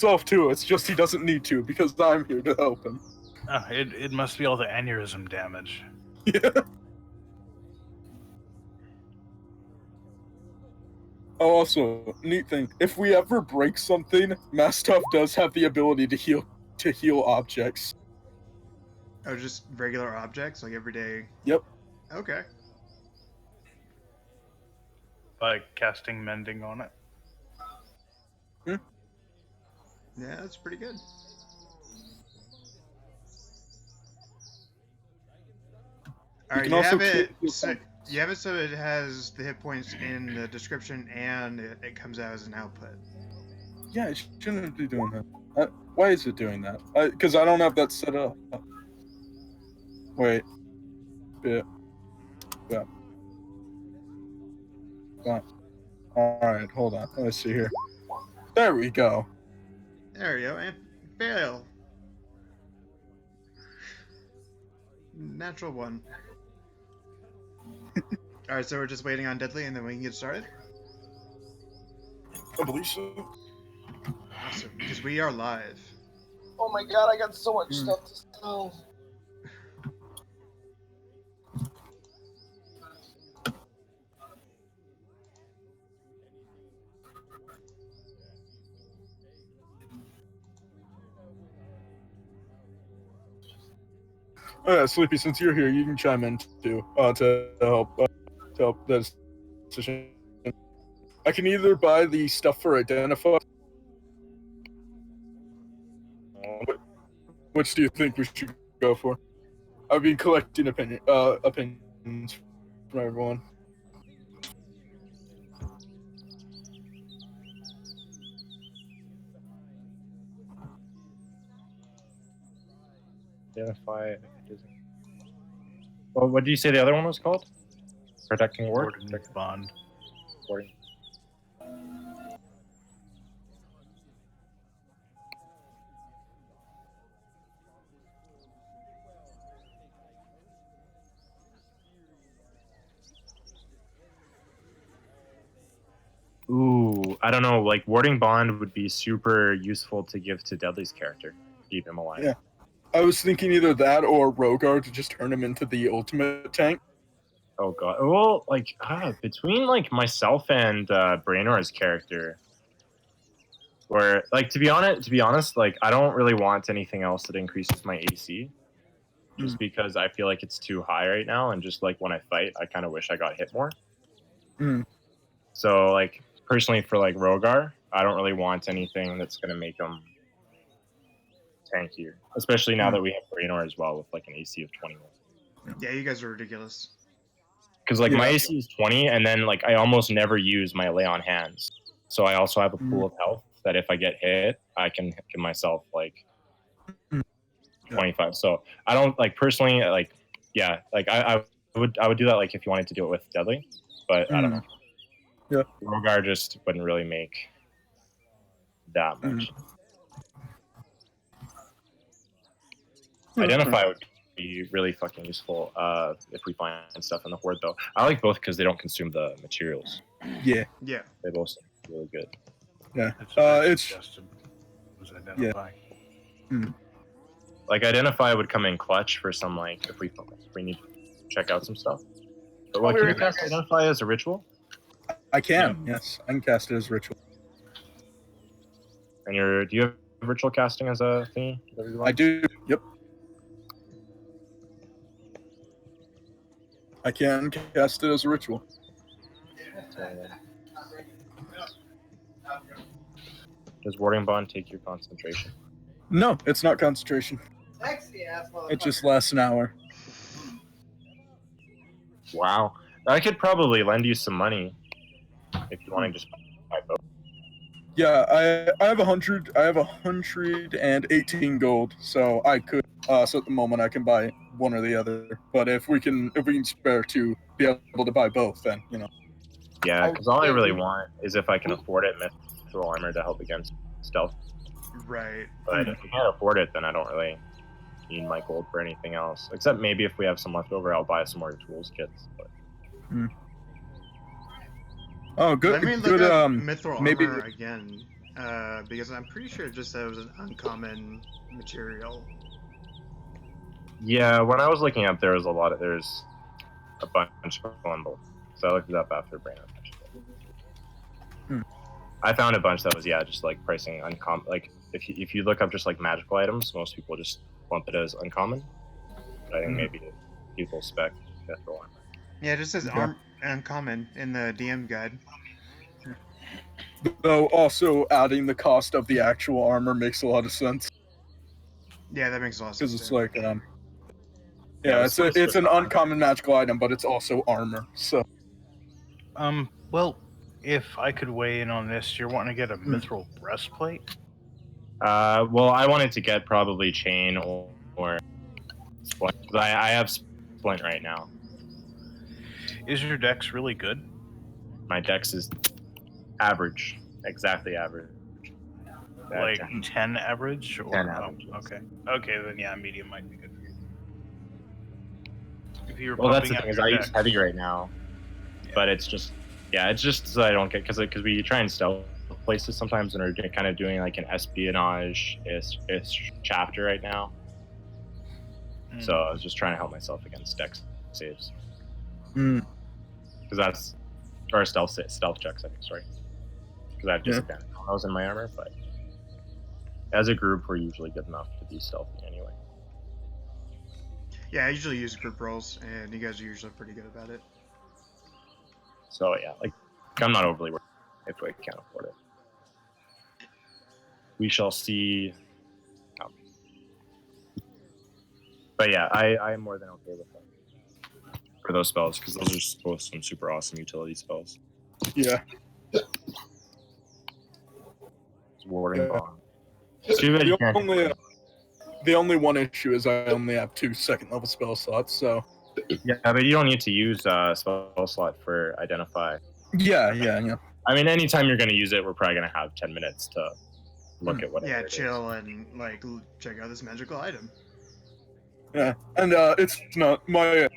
himself too. It's just he doesn't need to because I'm here to help him. Oh, it must be all the aneurysm damage. Yeah. Oh, also, neat thing. If we ever break something, Mastuff does have the ability to heal objects. Oh, just regular objects, like everyday. Yep. Okay. By casting mending on it. Yeah, that's pretty good. All right, you have it. You have it so it has the hit points in the description and it comes out as an output. Yeah, it shouldn't be doing that. Why is it doing that? Because I don't have that set up. Wait. Yeah. Alright, hold on. Let's see here. There we go. There we go, and fail. Natural one. Alright, so we're just waiting on Deadly and then we can get started? I believe so. Awesome, because we are live. Oh my god, I got so much stuff to sell. Oh yeah, Sleepy, since you're here, you can chime in too, to help the decision. I can either buy the stuff for Identify. Which do you think we should go for? I've been collecting opinions from everyone. Identify. Well, what did you say the other one was called? Protecting Hoard? Hoard Bond. Hoarding. Ooh, I don't know. Like, Warding Bond would be super useful to give to Deadly's character. Keep him alive. Yeah. I was thinking either that or Rogar to just turn him into the ultimate tank. Oh god. Well, like between like myself and Braynor's character, where like to be honest, like I don't really want anything else that increases my AC, just because I feel like it's too high right now, and just like when I fight, I kind of wish I got hit more. So like personally for like Rogar, I don't really want anything that's gonna make him tankier, especially now that we have Braynor as well with like an AC of 21. Yeah, you guys are ridiculous. Because like my AC is 20, and then like I almost never use my lay on hands, so I also have a pool of health that if I get hit, I can give myself like 25. So I don't like personally like like I would do that like if you wanted to do it with Deadly, but I don't know. Yeah, Rogar just wouldn't really make that much. Identify would be really fucking useful if we find stuff in the Hoard, though. I like both because they don't consume the materials. Yeah. Yeah. They both seem really good. Yeah. It's was Identify. Yeah. Like Identify would come in clutch for some like if we need to check out some stuff. But what can you cast Identify as a ritual? I can. Yes, I can cast it as ritual. And do you have ritual casting as a thingy? I do. Yep. I can cast it as a ritual. Does Warding Bond take your concentration? No, it's not concentration. It just lasts an hour. Wow. I could probably lend you some money if you want to just buy both. Yeah, I have 100. I have 118 gold, so I could. So at the moment, I can buy one or the other. But if we can spare to be able to buy both, then you know. Yeah, because all I really want is if I can afford it, mithril armor to help against stealth. Right. But if we can't afford it, then I don't really need my gold for anything else. Except maybe if we have some left over, I'll buy some more tools kits. But... Oh, good. Let me good. Look up mithril maybe armor again. Because I'm pretty sure it just said it was an uncommon material. Yeah, when I was looking up, there's a bunch going both. So I looked it up after Brain mentioned it. I found a bunch that was just like pricing uncommon. Like if you look up just like magical items, most people just lump it as uncommon. But I think maybe people spec mythical armor. Yeah, it just says uncommon in the DM guide. Though also adding the cost of the actual armor makes a lot of sense Yeah, that makes a lot of because sense. it's too. like it's an uncommon magical item, but it's also armor. So Well, if I could weigh in on this, you're wanting to get a mithril breastplate? Well, I wanted to get probably chain or splint. 'Cause I have splint right now. Is your dex really good? My dex is average, exactly average. Like 10 average? Or 10 average, yes. Okay. Okay, then yeah, medium might be good for you. If you were Well, that's pumping the up thing is your I dex, use heavy right now, but it's just so I don't get because we try and stealth places sometimes and are kind of doing like an espionage ish chapter right now. So I was just trying to help myself against dex saves because that's or stealth checks. I think sorry because I have disadvantage on those in my armor, but as a group we're usually good enough to be stealthy anyway. Yeah, I usually use group rolls, and you guys are usually pretty good about it. So yeah, like I'm not overly worried if I can't afford it. We shall see. But yeah, I am more than okay with them for those spells because those are both some super awesome utility spells. yeah. Warding Yeah. bomb. Too bad you can't. The only one issue is I only have 2 second level spell slots, so Yeah, but you don't need to use spell slot for identify. yeah. I mean, anytime you're going to use it, we're probably going to have 10 minutes to look at whatever Yeah, it is. chill and like check out this magical item. Yeah, and it's not my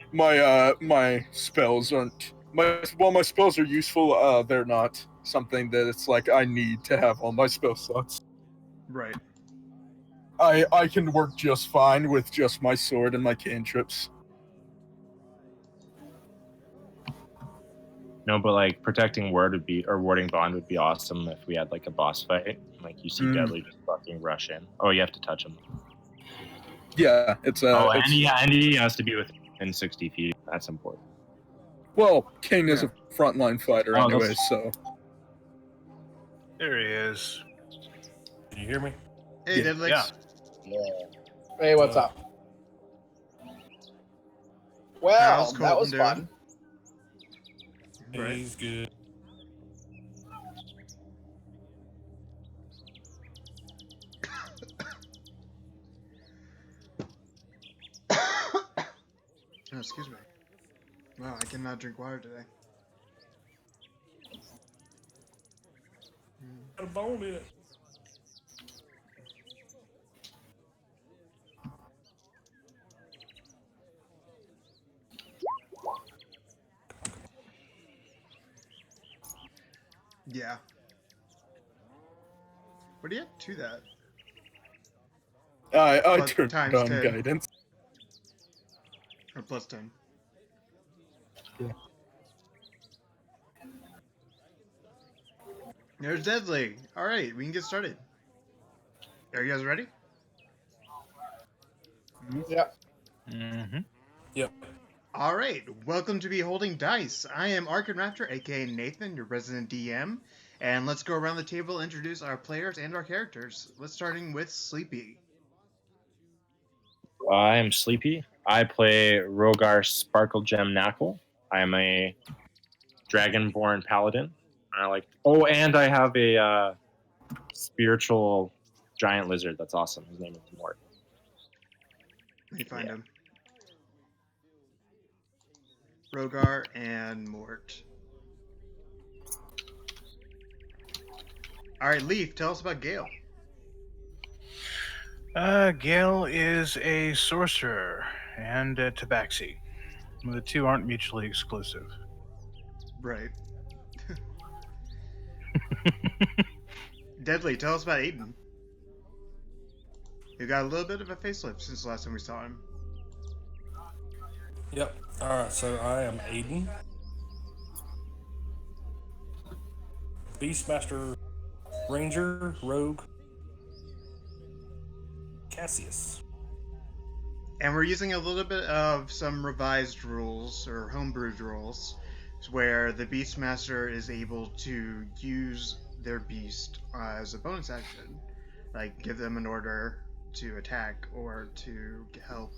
spells aren't while my spells are useful. They're not something that it's like I need to have all my spell slots. Right. I can work just fine with just my sword and my cantrips. No, but like protecting ward would be or warding bond would be awesome if we had like a boss fight. Like you see Deadly just fucking rush in. Oh, you have to touch him. Yeah, it's and he has to be within 60 feet. That's important. Well, King is a frontline fighter anyway, so. There he is. Can you hear me? Hey, Yeah. Deadlix. Yeah. Hey, what's up? Well, How's that was Colton fun. Right. He's good. Oh, excuse me. Wow, I cannot drink water today. Got a bone in it. Yeah. What do you add to that? I Plus turned times on 10. guidance. Or plus 10. Yeah. There's Deadly. Alright, we can get started. Are you guys ready? Yep. Mm-hmm. Yep. Alright, welcome to Beholding Dice. I am Arkin Raptor, aka Nathan, your resident DM. And let's go around the table and introduce our players and our characters. Let's starting with Sleepy. I am Sleepy. I play Rogar Sparkle Gem Knackle. I am a Dragonborn Paladin. And I have a spiritual giant lizard that's awesome. His name is Mort. Let me find him. Rogar and Mort. Alright, Leaf, tell us about Gale. Gale is a sorcerer and a tabaxi. The two aren't mutually exclusive. Right. Deadly, tell us about Aiden. He got a little bit of a facelift since the last time we saw him. Yep. Alright, so I am Aiden. Beastmaster, Ranger, Rogue, Cassius. And we're using a little bit of some revised rules, or homebrewed rules, where the Beastmaster is able to use their beast as a bonus action. Like, give them an order to attack or to help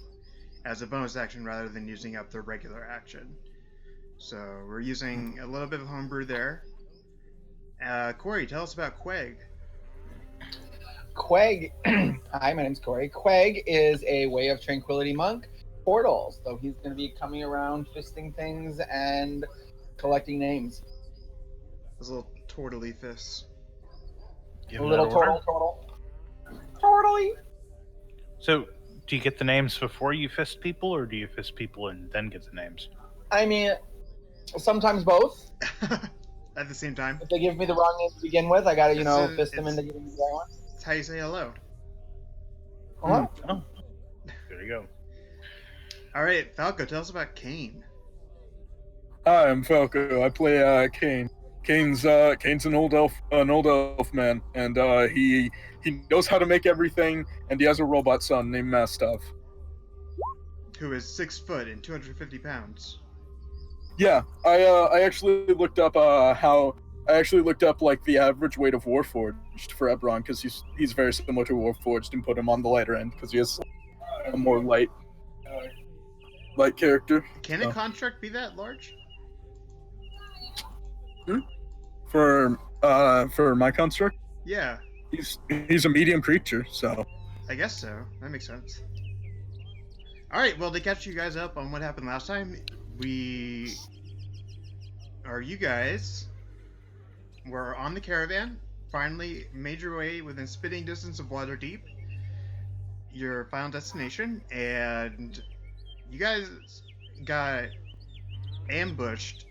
as a bonus action rather than using up their regular action. So we're using a little bit of homebrew there. Corey, tell us about Quag. Quag, hi, my name's Corey. Quag is a Way of Tranquility monk portal, so he's going to be coming around fisting things and collecting names. Those little tortily fists. Give A him little that order. Tortally. So, do you get the names before you fist people, or do you fist people and then get the names? I mean, sometimes both. At the same time. If they give me the wrong name to begin with, I got to, fist them it's- into giving me the right one. That's how you say hello. Uh-huh. Oh, there you go. Alright, Falco, tell us about Kane. Hi, I'm Falco. I play Kane. Kane's an old elf man, and he knows how to make everything, and he has a robot son named Mastuff. Who is 6 foot and 250 pounds. Yeah, I actually looked up like the average weight of Warforged for Ebron, because he's very similar to Warforged, and put him on the lighter end because he has a more light character. Can a construct be that large? For my construct, Yeah, he's a medium creature, so I guess so. That makes sense. Alright, well, to catch you guys up on what happened last time, you guys were on the caravan, finally made your way within spitting distance of Waterdeep, your final destination, and you guys got ambushed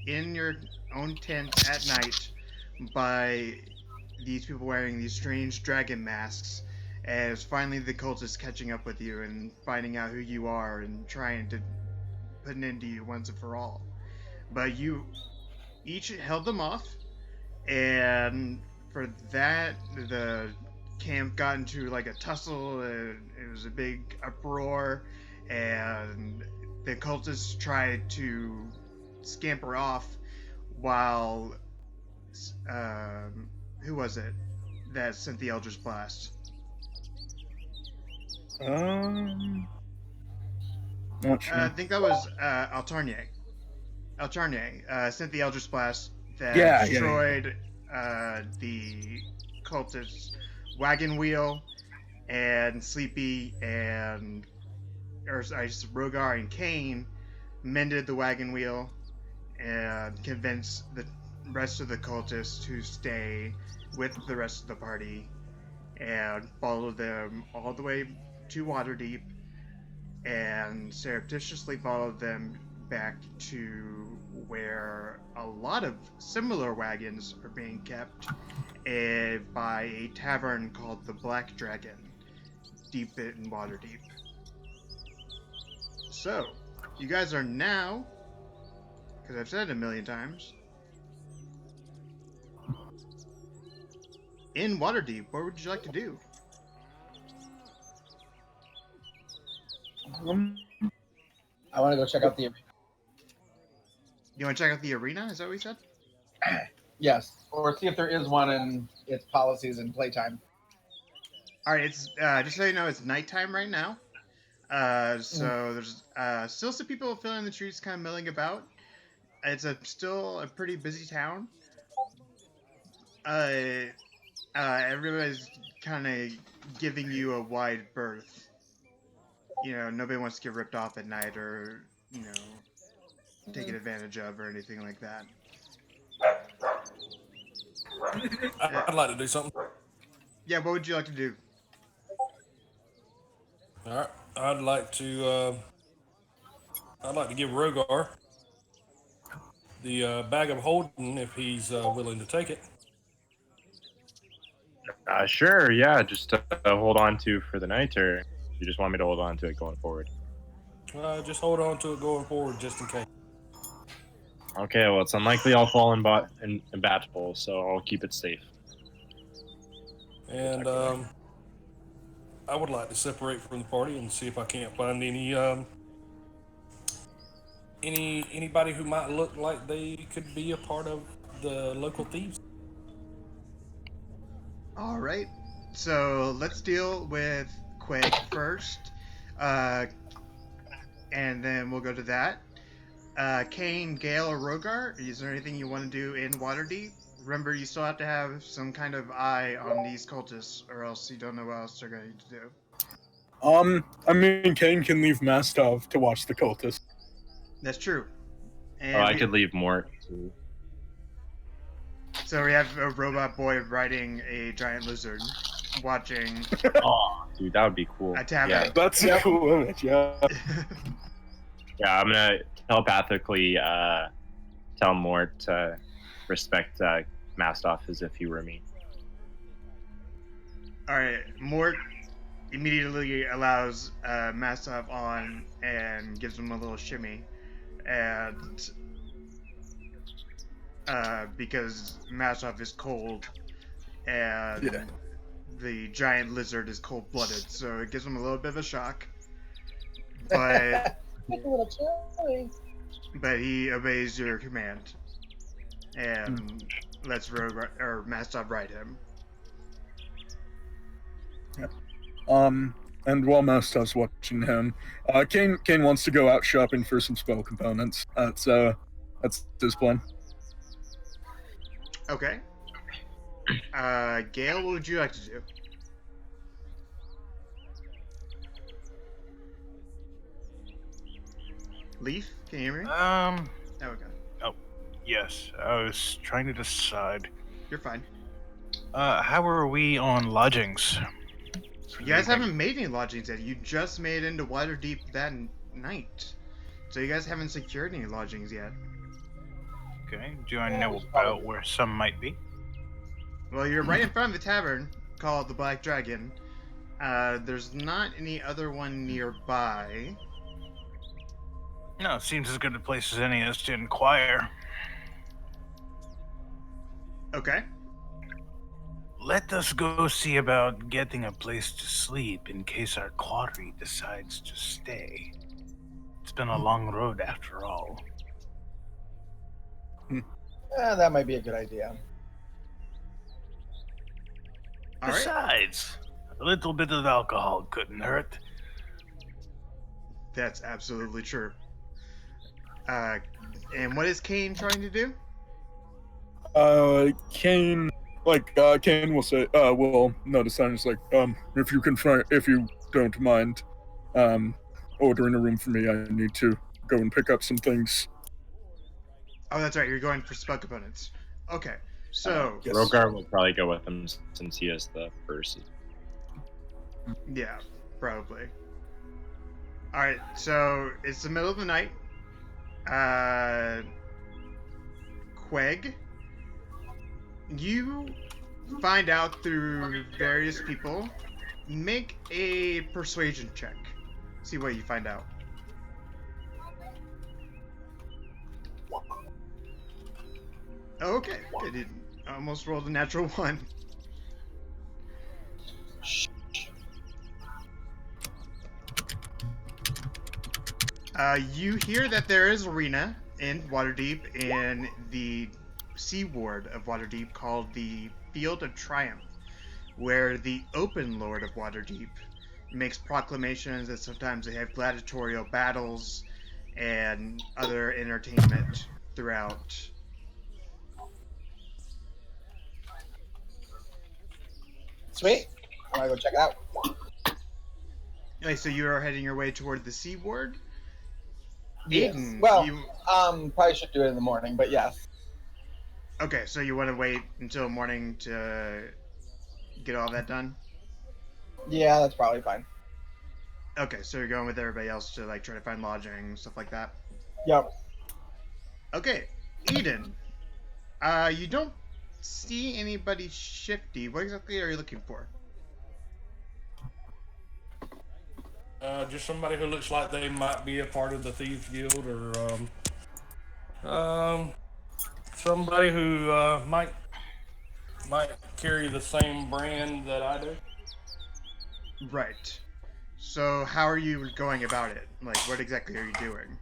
in your own tent at night by these people wearing these strange dragon masks, as finally the cultists catching up with you and finding out who you are and trying to put an end to you once and for all. But you each held them off, and for that, the camp got into like a tussle, and it was a big uproar, and the cultists tried to scamper off while who was it that sent the Eldritch Blast? not sure. I think that was Altarnier. Altarnier sent the Eldritch Blast that destroyed the cultist's wagon wheel, and Sleepy and Rogar and Kane mended the wagon wheel and convinced the rest of the cultists to stay with the rest of the party and follow them all the way to Waterdeep, and surreptitiously followed them back to where a lot of similar wagons are being kept by a tavern called the Black Dragon, deep in Waterdeep. So, you guys are now, because I've said it a million times, in Waterdeep. What would you like to do? I want to go check out the arena. You want to check out the arena? Is that what we said? Yes, or see if there is one in its policies and playtime. All right, it's just so you know, it's nighttime right now. So there's still some people filling the streets, kind of milling about. It's still a pretty busy town. Everybody's kind of giving you a wide berth. You know, nobody wants to get ripped off at night or, taken advantage of or anything like that. I'd like to do something. Yeah, what would you like to do? All right, I'd like to give Rogar the bag of holding if he's willing to take it. Sure, yeah, just hold on to for the night, or you just want me to hold on to it going forward? Just hold on to it going forward, just in case. Okay, well, it's unlikely I'll fall in battle, so I'll keep it safe. And I would like to separate from the party and see if I can't find anybody who might look like they could be a part of the local thieves. All right. So let's deal with Quake first, and then we'll go to that. Kane, Gale, or Rogar, is there anything you want to do in Waterdeep? Remember, you still have to have some kind of eye on these cultists, or else you don't know what else they're going to do. I mean, Kane can leave Mastov to watch the cultists. That's true. And I could leave Mort too. So we have a robot boy riding a giant lizard, watching Oh, dude, that would be cool. a tavern. Yeah, That's a cool image, yeah. yeah, I'm gonna telepathically tell Mort to respect Mastoff as if he were me. All right, Mort immediately allows Mastiff on and gives him a little shimmy, and because Mastiff is cold and the giant lizard is cold-blooded, so it gives him a little bit of a shock. But but he obeys your command and lets Mastiff ride him. And while Mastav's watching him, Kane wants to go out shopping for some spell components. That's his plan. Okay. Gale, what would you like to do? Leaf, can you hear me? There we go. Yes, I was trying to decide. You're fine. How are we on lodgings? You guys haven't made any lodgings yet. You just made it into Waterdeep that night. So you guys haven't secured any lodgings yet. Okay, do I know about where some might be? Well, you're right in front of the tavern called the Black Dragon. There's not any other one nearby. No, it seems as good a place as any as to inquire. Okay. Let us go see about getting a place to sleep in case our quarry decides to stay. It's been a long road after all. That might be a good idea. All right. Besides, a little bit of alcohol couldn't hurt. That's absolutely true. And what is Kane trying to do? Kane will say, will notice that it's like, if you don't mind, ordering a room for me, I need to go and pick up some things. Oh, that's right. You're going for spell components. Okay. So Yes. Rogar will probably go with him since he has the purse. yeah, probably. All right. So it's the middle of the night. Queg, you find out through various people. Make a persuasion check. See what you find out. Okay, it almost rolled a natural one. You hear that there is an arena in Waterdeep in the Sea Ward of Waterdeep called the Field of Triumph, where the Open Lord of Waterdeep makes proclamations, and sometimes they have gladiatorial battles and other entertainment throughout. Sweet. I want to go check it out. Okay, so you are heading your way toward the Sea Ward? Yes. Aiden, Well, you... probably should do it in the morning, but yes. Okay, so you want to wait until morning to get all that done? Yeah, that's probably fine. Okay, so you're going with everybody else to try to find lodging, stuff like that? Yep. Okay, Eden, you don't see anybody shifty. What exactly are you looking for? Just somebody who looks like they might be a part of the Thieves Guild, or somebody who might carry the same brand that I do. Right. So how are you going about it? Like, what exactly are you doing?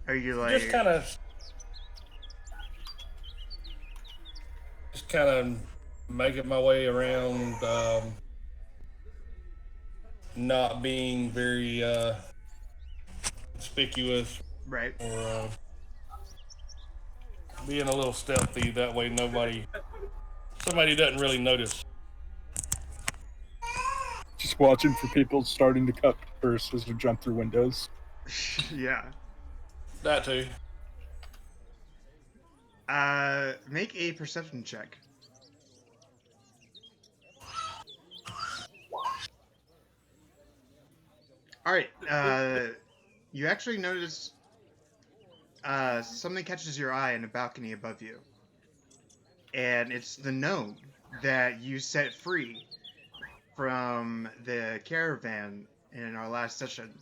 Are you like Just kind of making my way around, not being very conspicuous, right? or being a little stealthy. That way, somebody doesn't really notice. Just watching for people starting to cut purses or jump through windows. Yeah. That too. Make a perception check. All right. You actually notice something catches your eye in a balcony above you, and it's the gnome that you set free from the caravan in our last session,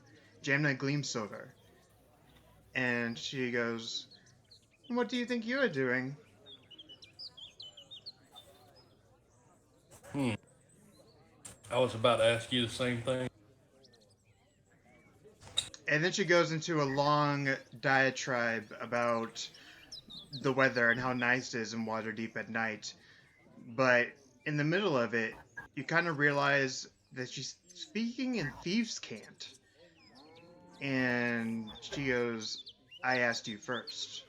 Jamna Gleamsilver. And she goes, "What do you think you are doing?" I was about to ask you the same thing. And then she goes into a long diatribe about the weather and how nice it is in Waterdeep at night. But in the middle of it, you kind of realize that she's speaking in Thieves' Cant. And she goes, "I asked you first."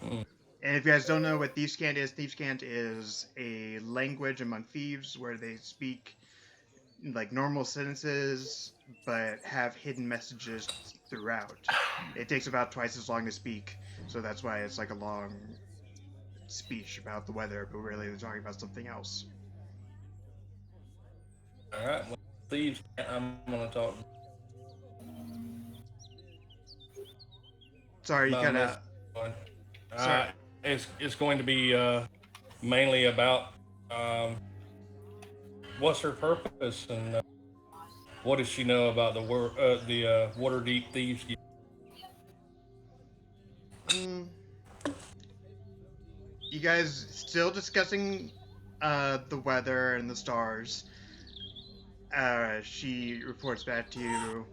And if you guys don't know what Thieves' Cant is a language among thieves where they speak like normal sentences but have hidden messages throughout. It takes about twice as long to speak, so that's why it's like a long speech about the weather, but really they're talking about something else. All right, well, thieves. I'm gonna talk. Sorry, you My gotta. message one. Sorry. It's going to be mainly about what's her purpose, and what does she know about the Waterdeep Thieves Guild? You guys still discussing the weather and the stars. She reports back to you.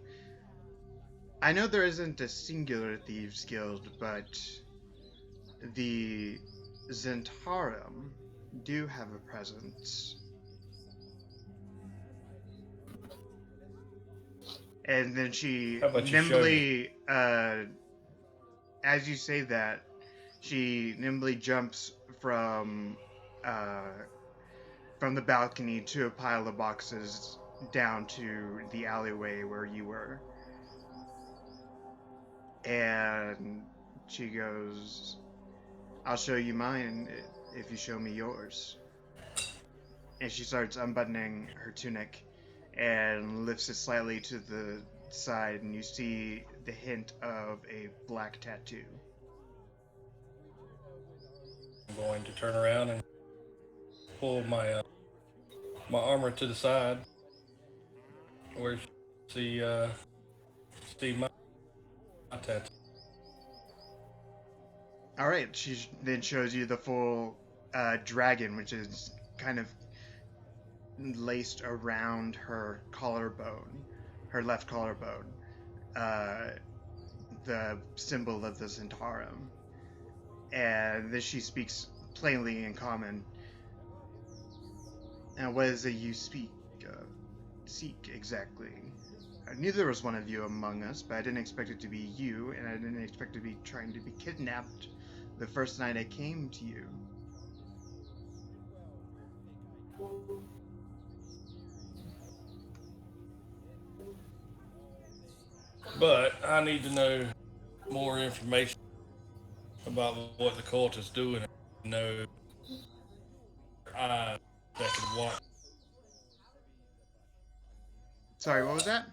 "I know there isn't a singular thieves guild, but the Zentarum do have a presence." And then she How about you show me? nimbly, as you say that, she nimbly jumps uh, from the balcony to a pile of boxes down to the alleyway where you were. And she goes, "I'll show you mine if you show me yours." And she starts unbuttoning her tunic and lifts it slightly to the side, and you see the hint of a black tattoo. I'm going to turn around and pull my armor to the side, where she see my tattoo. All right, she then shows you the full dragon, which is kind of laced around her collarbone, her left collarbone, uh, the symbol of the Zentarum. And then she speaks plainly in common. "And what is it you seek exactly? I knew there was one of you among us, but I didn't expect it to be you, and I didn't expect to be trying to be kidnapped the first night I came to you." But I need to know more information about what the cult is doing. And know eyes that can watch. Sorry, what was that?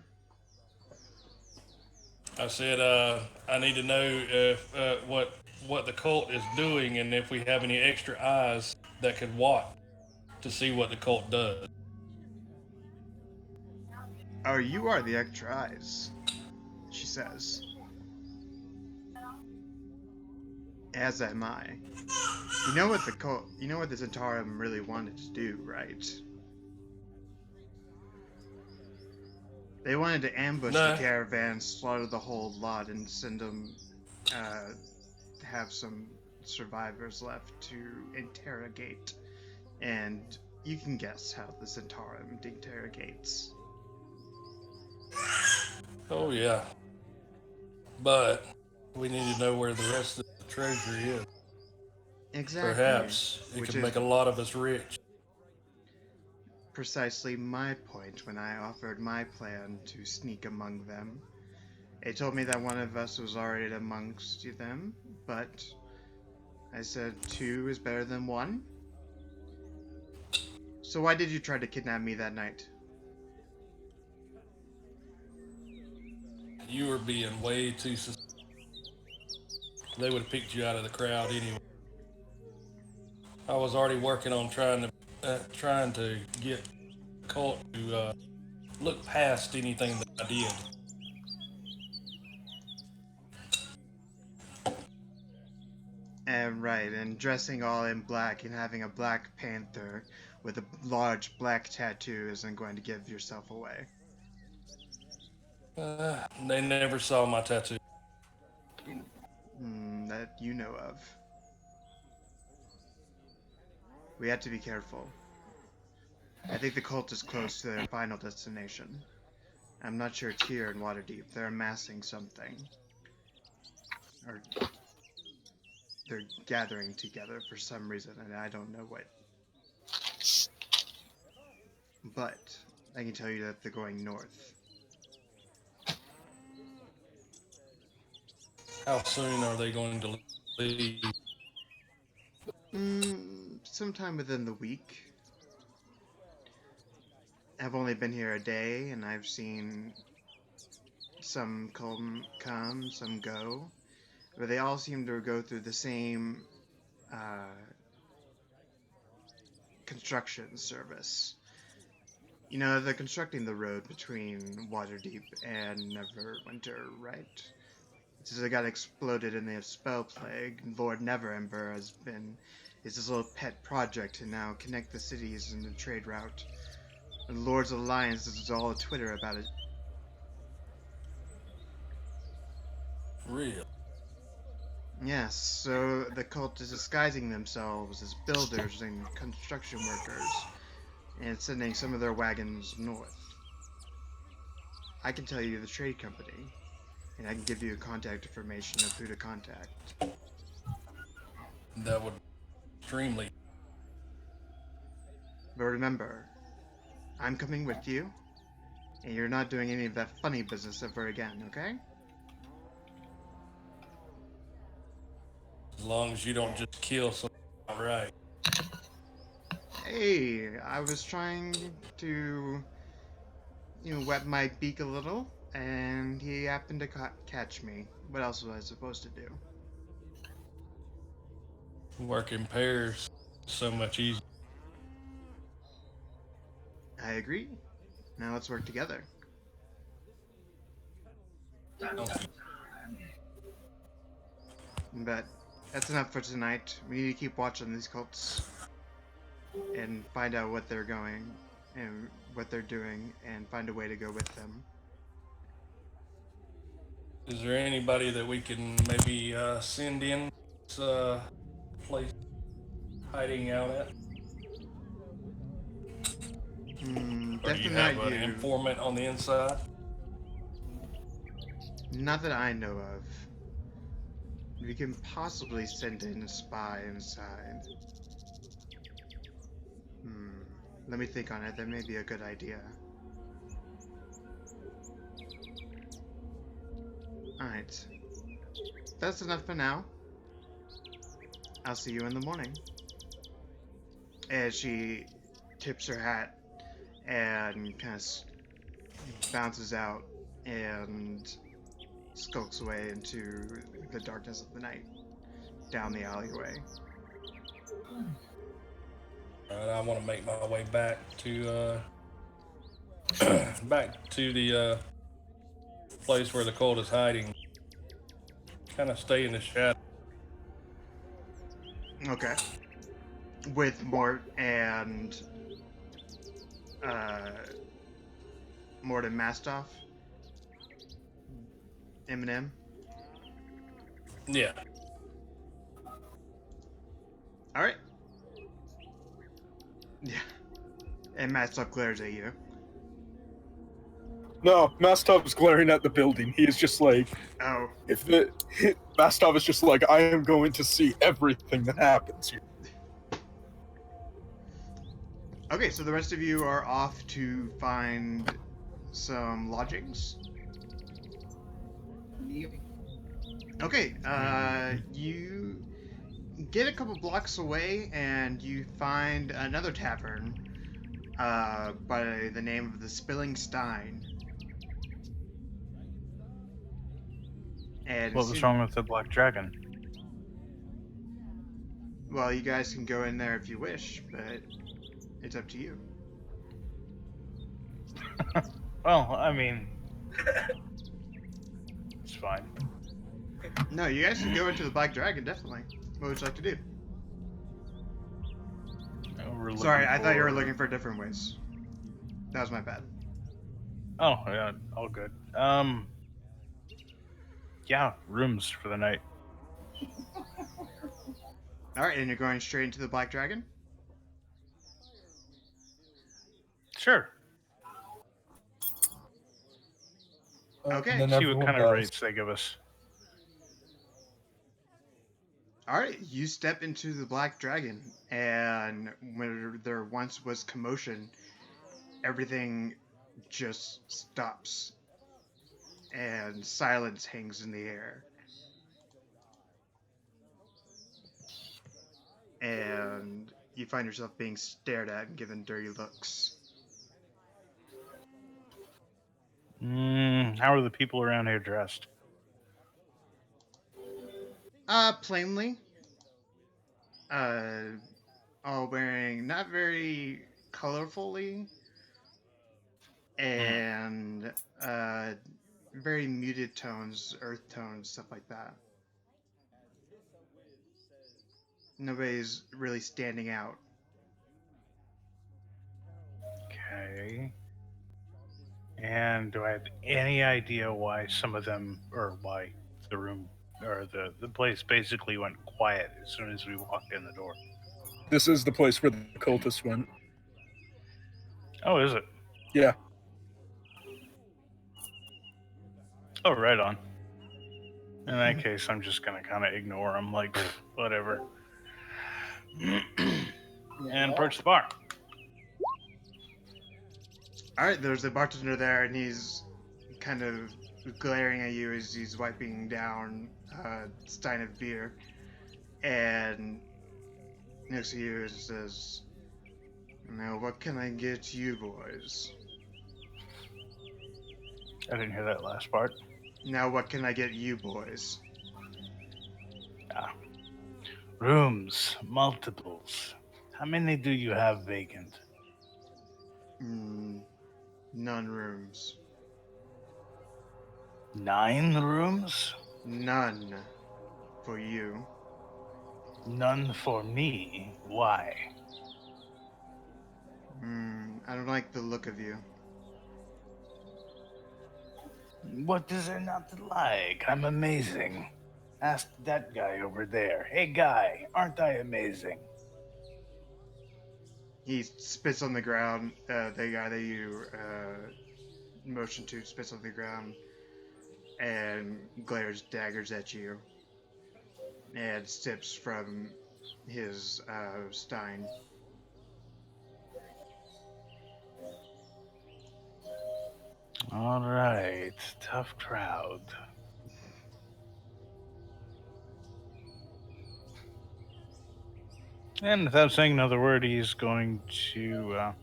I said, I need to know if what the cult is doing, and if we have any extra eyes that could watch to see what the cult does. Oh, you are the extra eyes, she says. As am I. You know what the Zentarum really wanted to do, right? They wanted to ambush the No, caravan, slaughter the whole lot, and send them, have some survivors left to interrogate. And you can guess how the Zentarum interrogates. oh yeah, but we need to know where the rest of the treasure is. Exactly. Perhaps it Which could is make a lot of us rich. precisely my point when I offered my plan to sneak among them. They told me that one of us was already amongst them, but I said two is better than one. So why did you try to kidnap me that night? You were being way too. They would have picked you out of the crowd anyway. I was already working on trying to get the cult to look past anything that I did. And right, and dressing all in black and having a Black Panther with a large black tattoo isn't going to give yourself away. They never saw my tattoo. That you know of. We have to be careful. I think the cult is close to their final destination. I'm not sure it's here in Waterdeep. They're amassing something. Or they're gathering together for some reason, and I don't know what. But I can tell you that they're going north. How soon are they going to leave? Sometime within the week. I've only been here a day, and I've seen some come, some go. But they all seem to go through the same construction service. You know, they're constructing the road between Waterdeep and Neverwinter, right? Since it got exploded in the spell plague, Lord Neverember is his little pet project to now connect the cities in the trade route. The Lord's Alliance is all a Twitter about it. Real. Yes, so the cult is disguising themselves as builders and construction workers, and sending some of their wagons north. I can tell you the trade company, and I can give you contact information of who to contact. That would extremely. But remember, I'm coming with you, and you're not doing any of that funny business ever again, okay? As long as you don't just kill someone outright. Hey, I was trying to, wet my beak a little, and he happened to catch me. What else was I supposed to do? Work in pairs so much easier. I agree. Now let's work together. But that's enough for tonight. We need to keep watching these cults and find out what they're going and what they're doing and find a way to go with them. Is there anybody that we can maybe send in this place hiding out at? Or do you Definitely have not an you. informant on the inside? Not that I know of. We can possibly send in a spy inside. Let me think on it. That may be a good idea. Alright. That's enough for now. I'll see you in the morning. As she tips her hat and kind of bounces out and skulks away into the darkness of the night down the alleyway. Alright, I want to make my way back to back to the place where the cult is hiding. Kind of stay in the shadow. Okay. With Mort and Mort and Mastoff. Eminem. Yeah. All right. Yeah. And Mastoff glares at you. No, Mastov is glaring at the building. He is just like, Oh. Mastov is just like, I am going to see everything that happens here. Okay, so the rest of you are off to find some lodgings. Okay, you get a couple blocks away and you find another tavern by the name of the Spilling Stein. And What was wrong with the Black Dragon? Well, you guys can go in there if you wish, but it's up to you. Well, I mean, it's fine. No, you guys can go into the Black Dragon, definitely. What would you like to do? Sorry, I thought you were looking for different ways. That was my bad. Oh, yeah, all good. Yeah, rooms for the night. Alright, and you're going straight into the Black Dragon? Sure. Okay. Then See what everyone kind of does. rates they give us. Alright, you step into the Black Dragon, and where there once was commotion, everything just stops, and silence hangs in the air. And you find yourself being stared at and given dirty looks. How are the people around here dressed? Plainly. All wearing not very colorfully, and very muted tones, earth tones, stuff like that. Nobody's really standing out. Okay. And do I have any idea why some of them, or why the room, or the place basically went quiet as soon as we walked in the door? This is the place where the cultists went. Oh, is it? Yeah. Oh, right on. In that case, I'm just gonna kind of ignore them, like, whatever. And approach the bar. Alright, there's a bartender there, and he's kind of glaring at you as he's wiping down a stein of beer. And next to you it says, "Now, what can I get you boys? I didn't hear that last part. Now, what can I get you boys?" Rooms, multiples. How many do you have vacant? None rooms. 9 rooms? None for you. None for me. Why? I don't like the look of you. What is there not to like? I'm amazing. Ask that guy over there. Hey, guy, aren't I amazing? He spits on the ground. The guy that you motion to spits on the ground and glares daggers at you and sips from his stein. All right, tough crowd. And without saying another word, he's going to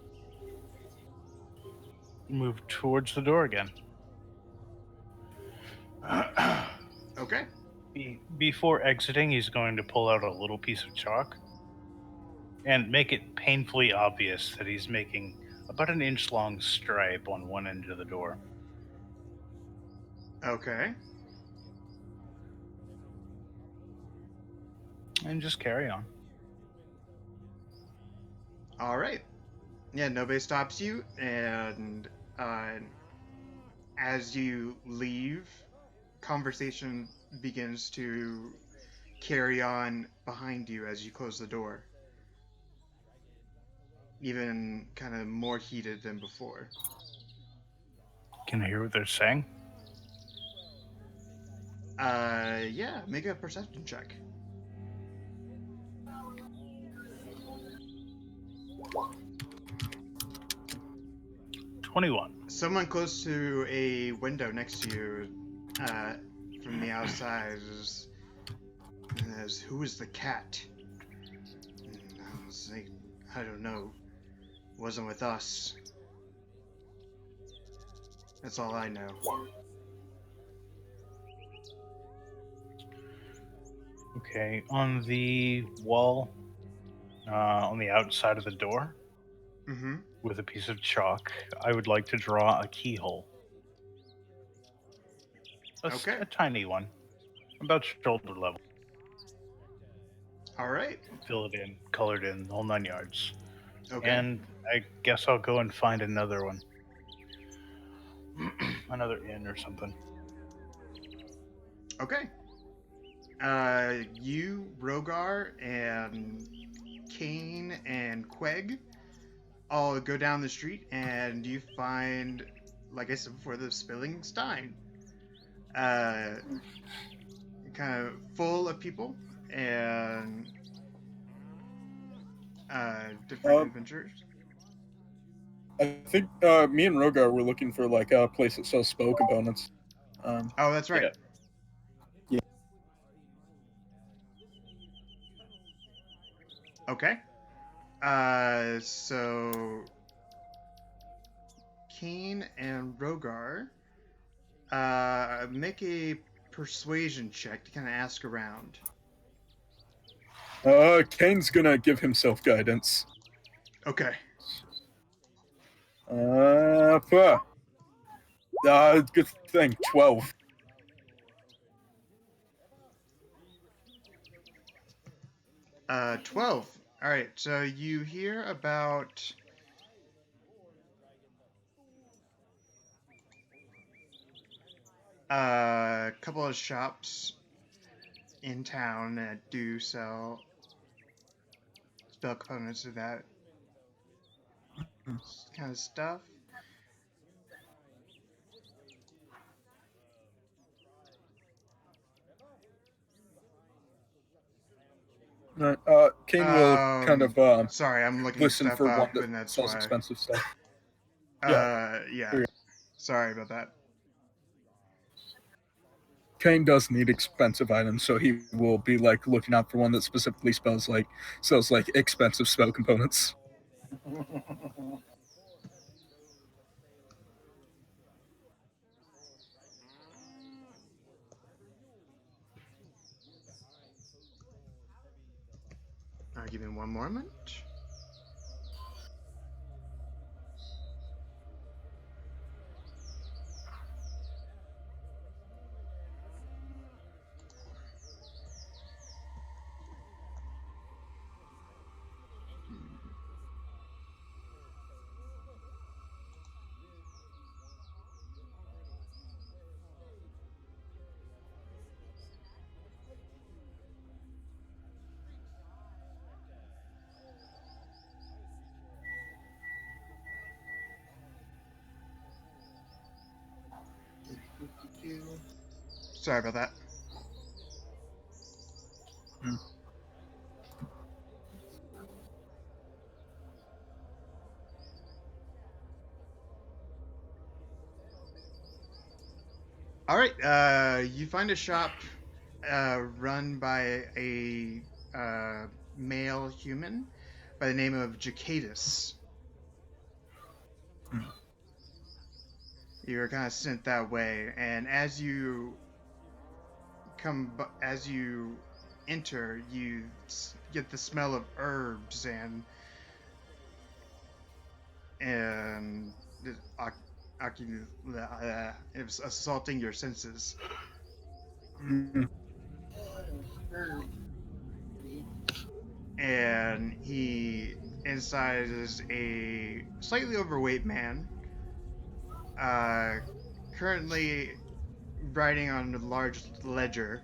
move towards the door again. Okay. Before exiting, he's going to pull out a little piece of chalk and make it painfully obvious that he's making about an inch-long stripe on one end of the door. Okay. And just carry on. All right. Yeah, nobody stops you, and as you leave, conversation begins to carry on behind you as you close the door. Even kind of more heated than before. Can I hear what they're saying? Yeah, make a perception check. $21. Someone close to a window next to you, from the outside, says, "Who is the cat?" And I was like, "I don't know. Wasn't with us. That's all I know." Okay, on the wall, on the outside of the door, Mm-hmm. with a piece of chalk, I would like to draw a keyhole. Okay. A tiny one, about shoulder level. All right. Fill it in, colored in, the whole 9 yards. Okay. And I guess I'll go and find another one. Another inn or something. Okay. You, Rogar, and Kane and Queg all go down the street, and you find, like I said before, the Spilling Stein. Kind of full of people and different adventures. I think me and Rogar were looking for like a place that sells spell components. Oh, that's right. Yeah. Okay. So Kane and Rogar, make a persuasion check to kind of ask around. Kane's gonna give himself guidance. Okay. Good thing. 12. 12. All right. So you hear about a couple of shops in town that do sell spell components of that kind of stuff. Kane will kind of Sorry, I'm looking listen stuff for one up, that and that's sells why. expensive stuff. Yeah. Sorry about that. Kane does need expensive items, so he will be like looking out for one that specifically sells like expensive spell components. Give me one moment. Sorry about that. All right. You find a shop run by a male human by the name of Jacadus. You're kind of sent that way, and as you as you enter, you get the smell of herbs and it, it's assaulting your senses. Mm, And he inside is a slightly overweight man, currently writing on a large ledger.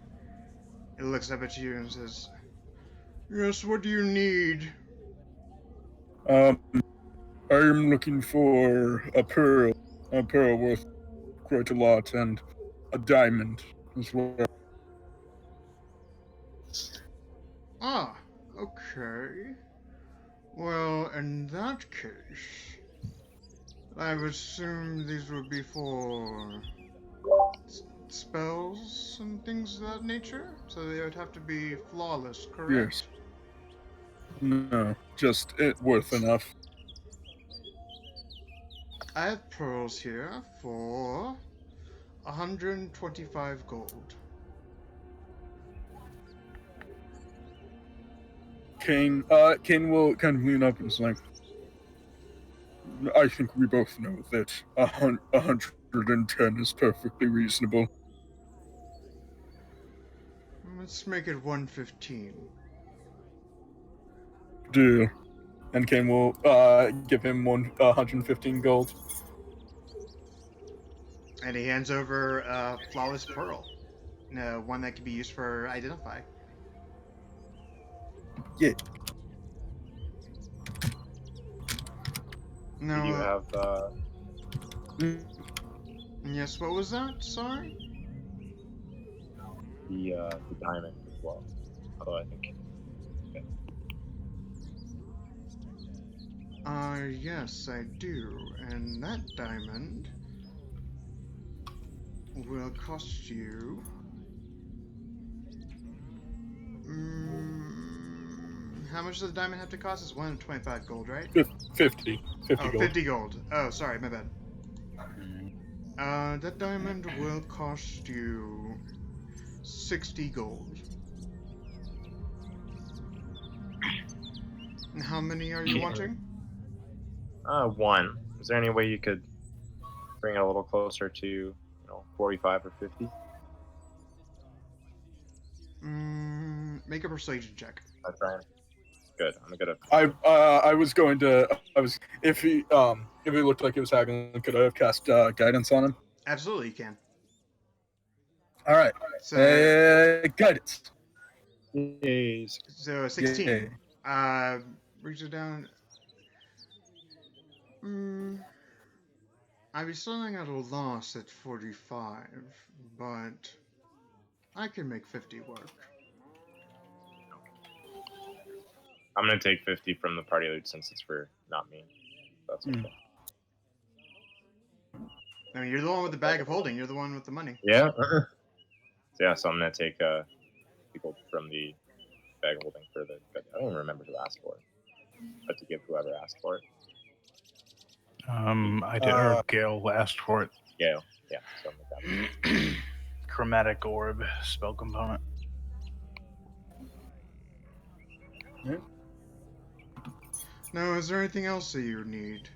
He looks up at you and says, "Yes, what do you need?" I am looking for a pearl worth quite a lot, and a diamond as well. Ah, okay. Well, in that case, I would assume these would be for spells and things of that nature, so they would have to be flawless, correct? Yes. No, just it worth enough. I have pearls here for 125 gold. Kane will kind of lean up and is like, I think we both know that 110 is perfectly reasonable. Let's make it 115. Deal. And Kane will give him 115 gold. And he hands over a flawless pearl. One that can be used for identify. Yeah. No. Do you have Yes, what was that? Sorry? the diamond as well? Although I think Yes, I do. And that diamond will cost you. How much does the diamond have to cost? It's 125 gold, right? 50 Oh, gold. 50 gold. Oh, sorry, my bad. That diamond will cost you 60 gold. And how many are you wanting? one. Is there any way you could bring it a little closer to 45 or 50? Make a persuasion check. That's right. Good. I'm good at. I was if he looked like he was haggling, could I have cast guidance on him? Absolutely, you can. All right. So, Guidance. Yes. so 16. Yeah. Brings it down. I'd be starting at a loss at 45, but I can make 50 work. I'm gonna take 50 from the party loot since it's for not me. That's okay. I mean, you're the one with the bag of holding. You're the one with the money. Yeah. Yeah. So I'm gonna take people from the bag holding for the. I don't even remember who asked for it. But to give whoever asked for it. I did. Or Gale asked for it. Yeah. Yeah. So I'm gonna Chromatic orb spell component. Now, is there anything else that you need?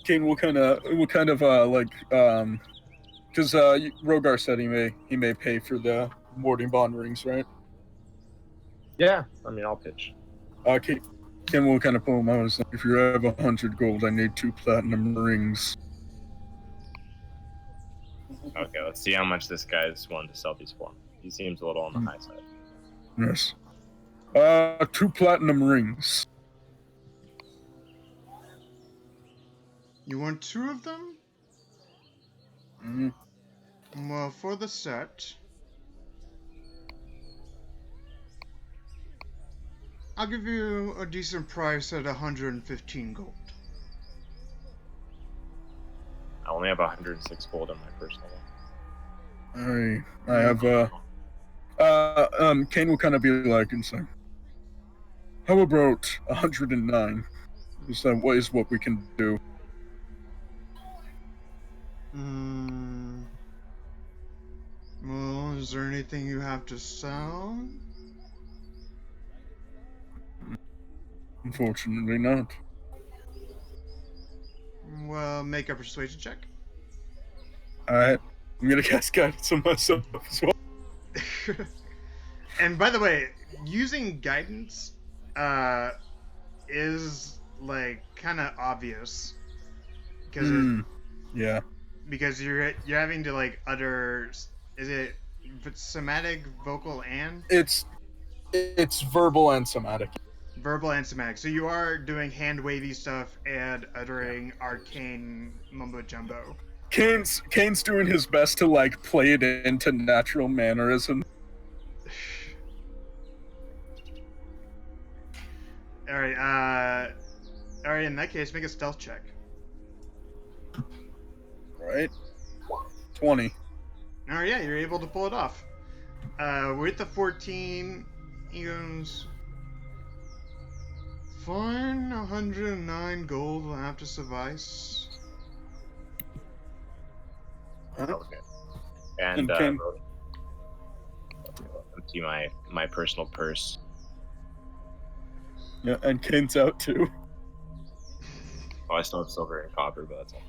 Kane will kind of because Rogar said he may pay for the warding bond rings, right? Yeah. I mean, I'll pitch. Kane will kind of pull him out. Like, if you have 100 gold, I need 2 platinum rings. Okay. Let's see how much this guy's willing to sell these for. He seems a little on the high side. Yes. 2 platinum rings. You want 2 of them? Well, for the set, I'll give you a decent price at 115 gold. I only have 106 gold on my personal one. I have Kane will kind of be like and say, how about 109? Is what we can do? Well, is there anything you have to sell? Unfortunately, not. Well, make a persuasion check. Alright. I'm gonna cast guidance on myself as well. And by the way, using guidance is like kind of obvious because Yeah. because you're having to like utter, is it somatic, vocal, and It's verbal and somatic. verbal and somatic. So you are doing hand wavy stuff and uttering arcane mumbo jumbo. Kane's doing his best to like play it into natural mannerism. All right. All right. In that case, make a stealth check. Right? 20. Oh yeah, you're able to pull it off. With the 14, he goes, fine, 109 gold will have to suffice. Okay. And Kane- empty my personal purse. Yeah, and Kane's out too. Oh, I still have silver and copper, but that's all.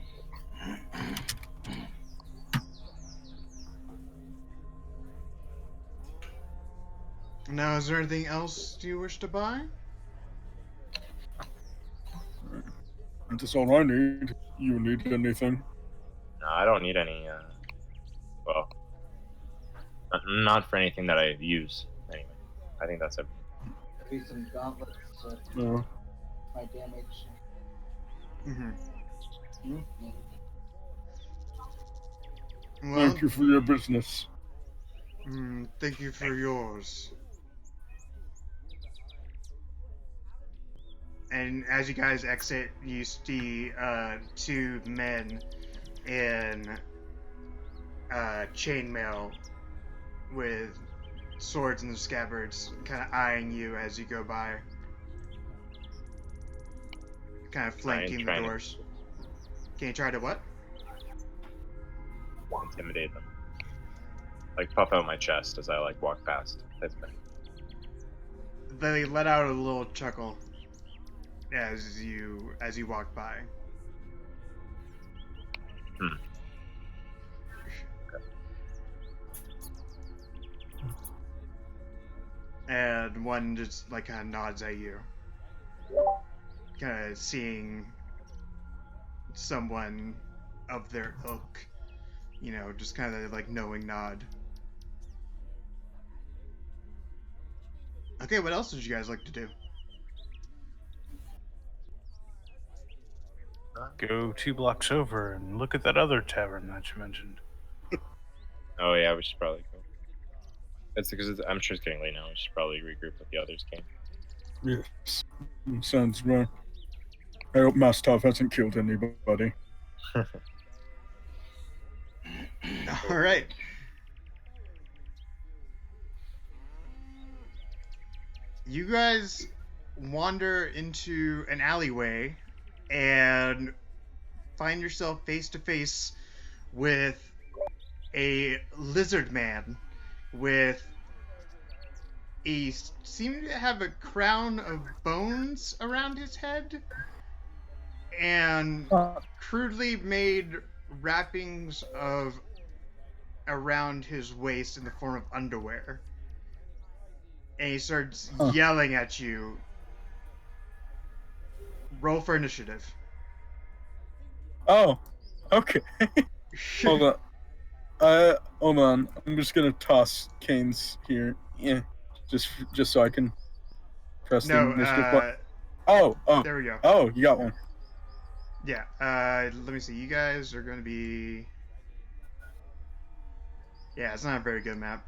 Now, is there anything else you wish to buy? That's all I need. You need anything? No, I don't need any. Well, not for anything that I use. Anyway, I think that's it. Maybe some gauntlets. No. My damage. Mm-hmm. Mm-hmm. Well, Thank you for your business. thank you for yours. And as you guys exit, you see two men in chainmail with swords in their scabbards, kind of eyeing you as you go by, kind of flanking the trying to- doors. Can you try to what? Intimidate them. Like puff out my chest as I like walk past. That's been. They let out a little chuckle as you walk by. And one just like kind of nods at you, kind of seeing someone of their ilk, you know, just kind of like knowing nod. Okay, what else would you guys like to do? Go 2 blocks over and look at that other tavern that you mentioned. Oh yeah, we should probably go. It's because I'm sure it's getting late now. We should probably regroup with the others. King. Yes. Sounds right. I hope Mastov hasn't killed anybody. All right. You guys wander into an alleyway and find yourself face to face with a lizard man with seemed to have a crown of bones around his head and crudely made wrappings of around his waist in the form of underwear. And he starts yelling at you. Roll for initiative. Oh, okay. Hold on. Hold on. I'm just gonna toss Kane's here. Yeah, just so I can press the No, initiative button. Oh, there we go. oh, you got one. Yeah, let me see. You guys are going to be... Yeah, it's not a very good map.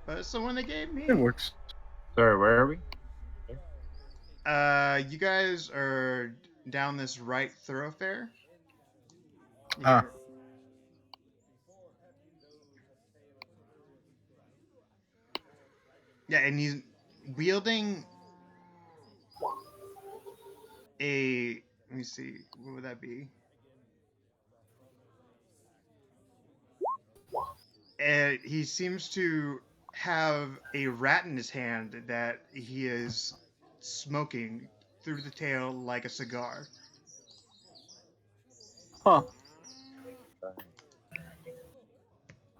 But it's the one they gave me. It works. Sorry, where are we? You guys are down this right thoroughfare. Ah. Yeah, and he's wielding a... Let me see. What would that be? And he seems to have a rat in his hand that he is smoking through the tail like a cigar. Huh.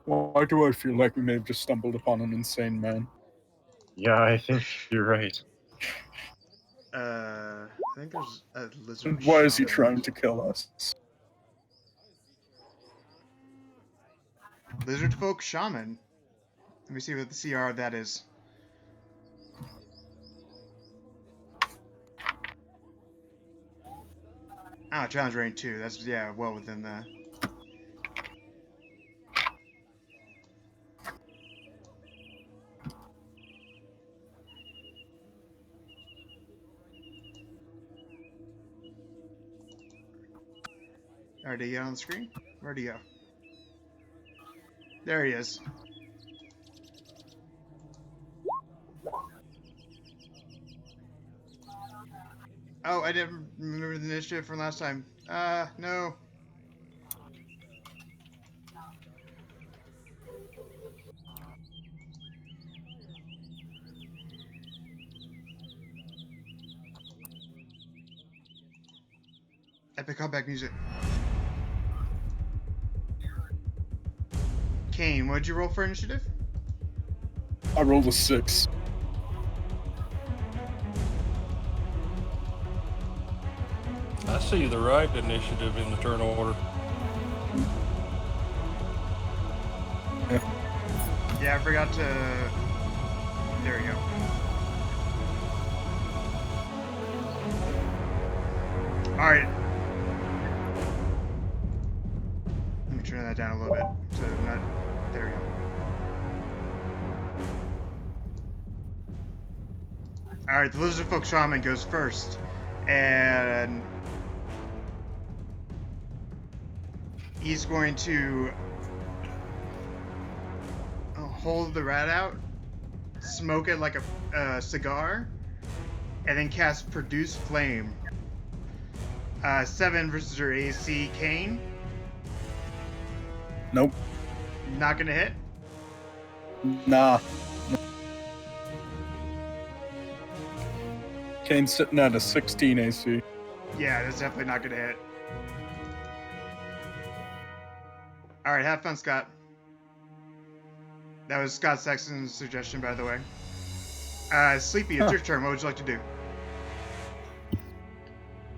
Why do I feel like we may have just stumbled upon an insane man? Yeah, I think you're right. I think there's a lizard. And why is he shaman. trying to kill us? Lizard folk shaman. Let me see what the CR of that is. Oh, challenge range 2. That's, yeah, well within the... Alright, did he get on the screen? Where'd he go? There he is. Oh, I didn't remember the initiative from last time. No. Epic comeback music. Kane, what'd you roll for initiative? I rolled a 6. I see the right initiative in the turn order. Yeah, I forgot to... There we go. Alright. Let me turn that down a little bit. So not... There we go. Alright, the Lizard Folk Shaman goes first. And... he's going to... hold the rat out, smoke it like a cigar, and then cast Produce Flame. 7 versus your AC, Kane. Nope. Not gonna hit. Nah. Kane's sitting at a 16 AC. Yeah, that's definitely not gonna hit. Alright, have fun, Scott. That was Scott Sexton's suggestion, by the way. Sleepy, it's your turn. What would you like to do?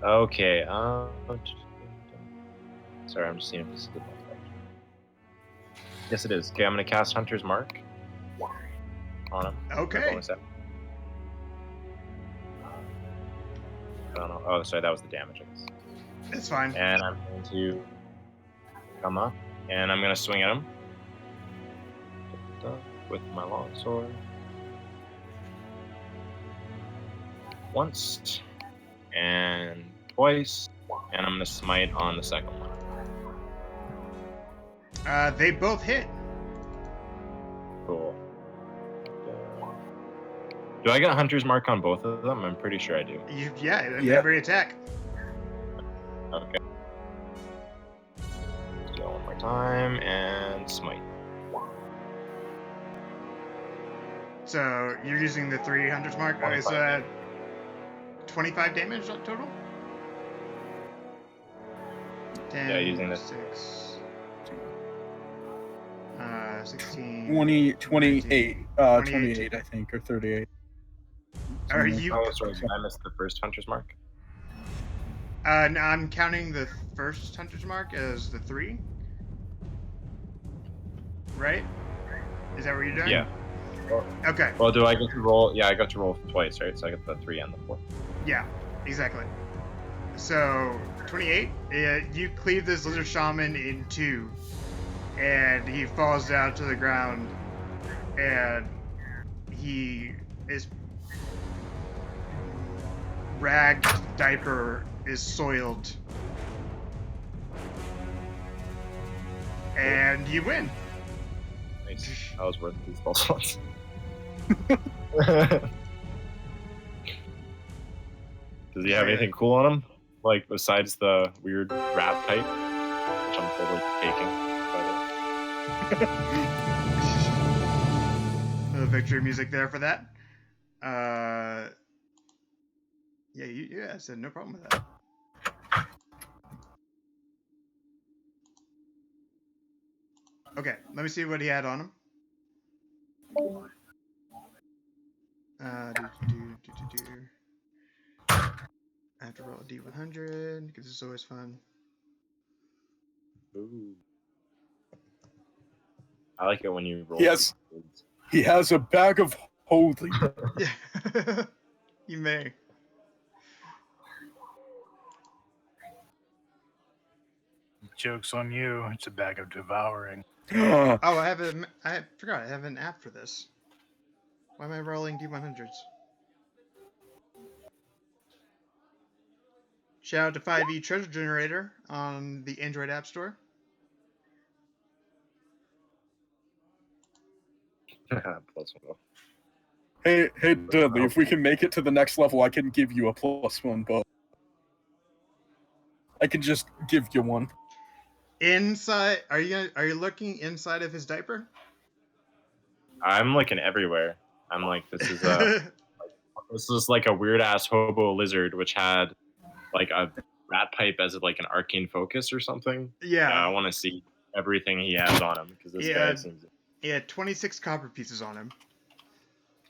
Okay. Sorry, I'm just seeing if this is the one. Yes, it is. Okay, I'm gonna cast Hunter's Mark on him. Okay. Bonus action. I don't know. Oh, sorry, that was the damage. I guess. It's fine. And I'm going to come up, and I'm gonna swing at him with my longsword. Once and twice, and I'm gonna smite on the second one. They both hit. Cool. Do I get Hunter's Mark on both of them? I'm pretty sure I do. Yeah, Yeah. every attack. Okay. Let's go one more time and smite. So you're using the 300 mark. Okay, so 25. 25 damage total? 10, Yeah, using this. 6, 16. 28, 28. 28, I think, or 38. Are you? Oh, sorry, I missed the first Hunter's Mark. No, I'm counting the first hunter's mark as the 3. Right? Is that what you're doing? Yeah. Okay. Well, do I get to roll? Yeah, I got to roll twice, right? So I get the 3 and the 4. Yeah, exactly. So 28. You cleave this lizard shaman in 2, and he falls down to the ground, and he is ragged diaper is soiled, and you win. Nice. That was worth these balls ones. Does he have anything cool on him? Like, besides the weird rat pipe? Which I'm totally taking, by the way. little victory music there for that. Yeah, I said no problem with that. Okay, let me see what he had on him. I have to roll a D100 because it's always fun. Ooh. I like it when you roll. Yes. He has a bag of holding. Yeah, you may. Joke's on you. It's a bag of devouring. Oh, I forgot. I have an app for this. Why am I rolling D100s? Shout out to 5e Treasure Generator on the Android App Store. +1. Hey, Dudley, if we can make it to the next level, I can give you a +1 buff. I can just give you one. Inside, are you looking inside of his diaper? I'm looking everywhere. I'm like, this is like a weird ass hobo lizard which had like a rat pipe as like an arcane focus or something. Yeah. I want to see everything he has on him because this guy seems. He had 26 copper pieces on him.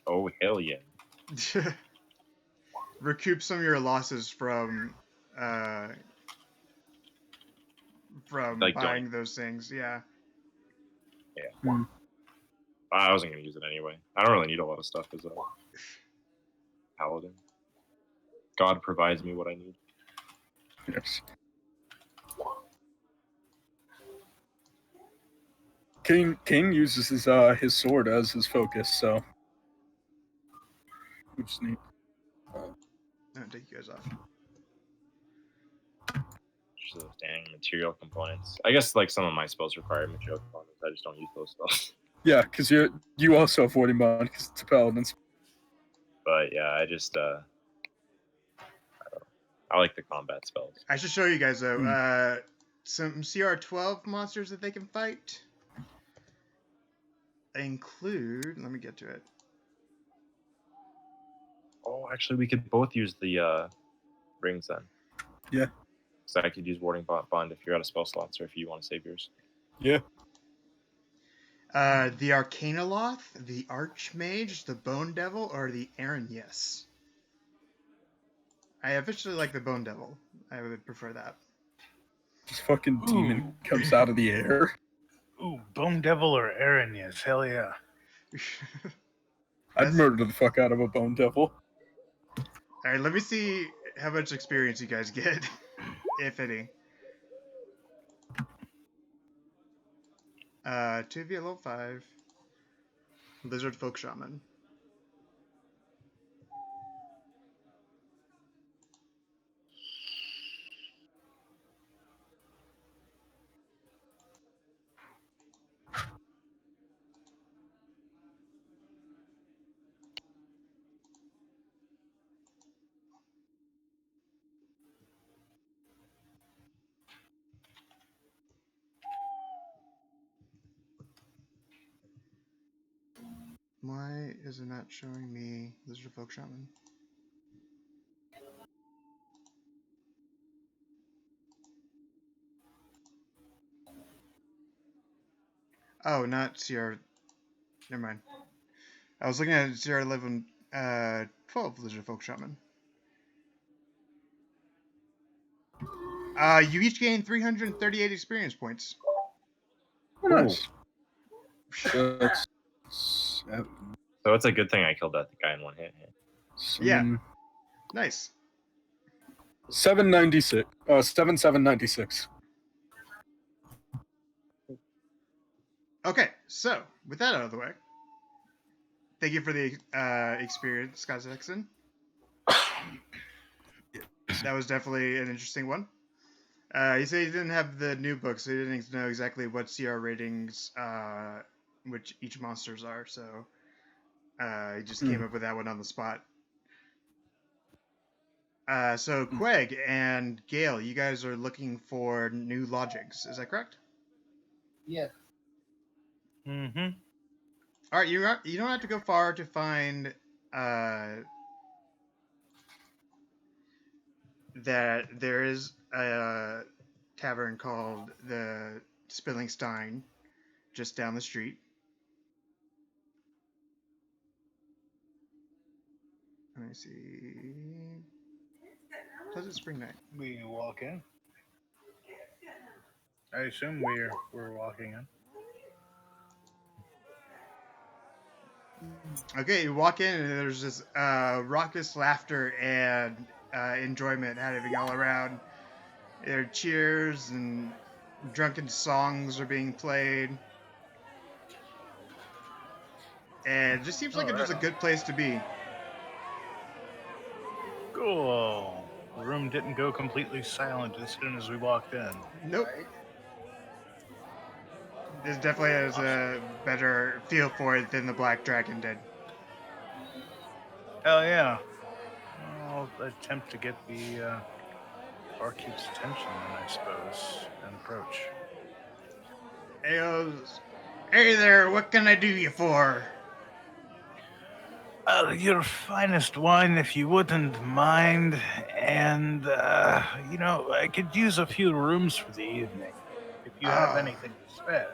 Oh hell yeah! Recoup some of your losses from like buying those things. Yeah. Yeah. I wasn't gonna use it anyway. I don't really need a lot of stuff as a paladin. God provides me what I need. Yes. King uses his sword as his focus, so which is neat. I'll take you guys off. Just those dang material components. I guess like some of my spells require material components. I just don't use those spells. Yeah, because you also have 40 mod because it's a paladin. But yeah, I just I like the combat spells. I should show you guys though. Some CR12 monsters that they can fight include. Let me get to it. Oh, actually, we could both use the rings then. Yeah. So I could use Warding Bond if you're out of spell slots or if you want to save yours. Yeah. The Arcanoloth, the Archmage, the Bone Devil, or the Aranyes. I officially like the Bone Devil. I would prefer that. This fucking demon comes out of the air. Ooh, Bone Devil or Aranyes. Hell yeah. I'd murder the fuck out of a bone devil. Alright, let me see how much experience you guys get, if any. 2v at level 5. Lizard Folk Shaman. Why is it not showing me Lizard Folk Shaman? Oh, not CR. Never mind. I was looking at CR 11, 12 Lizard Folk Shaman. You each gain 338 experience points. Nice. That's 7. So it's a good thing I killed that guy in one hit. Yeah. Nice. 796. 7796. Okay, so with that out of the way, thank you for the experience, Scott Sexton. That was definitely an interesting one. You said he didn't have the new book, so he didn't know exactly what CR ratings which each monsters are, so he just came up with that one on the spot. So Queg and Gale, you guys are looking for new lodgings, is that correct? Yes. Mm-hmm. All right, you don't have to go far to find that there is a tavern called the Spilling Stein just down the street. Let me see. Pleasant Spring Night. We walk in. I assume we're walking in. Okay, you walk in and there's this raucous laughter and enjoyment happening all around. There are cheers and drunken songs are being played. And it just seems like it's just a good place to be. Cool. The room didn't go completely silent as soon as we walked in. Nope. Right? This definitely has a better feel for it than the Black Dragon did. Hell yeah. I'll attempt to get the barkeep's attention, then, I suppose, and approach. Hey there, what can I do you for? Your finest wine, if you wouldn't mind, and, I could use a few rooms for the evening, if you have anything to spare.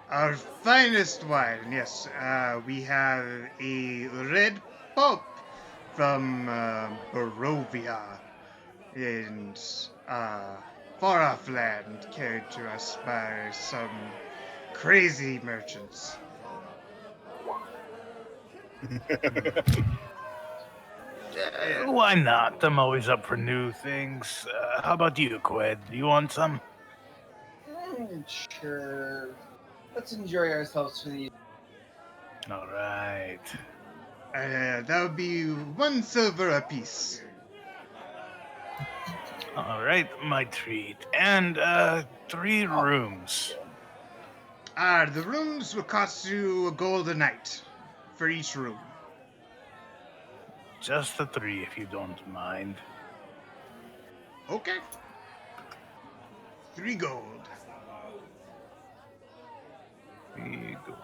Our finest wine, yes. We have a red pulp from Barovia in far off land, carried to us by some crazy merchants. Why not? I'm always up for new things. How about you, Qued? Do you want some? Sure. Let's enjoy ourselves for the. All right. That would be 1 silver apiece. All right, my treat. And 3 rooms. The rooms will cost you a gold a night for each room. Just the 3, if you don't mind. Okay. 3 gold. 3 gold.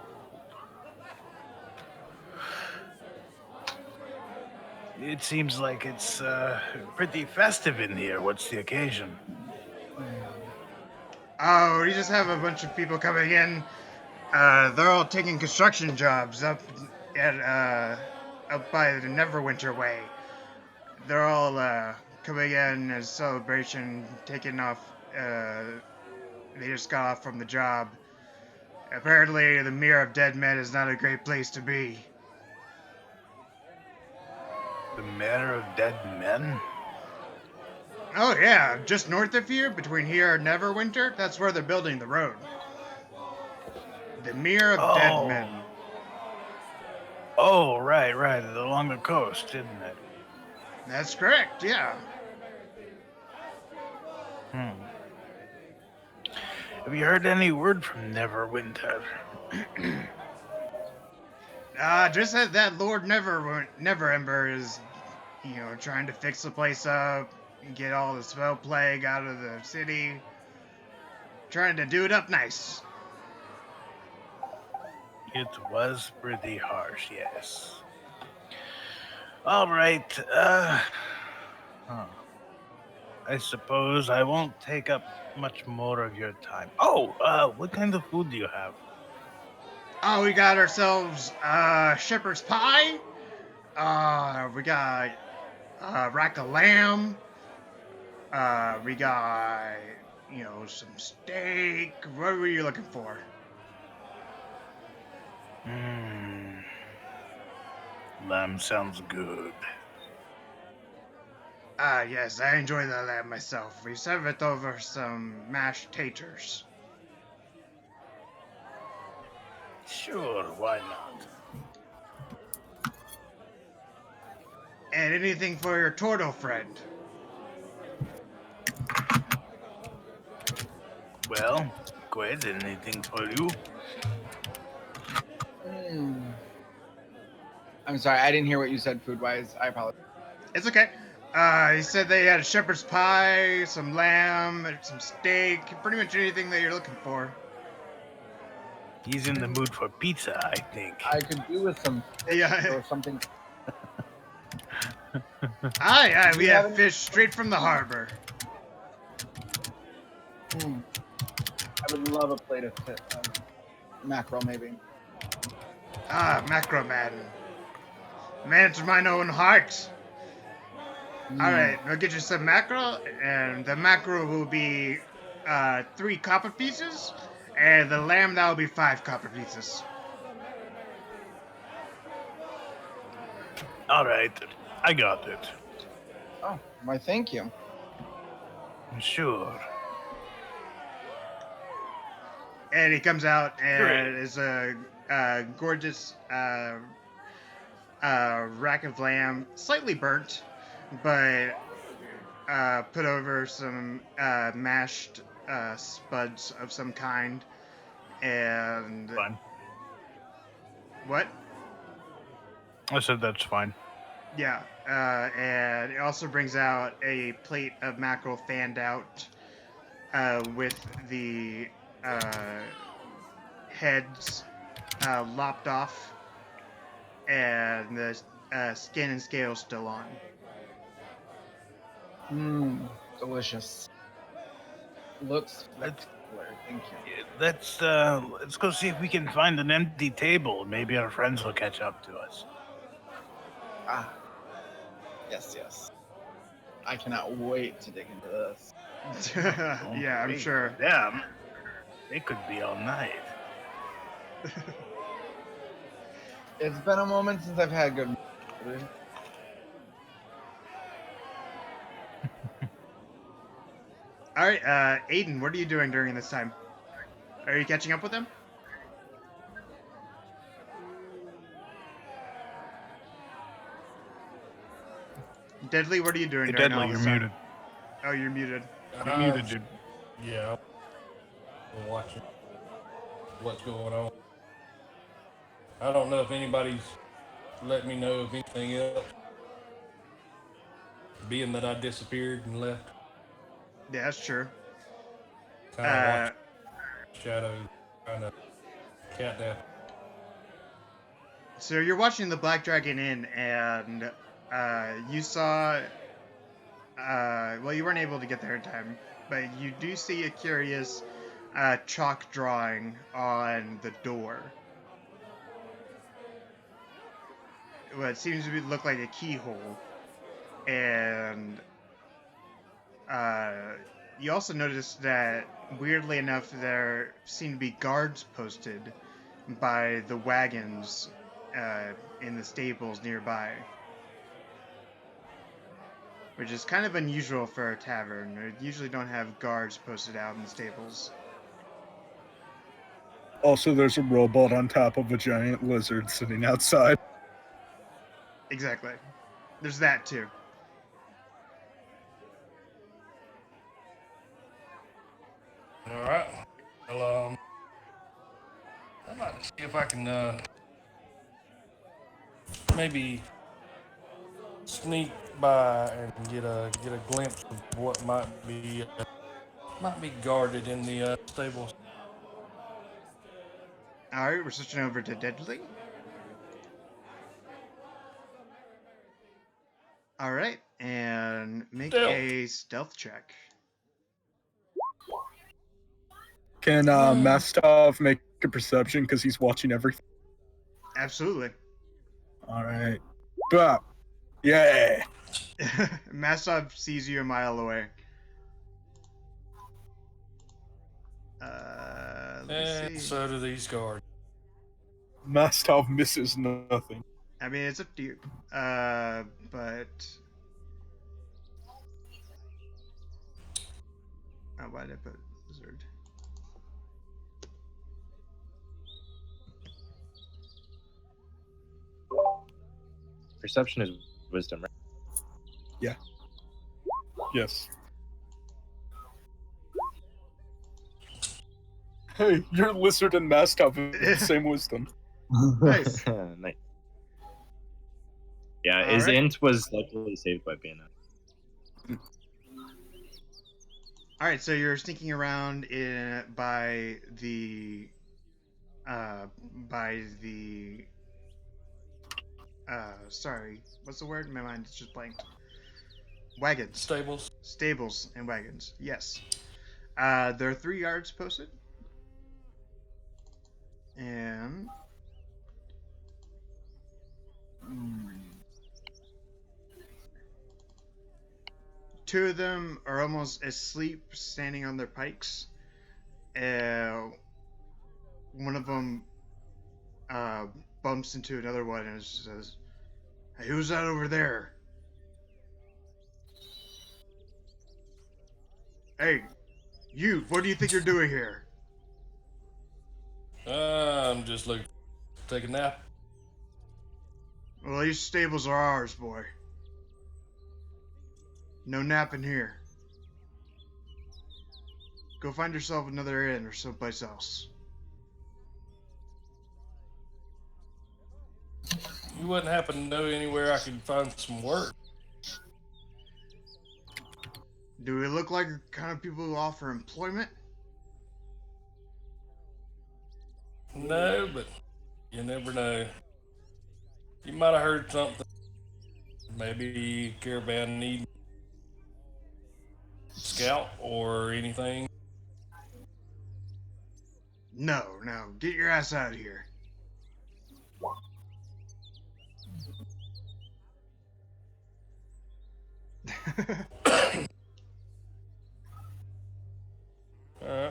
It seems like it's pretty festive in here. What's the occasion? Oh, we just have a bunch of people coming in. They're all taking construction jobs up by the Neverwinter Way. They're all coming in as celebration, taking off. They just got off from the job. Apparently, the Mirror of Dead Men is not a great place to be. The Manor of Dead Men? Oh yeah, just north of here, between here and Neverwinter, that's where they're building the road. The Mirror of Dead Men. Oh, right. Along the coast, isn't it? That's correct, yeah. Have you heard any word from Neverwinter? Just that Lord Neverember is, trying to fix the place up, get all the spell plague out of the city, trying to do it up nice. It was pretty harsh, yes. All right. I suppose I won't take up much more of your time. What kind of food do you have? Oh, we got ourselves shepherd's pie. We got rack of lamb. We got, some steak. What were you looking for? Lamb sounds good. Yes, I enjoy the lamb myself. We serve it over some mashed taters. Sure, why not? And anything for your turtle friend. Well, Qued, anything for you? I'm sorry, I didn't hear what you said food-wise. I apologize. It's okay. He said they had a shepherd's pie, some lamb, some steak, pretty much anything that you're looking for. He's in the mood for pizza, I think. I could do with some fish Yeah. or something. Aye, Do we you have have any- fish straight from the harbor. I would love a plate of mackerel, maybe. Ah, macro man. Man to mine own heart. Alright, we'll get you some mackerel, and the mackerel will be 3 copper pieces, and the lamb that will be 5 copper pieces. All right, I got it. Oh, why, thank you. Sure. And he comes out and Great. is a gorgeous rack of lamb, slightly burnt, but put over some mashed spuds of some kind. And Fine. what? I said that's fine. Yeah, and it also brings out a plate of mackerel fanned out with the heads lopped off and the skin and scales still on. Delicious. Looks spectacular. Thank you. Let's go see if we can find an empty table. Maybe our friends will catch up to us. Ah. Yes, yes. I cannot wait to dig into this. Yeah, I'm sure. Them, they could be all night. It's been a moment since I've had good food. All right, Aiden, what are you doing during this time? Are you catching up with him? Deadly, what are you doing Hey, during Deadly, all you're this time? muted. Oh, you're muted. You're muted, dude. Yeah. I'm watching what's going on. I don't know if anybody's let me know of anything else. Being that I disappeared and left, Yeah, that's true. kind of watching shadows, kind of cat nap. So you're watching the Black Dragon Inn, and you saw. Well, you weren't able to get there in time, but you do see a curious chalk drawing on the door. What seems to look like a keyhole, and you also notice that, weirdly enough, there seem to be guards posted by the wagons in the stables nearby, which is kind of unusual for a tavern. They usually don't have guards posted out in the stables. Also, there's a robot on top of a giant lizard sitting outside. Exactly. There's that too. All right. Well, I'd like to see if I can maybe sneak by and get a glimpse of what might be guarded in the stables. Alright, we're switching over to Deadly. Alright, and make Stealth. a stealth check. Can Mastov make a perception because he's watching everything? Absolutely. All right. Bop. Yeah. Mastov sees you a mile away. Let me And see. so do these guards. Mastov misses nothing. I mean, it's up to you. But... Oh, why did I put wizard? Perception is wisdom, right? Yes. Hey, your lizard and Mastov have the same wisdom. Nice. Nice. Yeah, All his right. int was luckily saved by Bana. Alright, so you're sneaking around by the by the sorry, what's the word? My mind is just blanked. Wagons. Stables. Stables and wagons. Yes. There are 3 guards posted. And two of them are almost asleep, standing on their pikes. One of them bumps into another one and says, "Hey, who's that over there? Hey, you, what do you think you're doing here?" I'm just looking. Take a nap. "Well, these stables are ours, boy. No napping here. Go find yourself another inn or someplace else." You wouldn't happen to know anywhere I could find some work? Do we look like the kind of people who offer employment? No, but you never know. You might have heard something. Maybe caravan need scout or anything. No, get your ass out of here.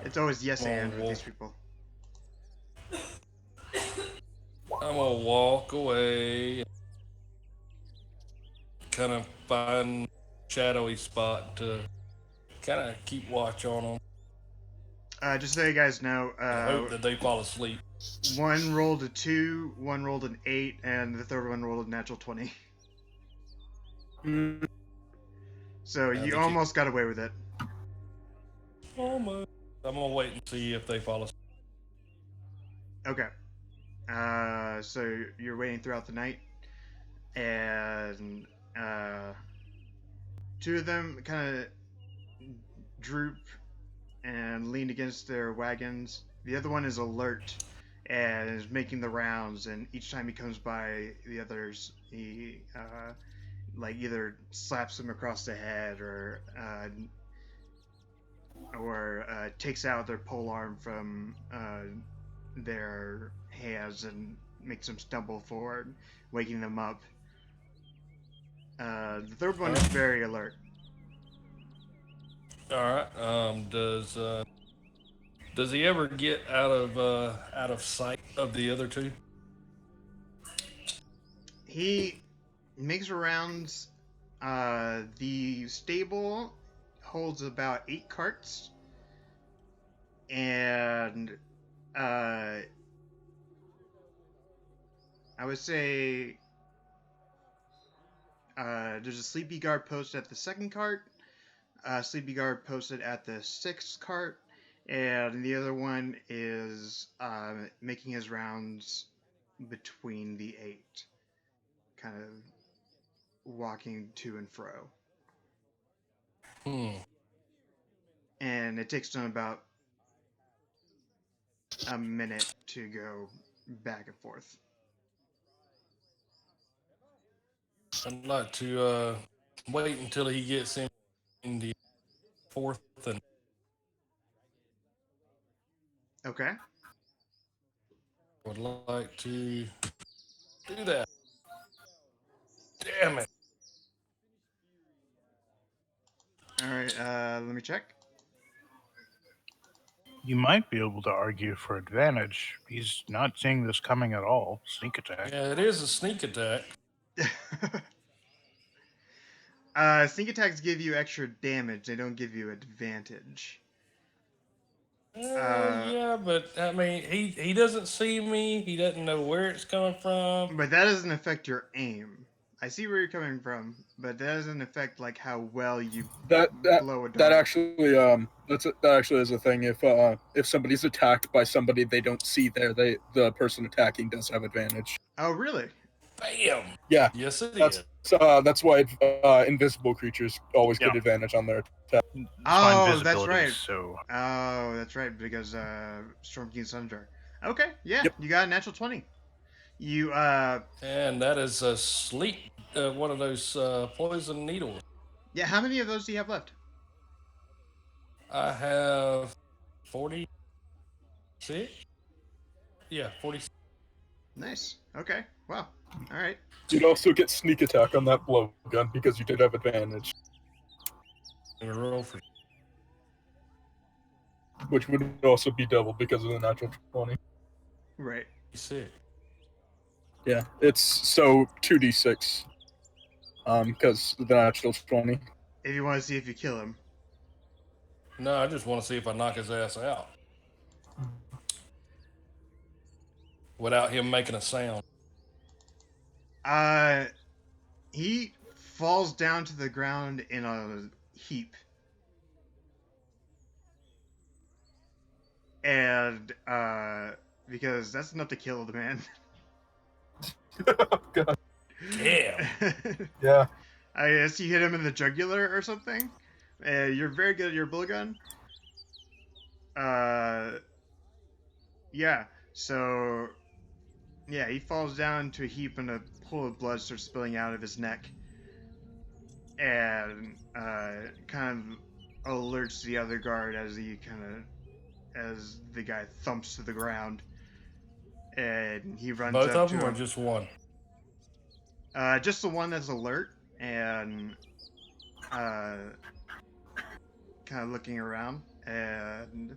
It's always yes and with these people. I'm gonna walk away, kind of find shadowy spot to kind of keep watch on them. Just so you guys know, I hope that they fall asleep. one rolled a 2, one rolled an 8, and the third one rolled a natural 20. So you almost got away with it. Almost. I'm gonna wait and see if they fall asleep. Okay. So you're waiting throughout the night, and 2 of them kind of droop and lean against their wagons. The other one is alert and is making the rounds, and each time he comes by the others, he like either slaps them across the head or takes out their polearm from their hands and makes them stumble forward, waking them up. The third one is very alert. All right. Does he ever get out of sight of the other 2? He makes rounds. The stable holds about 8 carts, and I would say there's a sleepy guard posted at the 2nd cart, a sleepy guard posted at the 6th cart, and the other one is making his rounds between the 8, kind of walking to and fro. And it takes them about a minute to go back and forth. I'd like to wait until he gets in the 4th and. Okay. Would like to do that. Damn it. Alright, let me check. You might be able to argue for advantage. He's not seeing this coming at all. Sneak attack. Yeah, it is a sneak attack. Sneak attacks give you extra damage, they don't give you advantage. Yeah, but I mean, he doesn't see me. He doesn't know where it's coming from. But that doesn't affect your aim. I see where you're coming from, but that doesn't affect like how well you blow a dart. That actually is a thing. If somebody's attacked by somebody they don't see there, the person attacking does have advantage. Oh, really? Bam. Yeah. Yes, it is. That's why invisible creatures always get advantage on their attack. Oh, that's right. So Oh, that's right, because Storm King Sundra. Okay, yeah, Yep. you got a natural 20. You And that is a sleep, one of those poison needles. yeah, how many of those do you have left? I have 46. Yeah, 46. Nice. Okay. Wow. All right. You'd also get sneak attack on that blowgun because you did have advantage, In a row for which would also be doubled because of the natural 20. Right. 6. Yeah, it's so 2d6. Because the natural 20. If you want to see if you kill him. No, I just want to see if I knock his ass out without him making a sound. He falls down to the ground in a heap. And because that's enough to kill the man. Oh, God. Damn. Yeah. I guess you hit him in the jugular or something. You're very good at your blowgun. Yeah. So, yeah, he falls down to a heap, and a pool of blood starts spilling out of his neck, and kind of alerts the other guard as the guy thumps to the ground, and he runs Both up of to them or him. just one? Just the one that's alert, and kind of looking around, and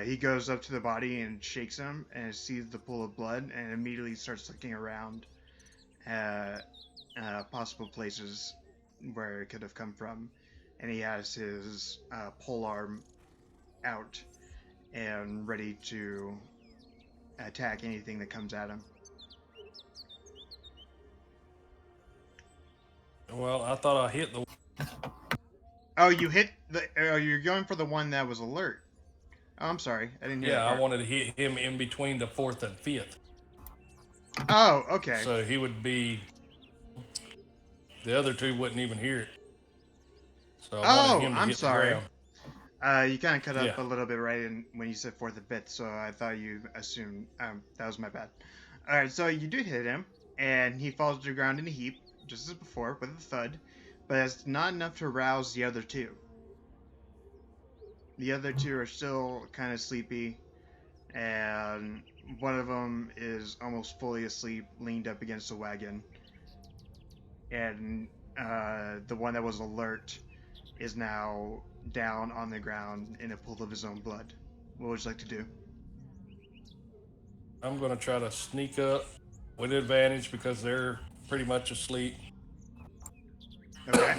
he goes up to the body and shakes him and sees the pool of blood and immediately starts looking around at possible places where it could have come from. And he has his pole arm out and ready to attack anything that comes at him. Well, I thought I hit the. Oh, you hit the. Oh, you're going for the one that was alert. Oh, I'm sorry, I didn't hear that Yeah, I part. wanted to hit him in between the 4th and 5th. Oh, okay. So he would be. The other two wouldn't even hear it. So I wanted him to I'm hit sorry. the ground. You kind of cut up Yeah. a little bit right when you said fourth and fifth, so I thought you assumed that was my bad. All right, so you did hit him, and he falls to the ground in a heap, just as before, with a thud, but it's not enough to rouse the other two. The other two are still kind of sleepy, and one of them is almost fully asleep, leaned up against a wagon, and the one that was alert is now down on the ground in a pool of his own blood. What would you like to do? I'm going to try to sneak up with advantage because they're pretty much asleep. Okay.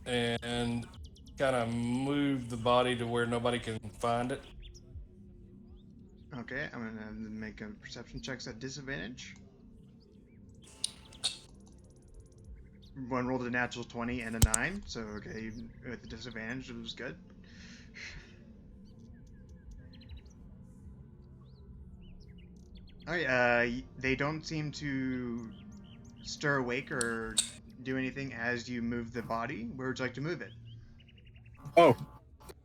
And kind of move the body to where nobody can find it. Okay, I'm gonna make a perception checks at disadvantage. One rolled a natural 20 and a 9, so okay, with the disadvantage, it was good. Alright, they don't seem to stir awake or do anything as you move the body. Where would you like to move it? Oh,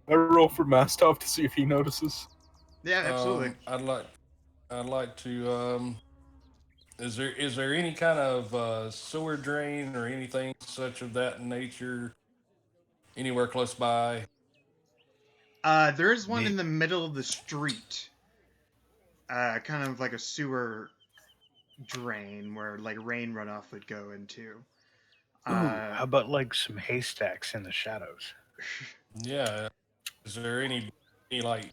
I roll for Mastov to see if he notices. Yeah, absolutely. I'd like to. Is there any kind of sewer drain or anything such of that nature anywhere close by? There is one in the middle of the street. Kind of like a sewer drain where like rain runoff would go into. How about like some haystacks in the shadows? Yeah. Is there any like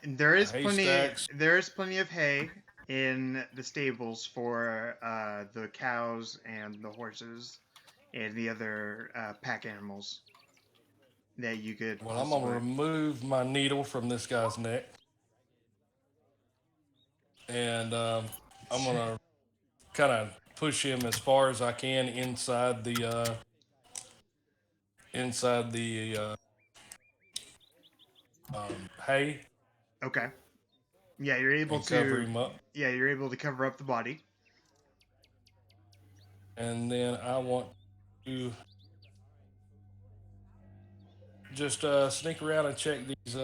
There is plenty. haystacks? There is plenty of hay in the stables for the cows and the horses and the other pack animals that you could. Well, I'm gonna remove my needle from this guy's neck, and I'm gonna kind of push him as far as I can inside the hay. Okay. Yeah, you're able And to cover him up. Yeah, you're able to cover up the body. And then I want to just sneak around and check these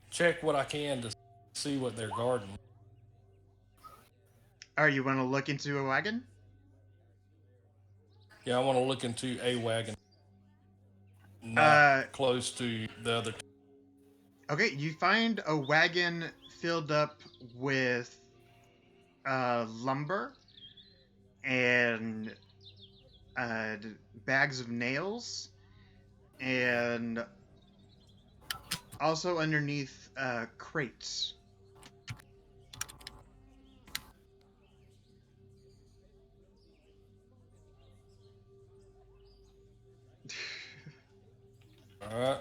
check what I can to see what they're guarding. You want to look into a wagon? Yeah, I want to look into a wagon, not close to the other. Okay, you find a wagon filled up with lumber and bags of nails, and also underneath crates. All right.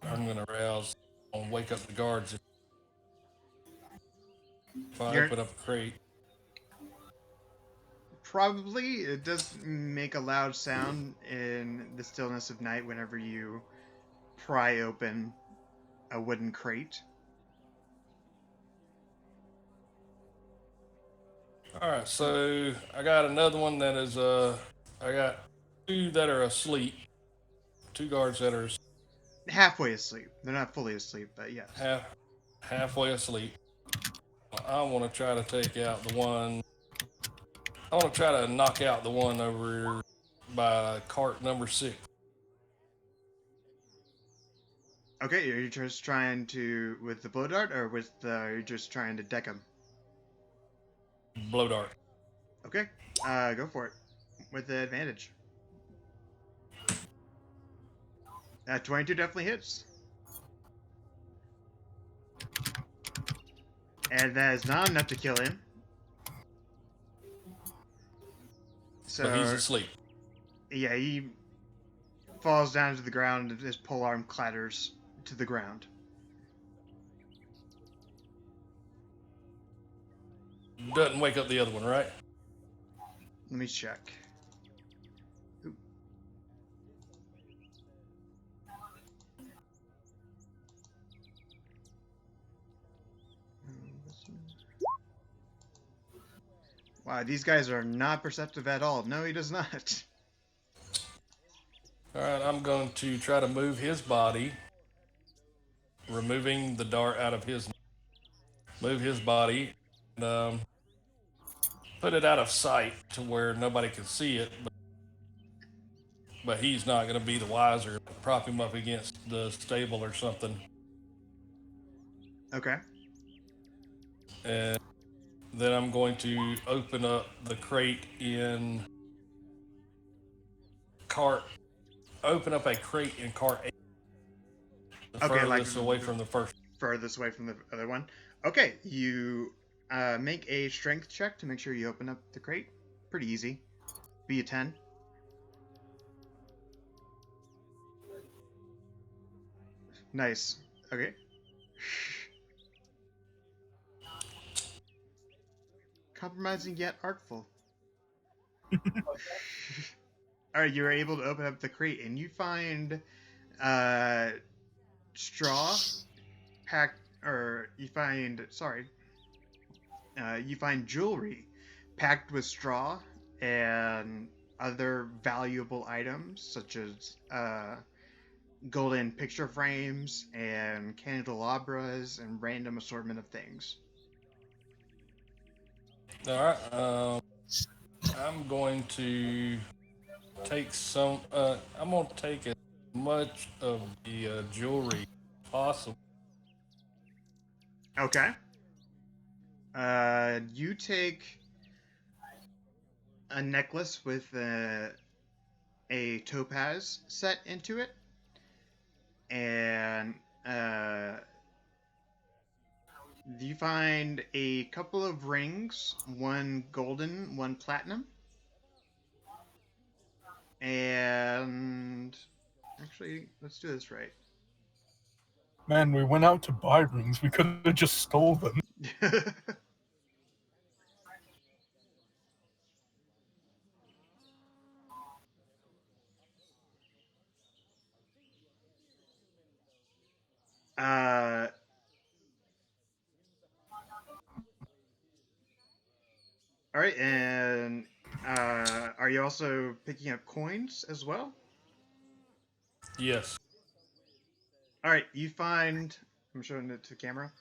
I'm gonna rouse and wake up the guards. If I You're- open up a crate, Probably it does make a loud sound in the stillness of night whenever you pry open a wooden crate. all right. So I got another one that is I got two that are asleep, two guards that are Halfway asleep. They're not fully asleep, but yes. halfway asleep. I want to try to take out the one. I want to try to knock out the one over by cart number 6. Okay, are you just trying to with the blow dart, or are you just trying to deck him? Blow dart. Okay, go for it with the advantage. 22 definitely hits, and that is not enough to kill him. So But he's asleep. yeah, he falls down to the ground, and his polearm clatters to the ground. Doesn't wake up the other one, right? Let me check. Oop. Wow, these guys are not perceptive at all. No, he does not. All right, I'm going to try to move his body, removing the dart out of his. Move his body, and put it out of sight to where nobody can see it. But he's not going to be the wiser. Prop him up against the stable or something, Okay. and then I'm going to open up the crate in cart. Open up a crate in cart 8. The Okay, like furthest away from the first. Furthest away from the other one. Okay, you make a strength check to make sure you open up the crate. Pretty easy. Be a 10. Nice. Okay. Compromising yet artful. Alright, you're able to open up the crate and you find straw packed, or you find jewelry packed with straw and other valuable items such as golden picture frames and candelabras and random assortment of things. All right. I'm going to take some. I'm going to take as much of the jewelry possible. Okay. You take a necklace with a topaz set into it, and you find a couple of rings, one golden, one platinum, and actually, let's do this right. Man, we went out to buy rings. We could have just stole them. All right, and are you also picking up coins as well? Yes. All right, you find. I'm showing it to camera.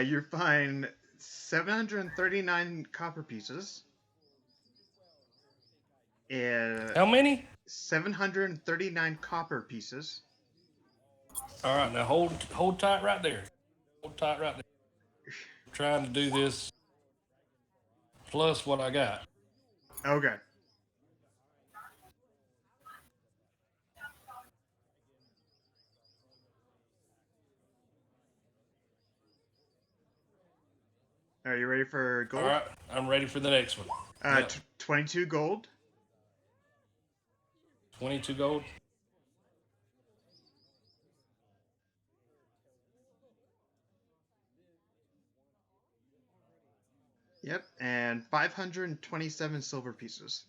You find 739 copper pieces. How many? 739 copper pieces. All right, now hold tight right there. Hold tight right there. I'm trying to do this plus what I got. Okay. Are you ready for gold? All right, I'm ready for the next one. Yep. 22 gold. 22 gold. Yep, and 527 silver pieces.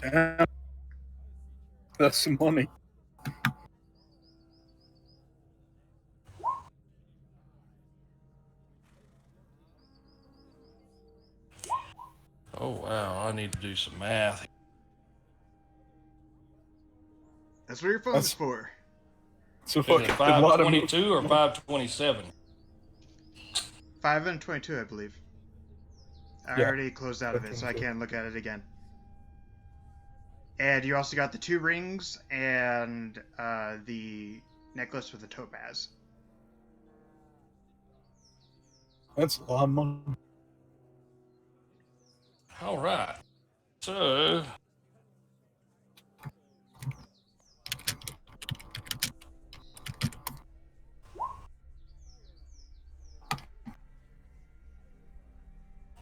Damn. That's some money. Oh wow, I need to do some math. That's what your phone's for. It's a Is fucking it a lot of 522 or 527? 522, I believe. I Yeah. already closed out of it, so I can't look at it again. And you also got the 2 rings and the necklace with the topaz. That's a lot of money. All right. So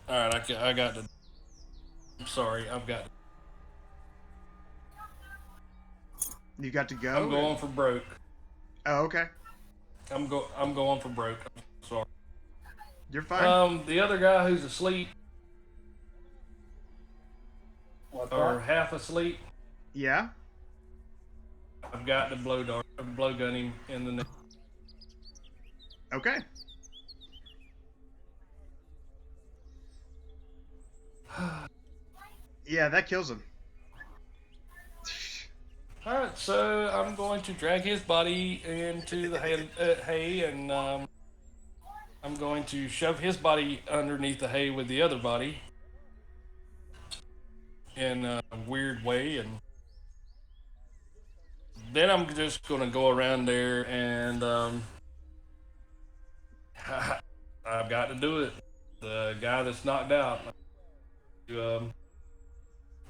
all right, I got to. I'm sorry, I've got. You got to go? I'm going for broke. Oh, okay. I'm going for broke. I'm sorry. You're fine. The other guy who's asleep What's or that? half asleep, Yeah? I've got to blow gun him in the neck. Okay. Yeah, that kills him. All right, so I'm going to drag his body into the hay, and I'm going to shove his body underneath the hay with the other body in a weird way, and then I'm just going to go around there and I've got to do it. The guy that's knocked out,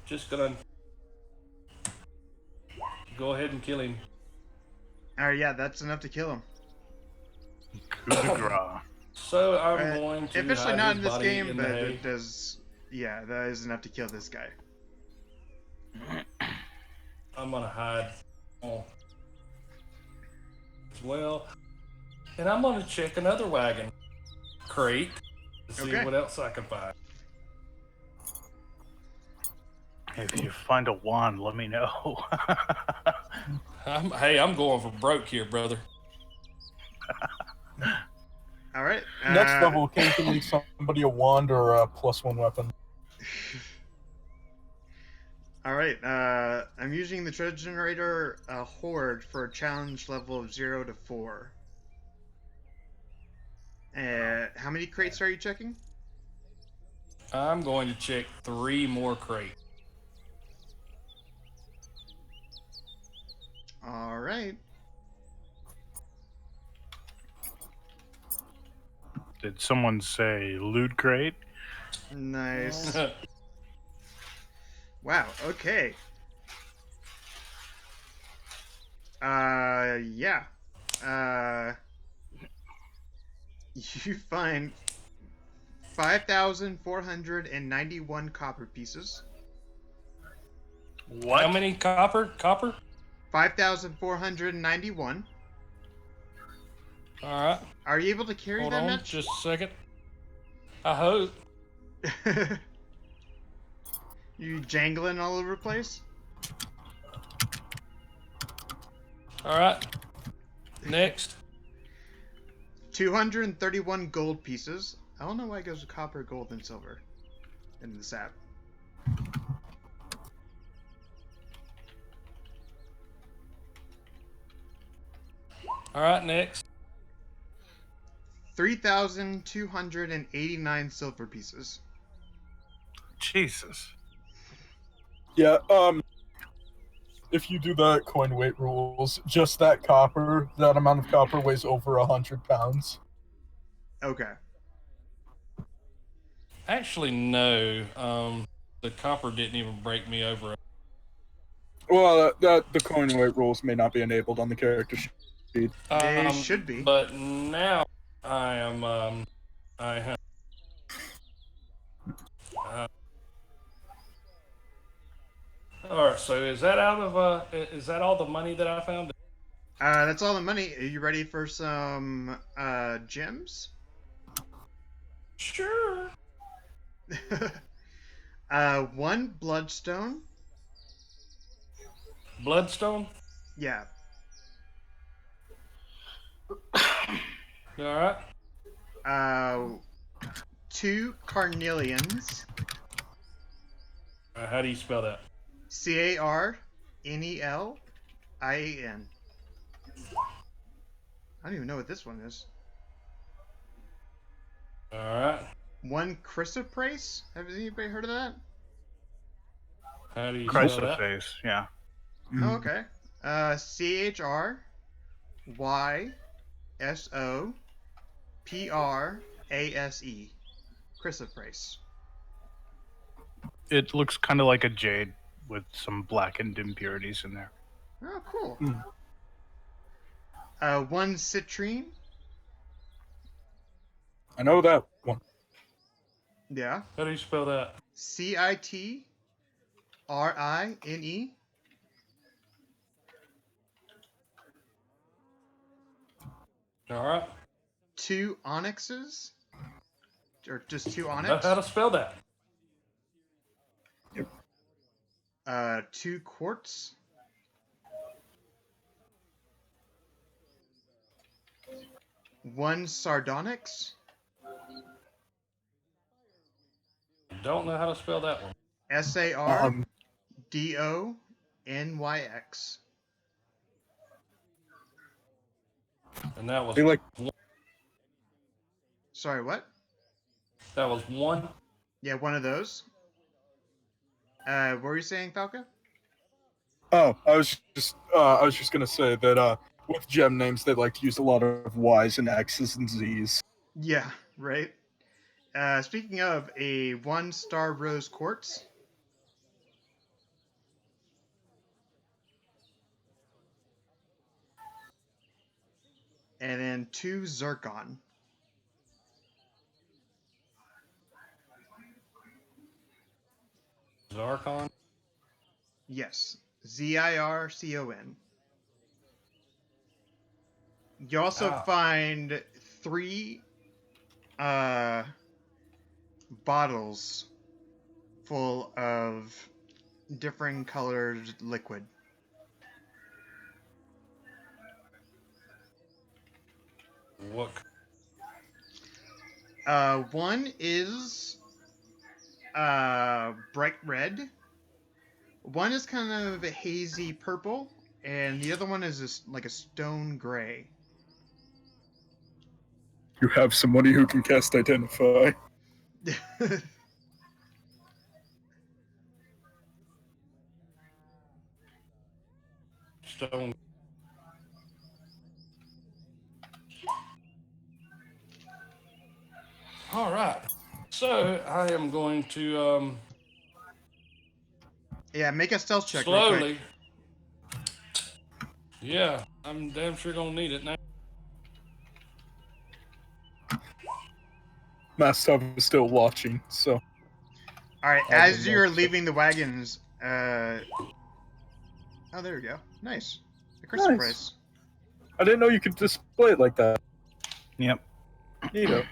just gonna go ahead and kill him. Alright, yeah, that's enough to kill him. Coup de grace. So I'm going to Officially hide not his in this body game, in but the hay. it does. Yeah, that is enough to kill this guy. I'm gonna hide as well, and I'm gonna check another wagon crate to see Okay. what else I can find. If you find a wand, let me know. I'm going for broke here, brother. Alright. Next level, occasionally somebody a wand or a +1 weapon. Alright, I'm using the treasure generator Hoard for a challenge level of 0 to 4. How many crates are you checking? I'm going to check 3 more crates. Alright. Did someone say loot crate? Nice. Wow, okay. Yeah. You find 5,491 copper pieces. What? How many copper? 5,491. All right. Are you able to carry Hold that on, much? just a second. I hope. You jangling all over the place? All right. Next. 231 gold pieces. I don't know why it goes with copper, gold, and silver in this app. All right, next. 3,289 silver pieces. Jesus. Yeah. If you do the coin weight rules, just that amount of copper weighs over 100 pounds. Okay. Actually, no. The copper didn't even break me over. Well, the coin weight rules may not be enabled on the character sheet. They should be. But now I am. I have. All right. So is that out of? Is that all the money that I found? That's all the money. Are you ready for some gems? Sure. 1 bloodstone. Bloodstone. Yeah. All right. 2 carnelians. How do you spell that? Carnelian. I don't even know what this one is. All right. 1 chrysoprase. Has anybody heard of that? How do you Christ spell of that? face. Yeah. Oh, okay. CHRYSOPRASE. Chrysoprase. It looks kind of like a jade with some blackened impurities in there. Oh, cool. Mm. 1 citrine. I know that one. Yeah. How do you spell that? CITRINE. All right. 2 onyxes. Or just 2 Know onyx. how to spell that? 2 quartz. 1 sardonyx. Don't know how to spell that one. SARDONYX. And that was They like Sorry, what? that was one. Yeah, one of those. What were you saying, Falca? I was just gonna say that with gem names they like to use a lot of Y's and X's and Z's. Yeah, right. Speaking of, a 1 star rose quartz. And then 2 zircon. Zarkon. Yes. ZIRCON. You also Wow. find 3 bottles full of different colored liquid. What? One is bright red. One is kind of a hazy purple, and the other one is like a stone gray. You have somebody who can cast Identify. Stone. All right. So I am going to Yeah, make a stealth check real quick. slowly. Yeah, I'm damn sure gonna need it now. Mastov is still watching, so All right, I as will you're note leaving the wagons, oh, there we go. Nice. The crystal Nice. price. I didn't know you could display it like that. Yep. Neato.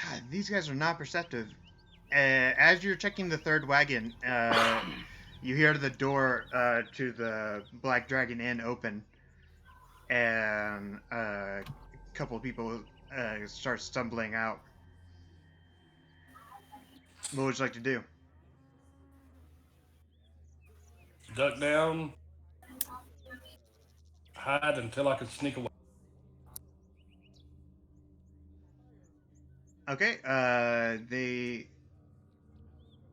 God, these guys are not perceptive. As you're checking the third wagon, you hear the door to the Black Dragon Inn open, and a couple of people start stumbling out. What would you like to do? duck down, hide until I could sneak away. Okay, they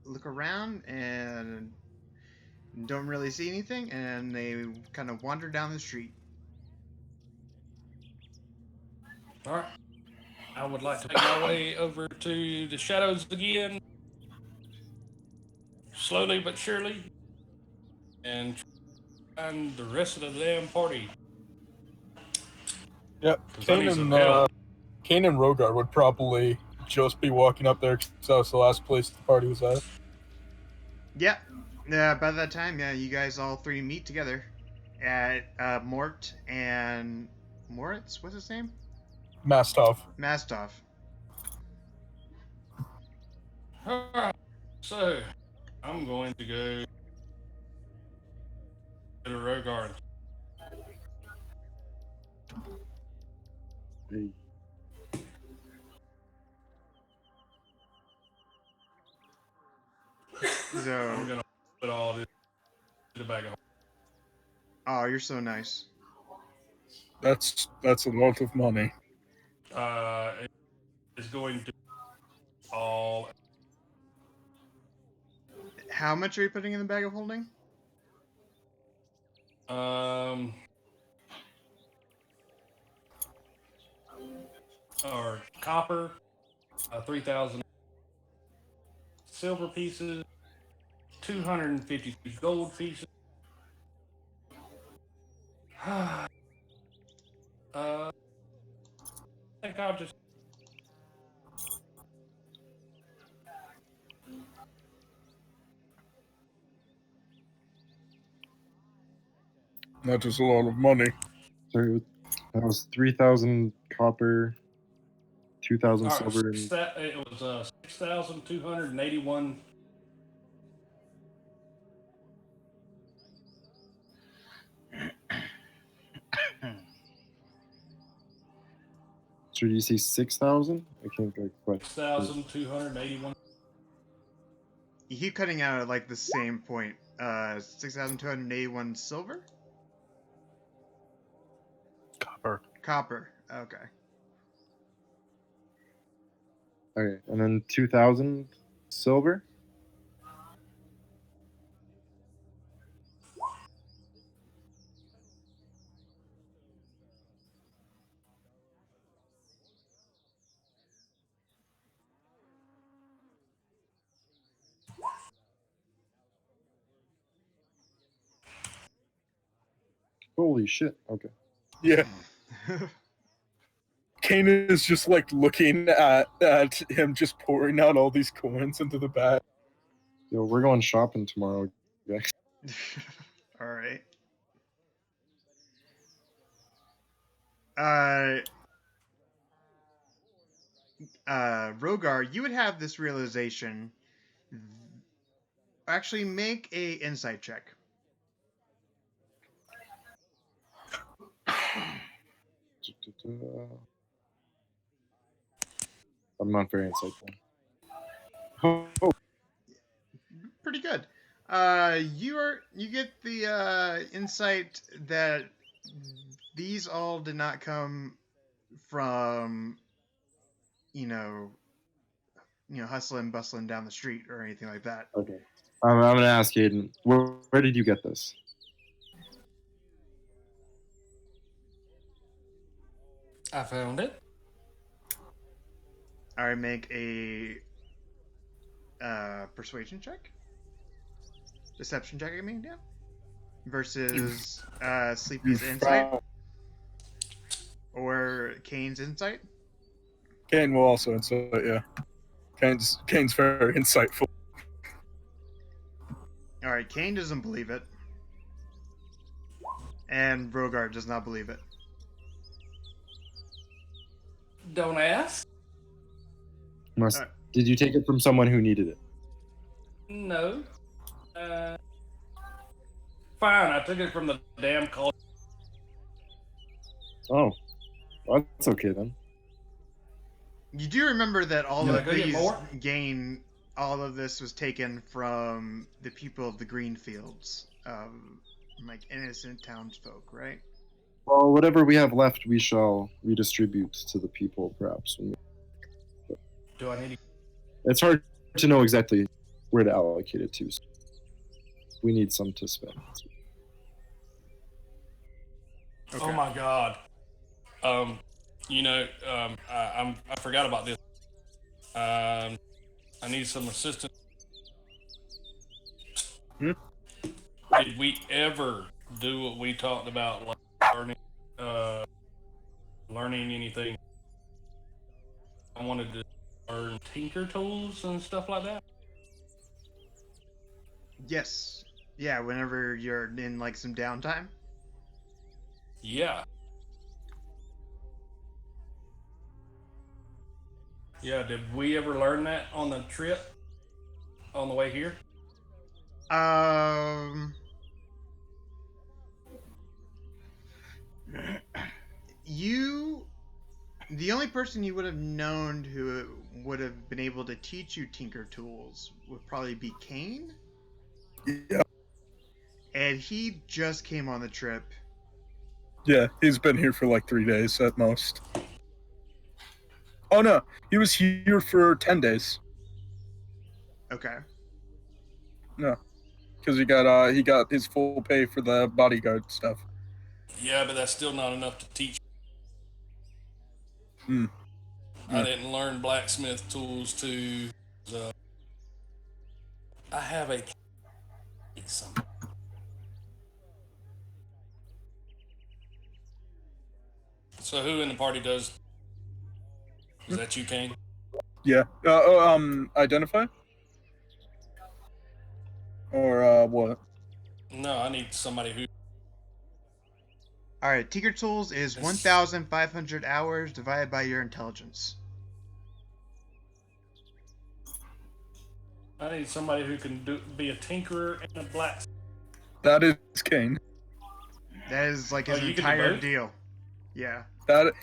look around and don't really see anything, and they kind of wander down the street. All right. I would like to make my way over to the shadows again, slowly but surely, and find the rest of the damn party. Yep. 'Cause I Kane need some and help. Kane and Rogar would probably just be walking up there because that was the last place the party was at. Yeah, by that time, yeah, you guys all three meet together at Mort and Moritz. What's his name? Mastov. Mastov. All right. So, I'm going to go to the Rogar. Hey, I'm So, gonna put all this in the bag of. oh, you're so nice. That's a lot of money. It's going to all. How much are you putting in the bag of holding? Or copper, 3,000 silver pieces, 250 gold pieces. I think I'll just. That is a lot of money. sorry, that was 3,000 copper, 2,000 All right, silver, and it was 6,281. so did you say 6,000? I can't go quite. 6,281. You keep cutting out at like the same point. 6,281 silver? Copper. Copper. Okay. Okay, and then 2,000 silver. Holy shit! Okay. Yeah. Kane is just like looking at him just pouring out all these coins into the bag. Yo, we're going shopping tomorrow, guys. All right. Rogar, you would have this realization. Actually, make a insight check. I'm not very insightful. Oh, Pretty good. You get the insight that these all did not come from hustling bustling down the street or anything like that. okay. I'm gonna ask Aiden. Where did you get this? I found it. All right, make a persuasion check, deception check. I mean, yeah. Versus Sleepy's insight or Kane's insight. Kane will also insight, yeah. Kane's very insightful. All right, Kane doesn't believe it, and Rogar does not believe it. Don't ask. Did you take it from someone who needed it? No. Fine, I took it from the damn call. Oh, well, that's okay then. You do remember that all Can I of go get these more? all of this was taken from the people of the Green Fields. like innocent townsfolk, right? Well, whatever we have left, we shall redistribute to the people, perhaps. Do I need to? It's hard to know exactly where to allocate it to. So we need some to spend. Okay. Oh my God. I forgot about this. I need some assistance. Hmm? Did we ever do what we talked about, like learning anything? I wanted to learn tinker tools and stuff like that. Yes. Yeah, whenever you're in like some downtime. Yeah. Yeah, did we ever learn that on the trip? On the way here? The only person you would have known who would have been able to teach you tinker tools would probably be Kane. Yeah. And he just came on the trip. Yeah, he's been here for like 3 days at most. Oh no, he was here for 10 days. Okay. No, because he got his full pay for the bodyguard stuff. Yeah, but that's still not enough to teach. Hmm. I didn't learn blacksmith tools to. I have a. So who in the party does? Is that you, Kane? Yeah. Identify? Or what? No, I need somebody who. All right. Tinker tools is 1,500 hours divided by your intelligence. I need somebody who can be a tinkerer and a blacksmith. That is Kane. That is like his you can do entire both? deal. Yeah. That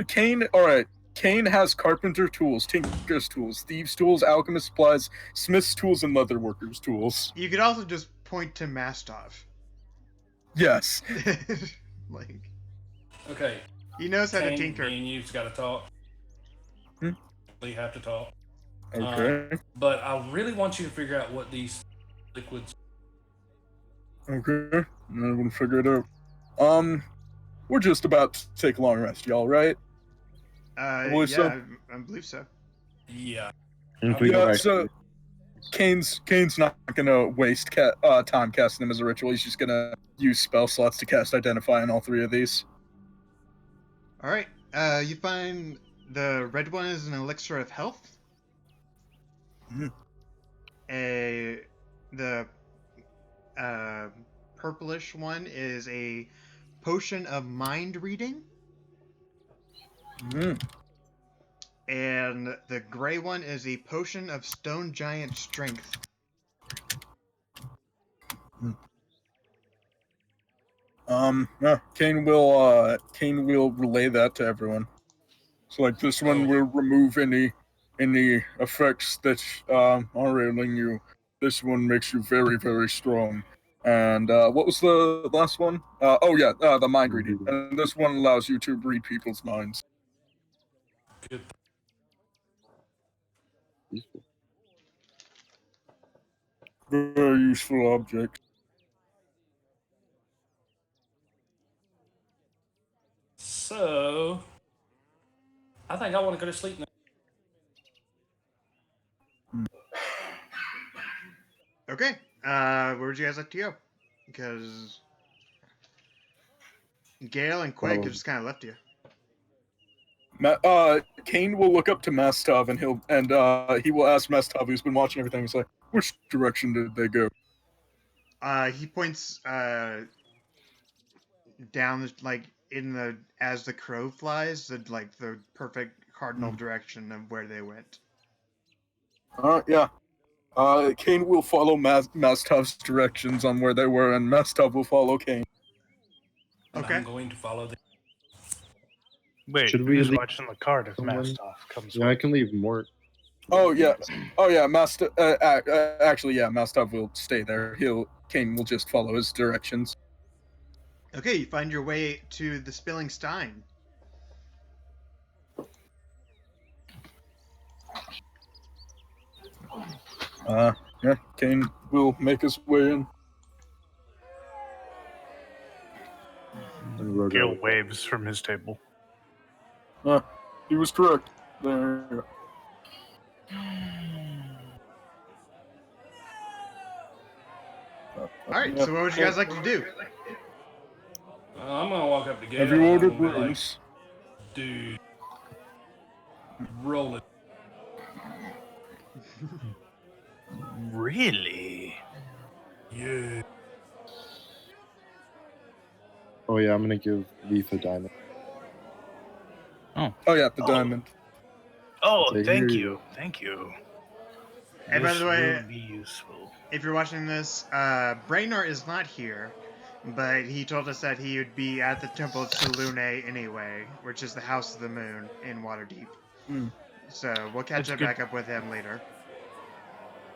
Kane. All right. Kane has carpenter tools, tinker's tools, thieves' tools, alchemist supplies, smith's tools, and leatherworker's tools. You could also just point to Mastov. Yes. Like, Okay. he knows how to Kane, tinker. me and you've got to talk. Hmm? We have to talk. Okay. But I really want you to figure out what these liquids. Okay. I'm gonna figure it out. We're just about to take a long rest, y'all, right? Yeah, believe so. I believe so. Yeah. If we go Yeah. back So Kane's not gonna waste time casting them as a ritual. He's just gonna use spell slots to cast Identify on all 3 of these. All right. You find the red one is an elixir of health. Mhm. The purplish one is a potion of mind reading, Mm. and the gray one is a potion of stone giant strength. Yeah, Kane will relay that to everyone. So like this one will remove any effects that are ailing you. This one makes you very, very strong. And what was the last one? The mind reading. And this one allows you to read people's minds. Good. Very useful object. So, I think I want to go to sleep now. Okay. Where would you guys like to go? Because Gale and Quake have just kind of left you. Kane will look up to Mastov and he will ask Mastov, who's been watching everything. He's like, "Which direction did they go?" He points down as the crow flies, the perfect cardinal direction of where they went. Yeah. Kane will follow Mastov's directions on where they were, and Mastov will follow Kane. And Okay. I'm going to follow the. Wait, Should we who's leave watching the card if someone? Mastov comes Yeah, I with? can leave Mort. Oh yeah, Master. Actually, yeah, Mastav will stay there. Kane will just follow his directions. Okay, you find your way to the Spilling Stein. Yeah, Kane will make his way in. And Rogar Gil will- waves from his table. He was correct. There. Alright, so what would you guys like to do? I'm gonna walk up to Gale. Have you and I'm ordered gonna be like, rooms? dude, roll it. Really? Yeah. Oh yeah, I'm gonna give Leaf a diamond. Oh yeah, the diamond. Oh, Say, thank here you. Thank you. And by This the way, will be useful. if you're watching this, Brainor is not here, but he told us that he would be at the Temple of Selune anyway, which is the House of the Moon in Waterdeep. Hmm. So we'll catch It's up good. back up with him later.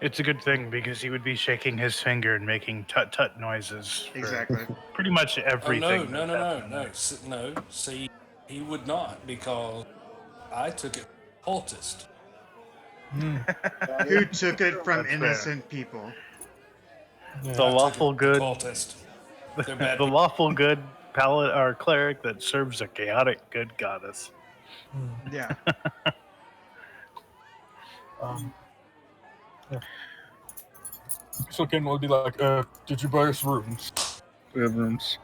It's a good thing because he would be shaking his finger and making tut tut noises. For Exactly. Pretty much Oh everything. no, that's happening no. there. No, see, he would not because I took it cultist. Who took it from That's fair. innocent people? The I took lawful it to good, cultist. They're bad the people. lawful good paladin or cleric that serves a chaotic good goddess. Yeah. So Kane will be like, did you buy us rooms? We have rooms.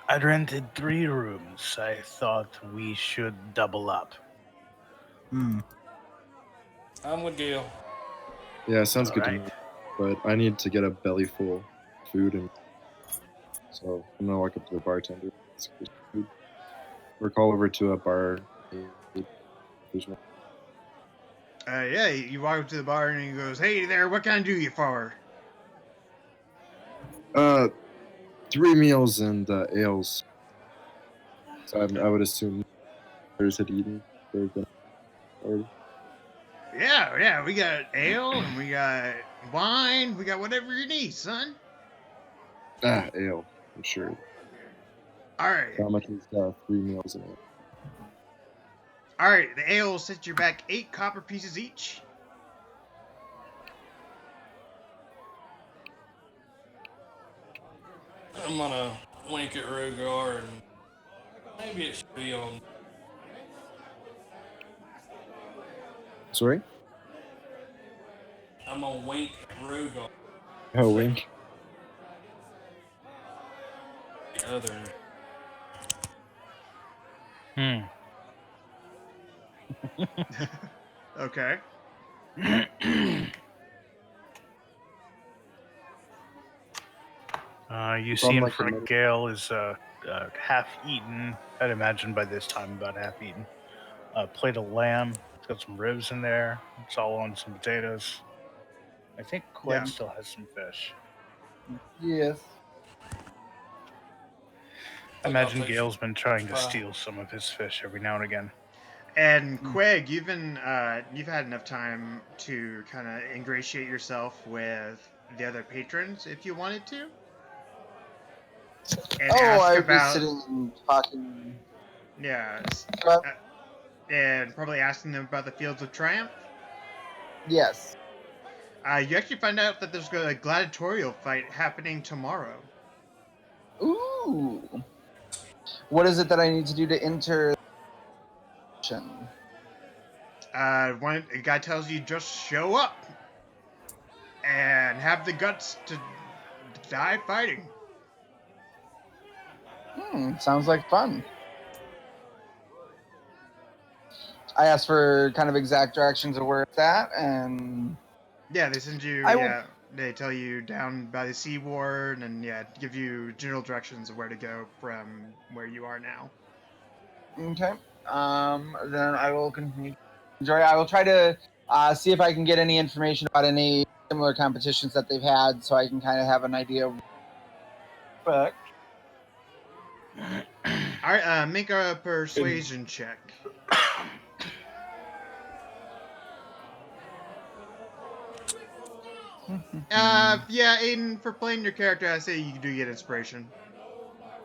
I'd rented 3 rooms. I thought we should double up. Hmm. I'm with Gale. Yeah, sounds good to Alright. me. But I need to get a belly full of food, and so I'm gonna walk up to the bartender. Ask for some food. Or call over to a bar. There's one. Yeah, you walk up to the bar and he goes, "Hey there, what can I do you for?" 3 meals and ales. So I would assume others had eaten their dinner already. Yeah, we got ale and we got wine, we got whatever you need, son. Ale, I'm sure. Alright. How much is 3 meals and ale? Alright, the ale will set you back 8 copper pieces each. I'm gonna wink at Rogar and maybe it should be on. Sorry? I'm gonna wink at Rogar. Oh, wink. The other. Okay. You From, see in like, front the of Gale is half-eaten, I'd imagine by this time about half-eaten, plate of lamb. It's got some ribs in there. It's all on some potatoes. I think Qued Yeah. still has some fish. Yes. I imagine I'll take Gale's been trying to Wow. steal some of his fish every now and again. And Quig, you've had enough time to kind of ingratiate yourself with the other patrons if you wanted to. And I would about, be sitting and talking. yeah, Well, and probably asking them about the Fields of Triumph. yes. You actually find out that there's a gladiatorial fight happening tomorrow. Ooh. What is it that I need to do to enter? One a guy tells you just show up and have the guts to die fighting. Sounds like fun. I asked for kind of exact directions of where it's at, and Yeah, they send you. I will- Yeah, they tell you down by the seaboard, and yeah, give you general directions of where to go from where you are now. okay. Then I will continue. Enjoy. I will try to see if I can get any information about any similar competitions that they've had, so I can kind of have an idea of. But All right, make a persuasion check. Yeah, Aiden, for playing your character, I say you do get inspiration.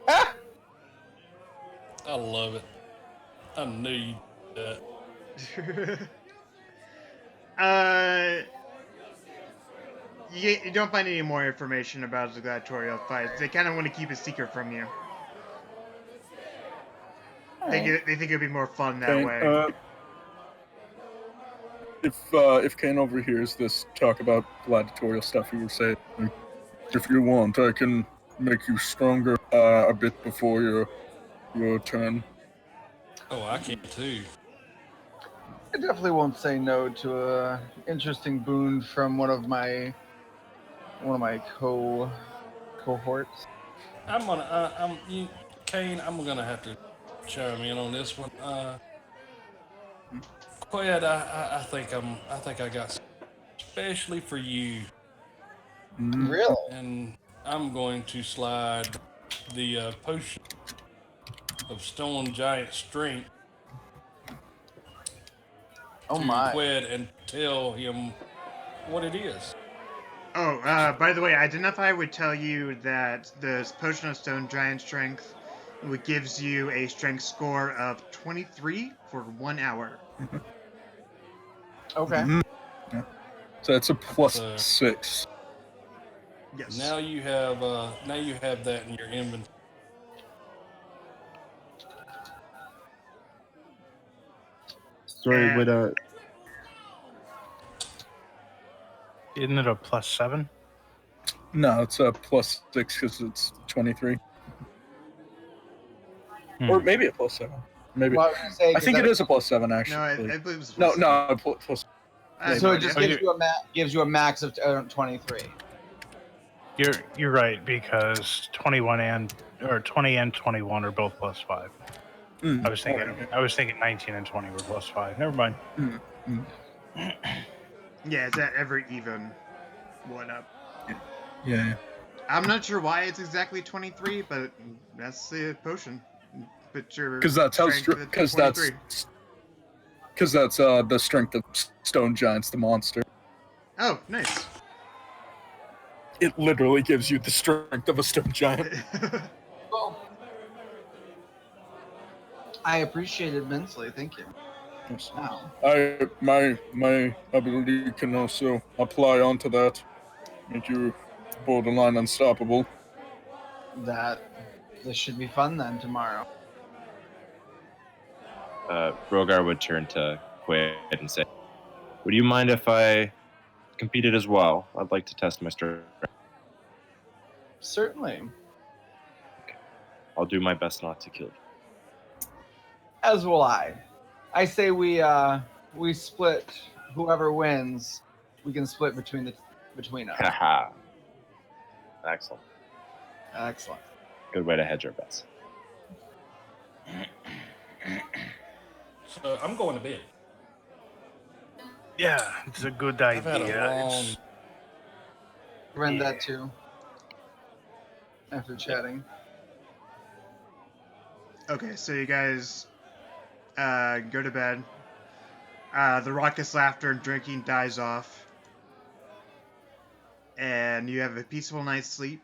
Ah! I love it. I knew you'd do that. You don't find any more information about the gladiatorial fights. They kind of want to keep it secret from you. Alright. They think it'd be more fun that Kane, way. if Kane overhears this talk about gladiatorial stuff, he will say, "If you want, I can make you stronger a bit before your turn." Oh, I can too. I definitely won't say no to a interesting boon from one of my cohorts. Kane, I'm gonna have to chime in on this one. Qued, I think I got especially for you, Really? and I'm going to slide the potion of stone giant strength Oh to my. Qued and tell him what it is. Oh, by the way, Identify would tell you that the Potion of Stone Giant Strength gives you a strength score of 23 for 1 hour. Okay. Mhm. Yeah. So that's a plus So 6. Yes. now you have that in your inventory. Sorry, And- would Isn't it a +7? No, it's a plus 6 because it's 23. Or Hmm. maybe a plus 7. Maybe. Well, I was gonna say, I think it is a plus 7, actually. No, I believe it was No, plus no, plus. I have so no it just idea. gives you a max of 23. You're right, because 21 and 21 are both +5. Mm, I was thinking okay. I was thinking 19 and 20 were +5. Never mind. Yeah, it's at every even one up. Yeah. I'm not sure why it's exactly 23, but that's the potion. But your Because that's how strength at because 23. that's the strength of stone giants, the monster. Oh, nice. It literally gives you the strength of a stone giant. Well, I appreciate it immensely. Thank you. Yes. Wow. My ability can also apply onto that, make you borderline unstoppable. This should be fun then tomorrow. Rogar would turn to Quaid and say, "Would you mind if I competed as well? I'd like to test my strength. Certainly. I'll do my best not to kill you." As will I. I say we split. Whoever wins, we can split between us. Haha. Excellent. Excellent. Good way to hedge our bets. So I'm going to bed. Yeah, it's a good I've had idea. a long. It's- Rend Yeah. that too. After chatting. Okay, so you guys go to bed. The raucous laughter and drinking dies off. And you have a peaceful night's sleep.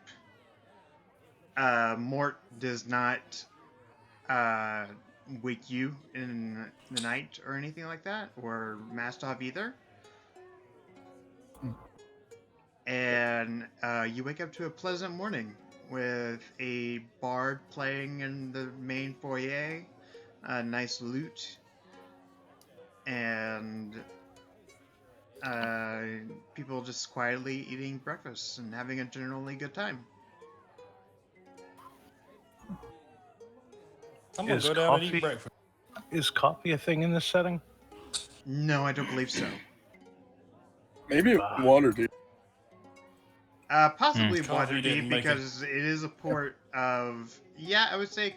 Mort does not wake you in the night or anything like that, or Mastov either. And you wake up to a pleasant morning with a bard playing in the main foyer, a nice lute, and people just quietly eating breakfast and having a generally good time. I'm gonna Is go down and coffee- eat breakfast. Is coffee a thing in this setting? No, I don't believe so. Maybe water, dude. Possibly Coffee Waterdeep didn't make it. because it is a port of. Yeah, I would say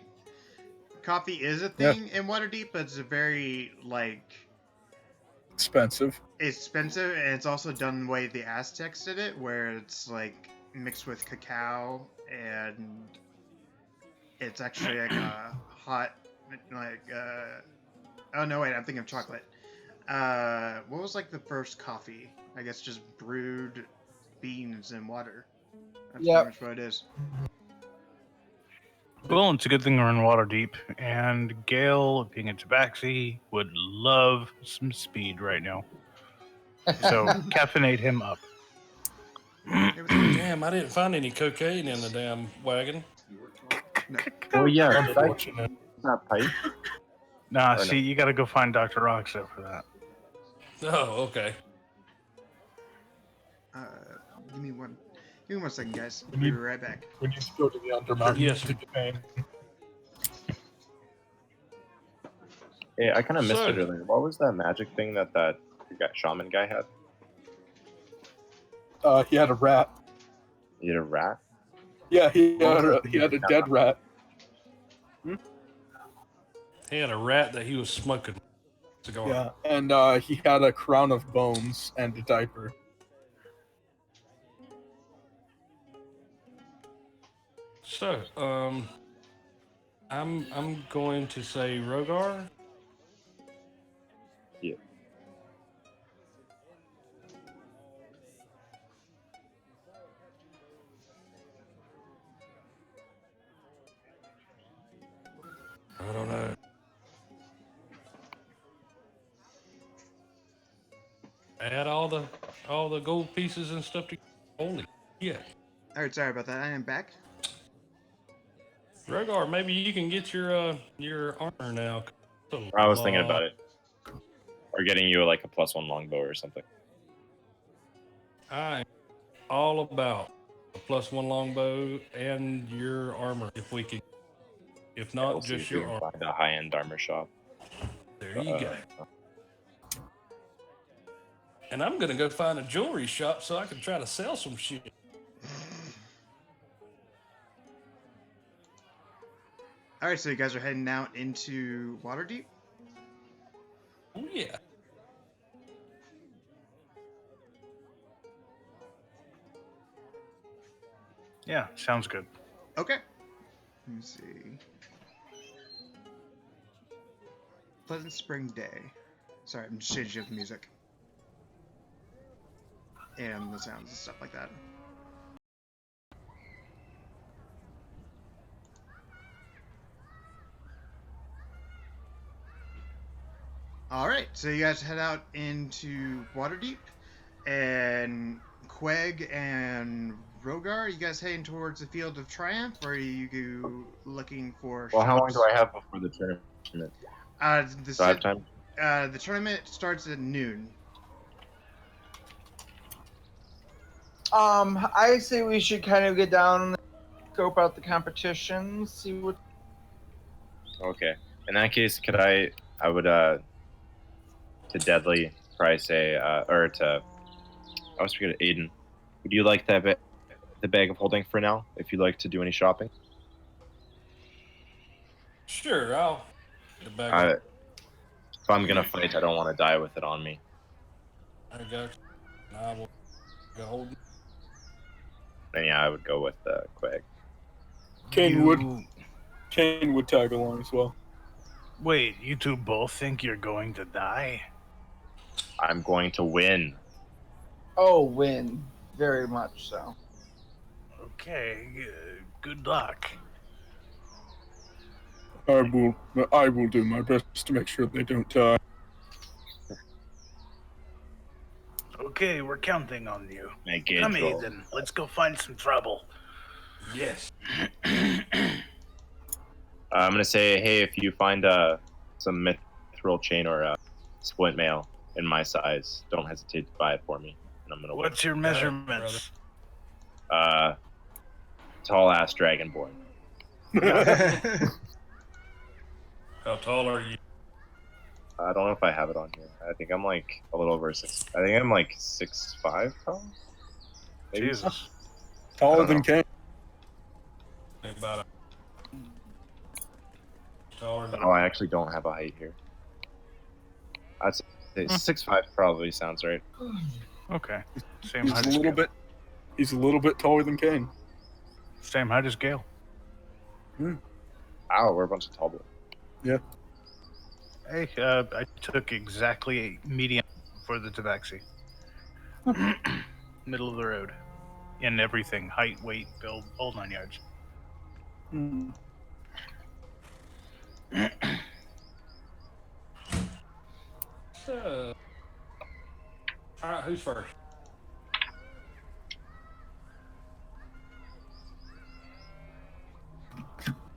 coffee is a thing in Waterdeep, but it's a very Expensive. expensive, and it's also done the way the Aztecs did it, where it's mixed with cacao, and it's actually a hot oh no, wait, I'm thinking of chocolate. What was the first coffee? I guess just brewed beans and water. That's Yep. pretty much what it is. Well, it's a good thing we're in water deep, and Gale, being a tabaxi, would love some speed right now. So caffeinate him up. Damn, I didn't find any cocaine in the damn wagon. Oh yeah, could I Unfortunate. that pipe? Nah, Or see, you got to go find Dr. Roxa for that. Oh, okay. Give me one second, guys. We'll be right back. We need to go to the Undermountain Yes. to get pain. Hey, I kind of missed So- it earlier. What was that magic thing that shaman guy had? He had a rat. He had a rat. Yeah, he had a dead rat. He had a rat that he was smoking cigar. Yeah, and he had a crown of bones and a diaper. So, I'm going to say Rogar. Yeah. I don't know. Add all the gold pieces and stuff to holy yeah. All right, sorry about that. I am back. Rogar, maybe you can get your armor now. I was thinking about it, or getting you like a +1 longbow or something. I'm all about a +1 longbow and your armor if we can. If not, We'll see just if we your can armor. find a high-end armor shop. There you go. And I'm gonna go find a jewelry shop so I can try to sell some shit. All right, so you guys are heading out into Waterdeep. Oh yeah. Yeah, sounds good. Okay. Let me see. Pleasant spring day. Sorry, I'm just changing up the music. And the sounds and stuff like that. Alright, so you guys head out into Waterdeep, and Queg and Rogar, you guys heading towards the Field of Triumph, or are you looking for Well, how long shops? do I have before the tournament? The, Do I have time? the tournament starts at noon. I say we should kind of get down, scope out the competition, see what. Okay. In that case, I would to Deadly probably say or to I was speaking to Aiden. Would you like the bag of holding for now? If you'd like to do any shopping. Sure, I'll get the bag. If I'm gonna fight, I don't want to die with it on me. I got you. And I will go hold. Then yeah, I would go with Quag. Kane would tag along as well. Wait, you two both think you're going to die? I'm going to win. Oh, win. Very much so. Okay, good luck. I will do my best to make sure they don't die. Okay, we're counting on you. Make it Come, roll. Ethan. Let's go find some trouble. Yes. I'm gonna say, hey, if you find some mithril chain or splint mail in my size, don't hesitate to buy it for me, and I'm gonna win. What's your measurements? Tall ass dragonborn. How tall are you? I don't know if I have it on here. I think I'm like a little over 6. I think I'm like 6'5", probably. Maybe. Jesus. Taller I than don't Kane. About a taller than Oh, I actually don't have a height here. I'd say 6'5" probably sounds right. Okay. Same He's height a as little Gale. bit. He's a little bit taller than Kane. Same height as Gale. Ow, we're a bunch of tall boys. Hey, I took exactly medium for the tabaxi. Middle of the road. in everything: height, weight, build, all 9 yards. Hmm. So, all right, who's first?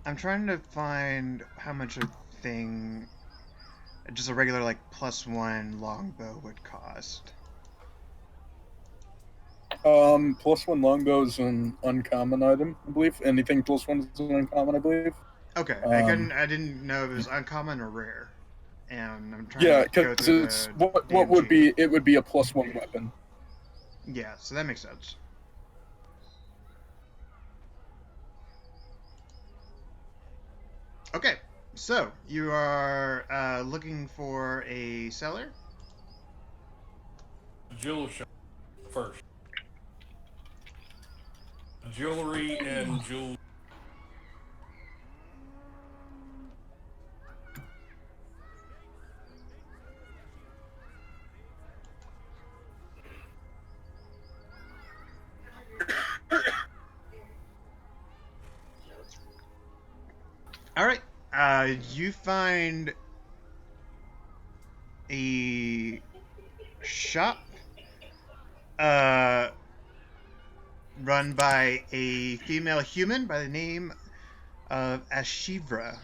I'm trying to find how much a thing, just a regular like +1 longbow would cost. +1 longbow is an uncommon item, I believe. Anything +1 is an uncommon, I believe. Okay, I didn't know if it was uncommon or rare, and I'm trying Yeah, to go because through it's the what would DMG. be it would be a +1 weapon. Yeah, so that makes sense. Okay, so you are looking for a seller. Jewel shop first. Jewelry and jewel. All right, you find a shop run by a female human by the name of Ashivra,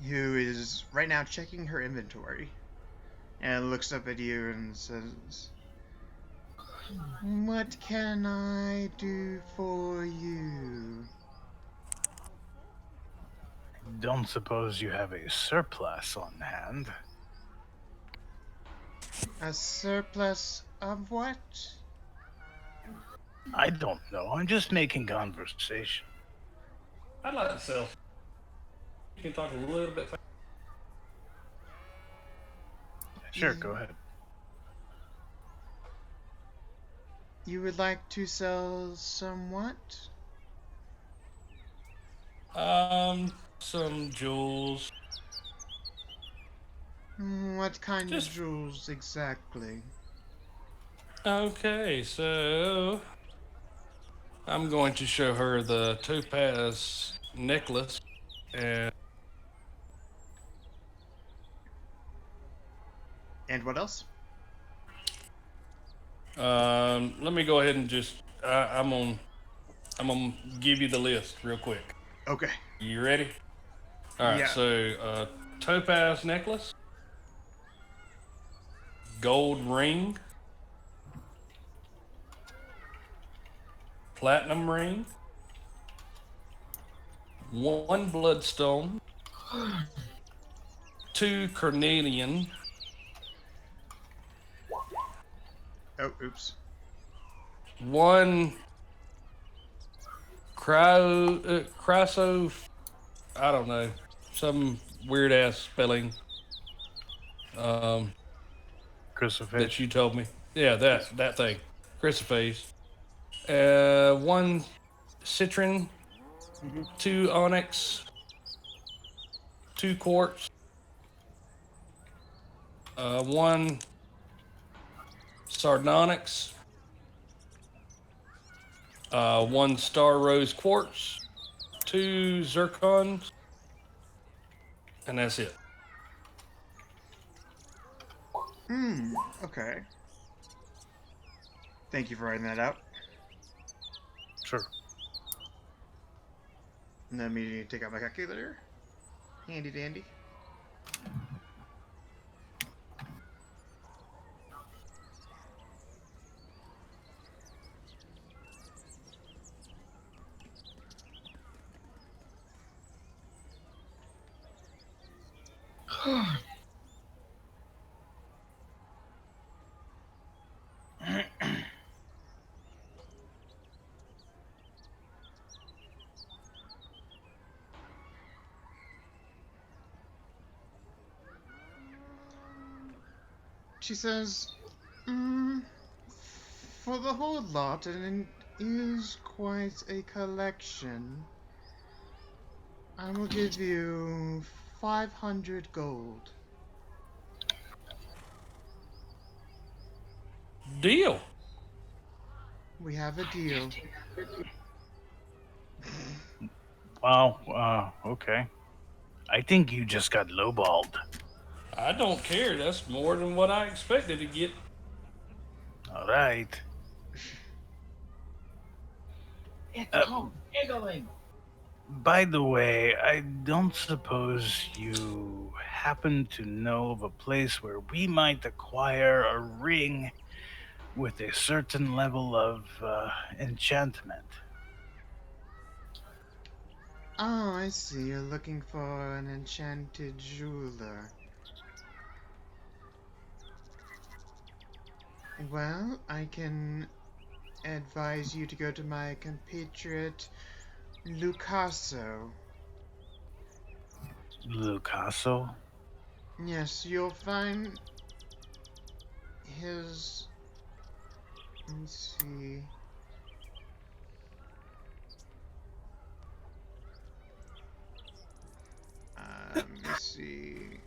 who is right now checking her inventory and looks up at you and says, "What can I do for you?" Don't suppose you have a surplus on hand? A surplus of what? I don't know. I'm just making conversation. I'd like to sell. You can talk a little bit fast. Sure, go ahead. You would like to sell some what? Some jewels. What kind Just of jewels exactly? okay. So I'm going to show her the topaz necklace, and And what else? let me go ahead and just. I'm gonna give you the list real quick. Okay. You ready? All right. Yeah. So topaz necklace, gold ring, platinum ring, one bloodstone, two carnelian, Oh, oops. one cryso, I don't know, some weird ass spelling Crucifix. that you told me. Yeah, that thing, chrysoprase. One citron, two onyx, two quartz, one sardonyx, one star rose quartz, two zircons, and that's it. Okay. Thank you for writing that out. Sure. Let me take out my calculator. Handy dandy. She says, for the whole lot, and it is quite a collection, I will give you 500 gold. Deal. We have a deal. Well, okay. I think you just got lowballed. I don't care. That's more than what I expected to get. All right. It's Uh, called giggling. By the way, I don't suppose you happen to know of a place where we might acquire a ring with a certain level of enchantment. Oh, I see. You're looking for an enchanted jeweler. Well, I can advise you to go to my compatriot, Lucaso. Lucaso? Yes, you'll find his. Let's see. Let me see.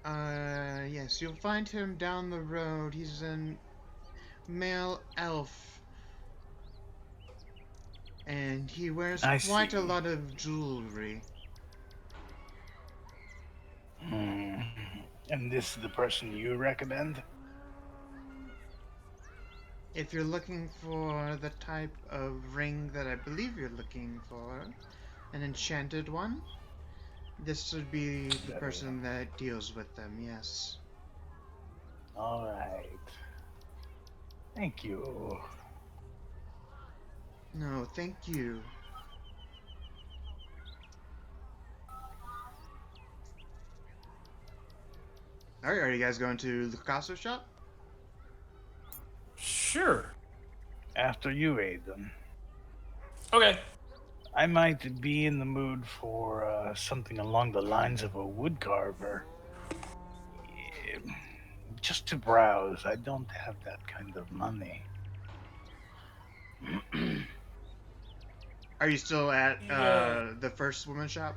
Yes, you'll find him down the road. He's a male elf. And he wears I quite a see. lot of jewelry. Hmm. And this is the person you recommend? If you're looking for the type of ring that I believe you're looking for, an enchanted one, this would be the person that deals with them, yes. All right. Thank you. No, thank you. Alright, are you guys going to Lucaso's shop? Sure. After you, Aiden. Okay. I might be in the mood for something along the lines of a woodcarver. Yeah, just to browse. I don't have that kind of money. Are you still at Yeah. the first woman's shop?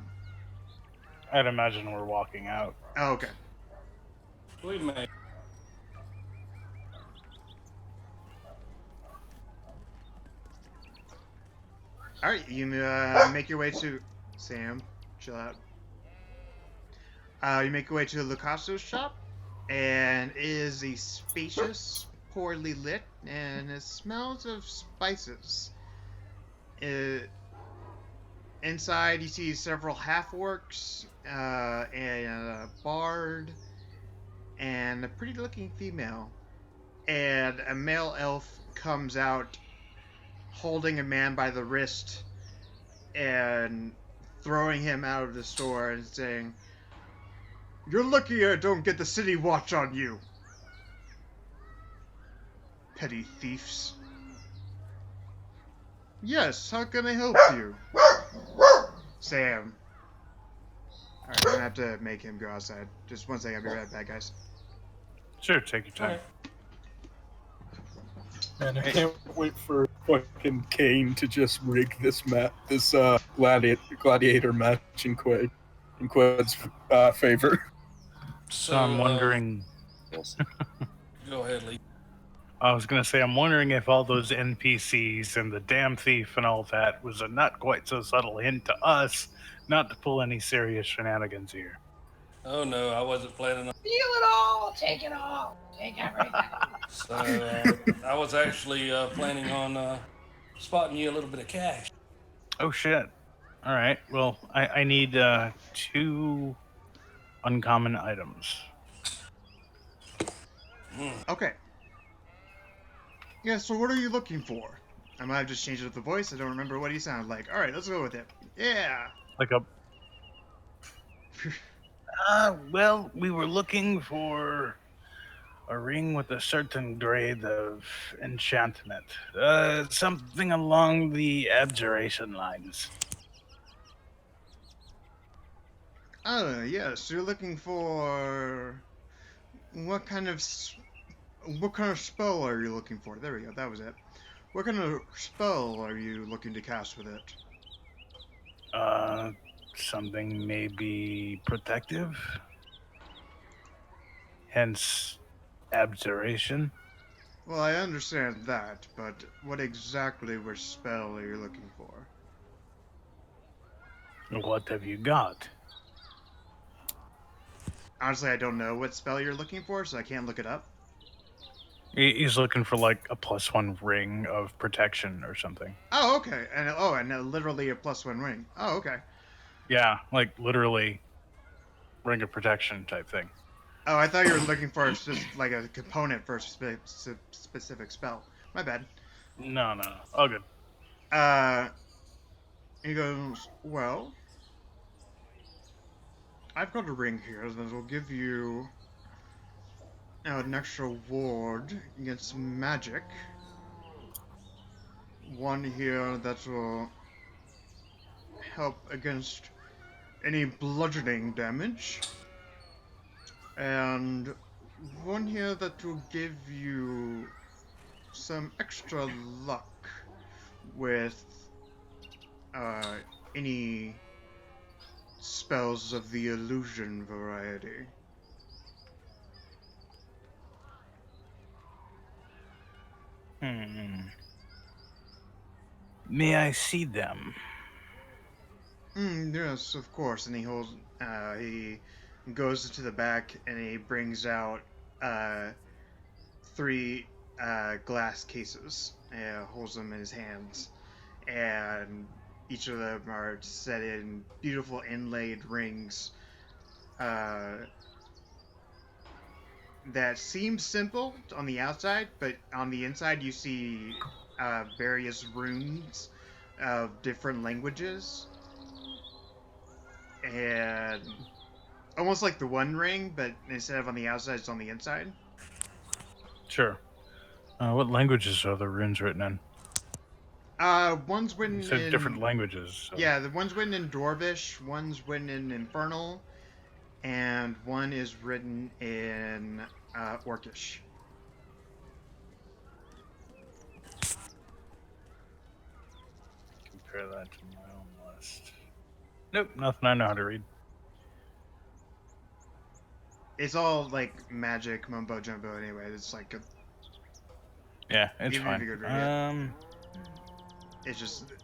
I'd imagine we're walking out. Oh, okay. We may. Alright, you make your way to. Sam, chill out. You make your way to Lucaso's shop, and it is a spacious, poorly lit, and it smells of spices. It, inside, you see several half orcs, and a bard, and a pretty looking female. And a male elf comes out holding a man by the wrist and throwing him out of the store and saying, "You're lucky I don't get the city watch on you. Petty thieves." Yes, how can I help you? Sam. Alright, I'm gonna have to make him go outside. Just one second, I'll be right back, guys. Sure, take your time. Okay. Man, I can't wait for fucking Kane to just rig this gladiator match in Qued's favor. So I'm wondering. Go ahead, Lee. I was going to say, I'm wondering if all those NPCs and the damn thief and all that was a not quite so subtle hint to us not to pull any serious shenanigans here. Oh no, I wasn't planning on. Steal it all. Take it all. Take everything. So I was actually planning on spotting you a little bit of cash. Oh, shit. All right. Well, I need 2 uncommon items. Okay. Yeah, so what are you looking for? I might have just changed up the voice. I don't remember what he sounded like. Alright, let's go with it. Yeah. Like a. Well, we were looking for a ring with a certain grade of enchantment. Something along the abjuration lines. Oh, yes, you're looking for. What kind of. What kind of spell are you looking for? There we go, that was it. What kind of spell are you looking to cast with it? Something maybe protective. Hence, abjuration. Well, I understand that, but what exactly which spell are you looking for? What have you got? Honestly, I don't know what spell you're looking for, so I can't look it up. He's looking for like a +1 ring of protection or something. Oh, okay. And literally a +1 ring. Oh, okay. Yeah, like literally ring of protection type thing. Oh, I thought you were looking for like a component for a specific spell. My bad. No. All good. He goes, well, I've got a ring here that will give you an extra ward against magic. One here that will help against any bludgeoning damage. And one here that will give you some extra luck with any spells of the illusion variety. May I see them? Yes, of course. And he goes to the back and he brings out three glass cases. Holds them in his hands, and each of them are set in beautiful inlaid rings. That seem simple on the outside, but on the inside you see various runes of different languages, and almost like the One Ring, but instead of on the outside, it's on the inside. Sure. What languages are the runes written in? One's You written said in different languages. So. Yeah, the one's written in Dwarvish, one's written in Infernal, and one is written in Orcish. Compare that to my own list. Nope, nothing I know how to read. It's all like magic mumbo jumbo anyway. It's like Yeah, it's even if you could read fine. it's just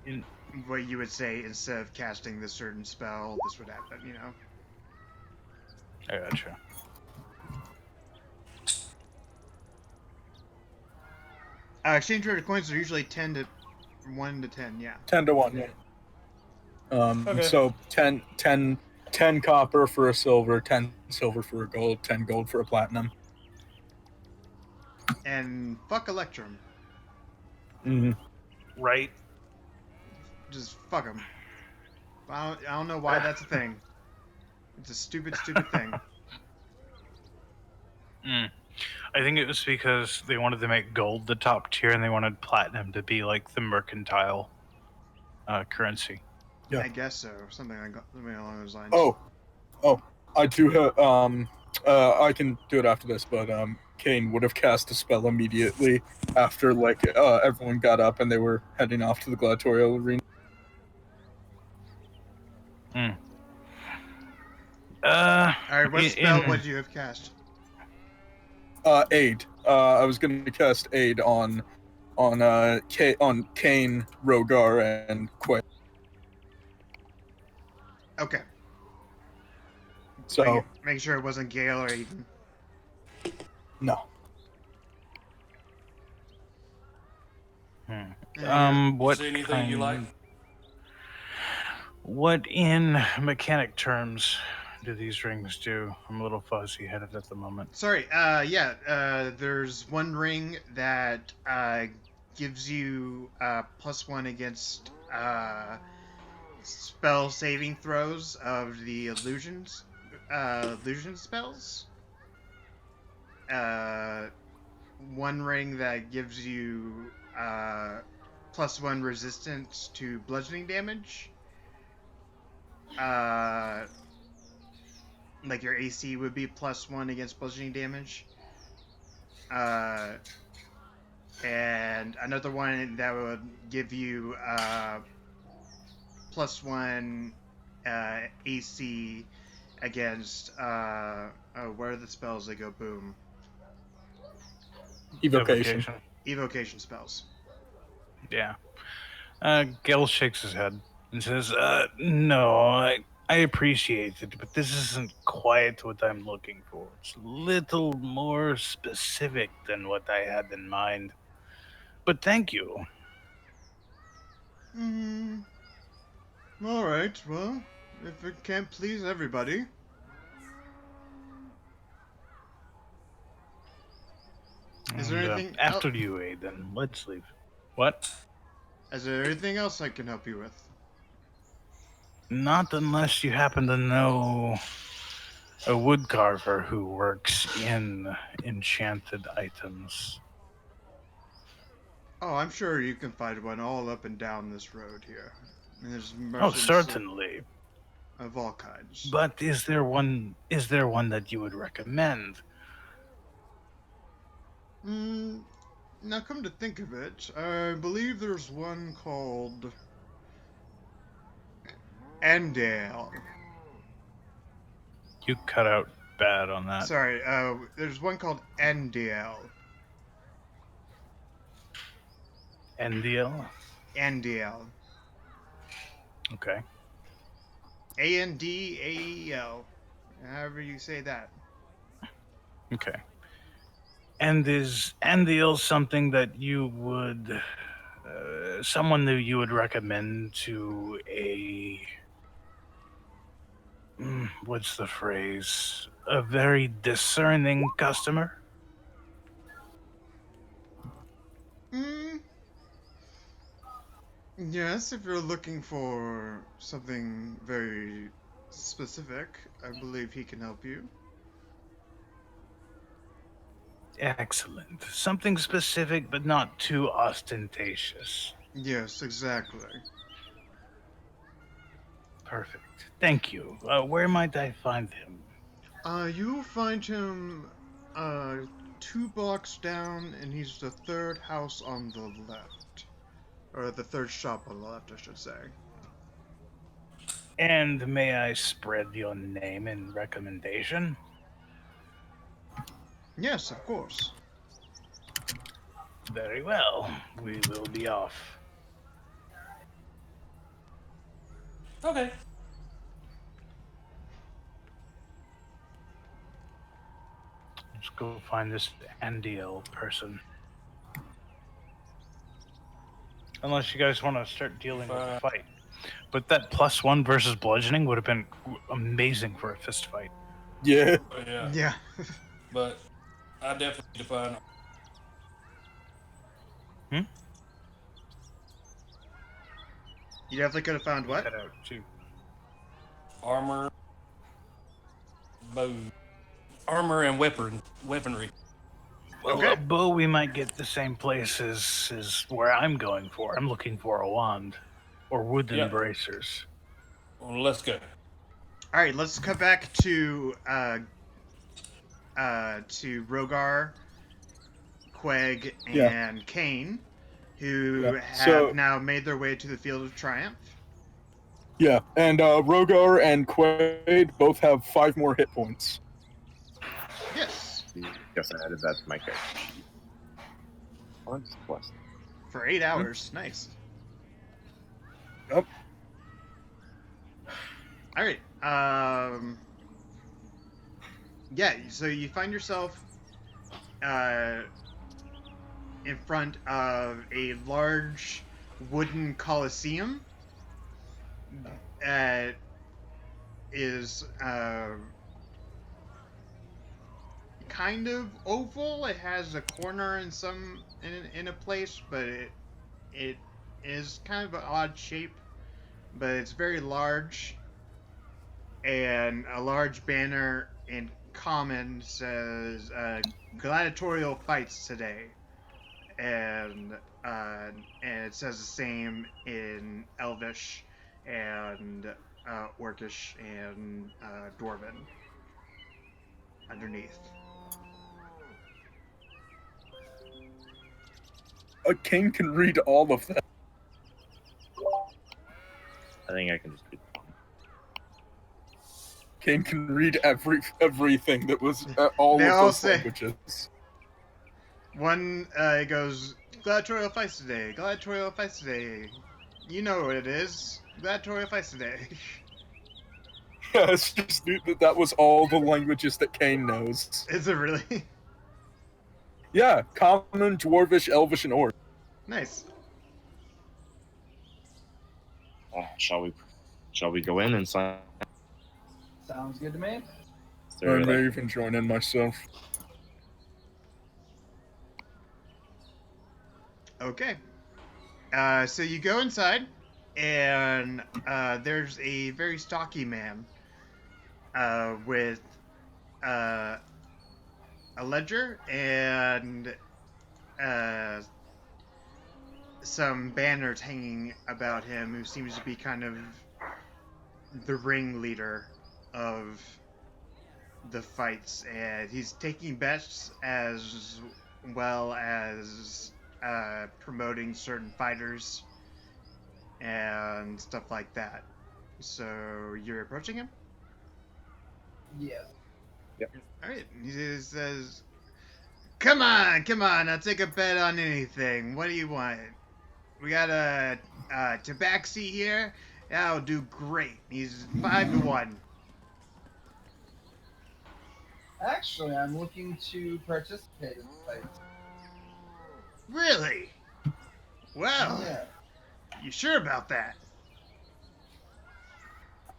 In, what you would say instead of casting this certain spell, this would happen. You know. I gotcha. Exchange rate of coins are usually 1 to 10. Yeah. 10 to 1, yeah. Okay. So 10 copper for a silver, 10 silver for a gold, 10 gold for a platinum. And fuck Electrum. Mm-hmm. Right. Just fuck them. I don't know why that's a thing. It's a stupid thing. I think it was because they wanted to make gold the top tier and they wanted platinum to be like the mercantile currency. Yeah. I guess so. Something along those lines. Oh, I do have, I can do it after this, but, Kane would have cast a spell immediately after, everyone got up and they were heading off to the gladiatorial arena. Alright, what spell would you have cast? Aid. I was gonna cast aid on Kane, Rogar, and Quay. Okay. So Make sure it wasn't Gale or Aiden. no. What See anything kind, you like? What in mechanic terms do these rings do? I'm a little fuzzy headed at the moment. Sorry, there's one ring that gives you +1 against spell saving throws of the illusion spells. One ring that gives you +1 resistance to bludgeoning damage. Like your AC would be +1 against bludgeoning damage. And another one that would give you +1 AC against what are the spells that go boom? Evocation. Evocation spells. Yeah. Gil shakes his head and says, no, I appreciate it, but this isn't quite what I'm looking for. It's a little more specific than what I had in mind. But thank you. All right. Well, if it can't please everybody. Is there And, anything after you, Aiden, let's leave. What? Is there anything else I can help you with? Not unless you happen to know a woodcarver who works in enchanted items. Oh, I'm sure you can find one all up and down this road here. And there's Oh, merchants certainly. of all kinds. But is there one that you would recommend? Now come to think of it, I believe there's one called Endale. You cut out bad on that. Sorry, there's one called Endale. Endiel? Endale. Okay. Andael. However you say that. Okay. And is Endiel something that you would, someone that you would recommend to a, what's the phrase? A very discerning customer? Yes, if you're looking for something very specific, I believe he can help you. Excellent. Something specific, but not too ostentatious. Yes, exactly. Perfect. Thank you. Where might I find him? You'll find him 2 blocks down, and he's the third house on the left. Or the third shop on the left, I should say. And may I spread your name and recommendation? Yes, of course. Very well. We will be off. Okay. Let's go find this Andiel person. Unless you guys want to start dealing with a fight. But that +1 versus bludgeoning would have been amazing for a fist fight. Yeah. Yeah. Yeah. But I definitely need to find. You definitely could have found what? Cut out too. Armor, bow, armor and weaponry. Well, Okay. a bow we might get the same place as where I'm going for. I'm looking for a wand or wooden Yeah. bracers. Well, let's go. All right, let's cut back to Rogar, Queg, and Kane, who have now made their way to the Field of Triumph. Yeah, and Rogar and Quaid both have 5 more hit points. Yes. Guess I added that to my character. Once plus. For 8 hours. Nice. Yep. All right. Yeah. So you find yourself in front of a large wooden coliseum. Is kind of oval. It has a corner in a place, but it is kind of an odd shape. But it's very large, and a large banner in common says gladiatorial fights today, and it says the same in Elvish and Orcish and Dwarven underneath. Kane can read all of that. I think I can just read Kane can read everything that was all They of all those say- languages. One goes, Gladiatorial fights today, Gladiatorial fights today. You know what it is. Gladiatorial fights today. Yeah, it's just neat that that was all the languages that Kane knows. Is it really? Yeah, Common, Dwarvish, Elvish, and Orc. Nice. Shall we go in and sign? Sounds good to me. Is I there, may like, even join in myself. Okay. So you go inside, and there's a very stocky man with a ledger and some banners hanging about him, who seems to be kind of the ringleader of the fights, and he's taking bets as well as promoting certain fighters and stuff like that. So you're approaching him? Yes. All right. He says, come on, I'll take a bet on anything. What do you want? We got a tabaxi here. That'll do great. He's 5-1. Actually, I'm looking to participate in the fight. Really? Well, Yeah. you sure about that?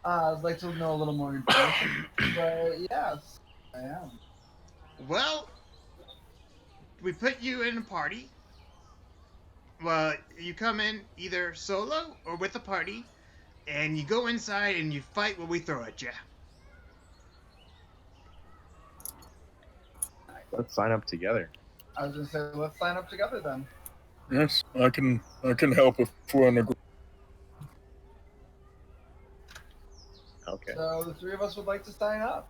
I'd like to know a little more information, but yes, I am. Well, we put you in a party. Well, you come in either solo or with a party, and you go inside and you fight what we throw at you. let's sign up together. I was gonna say, let's sign up together then. Yes, I can help if we're in a group. Okay. So the three of us would like to sign up.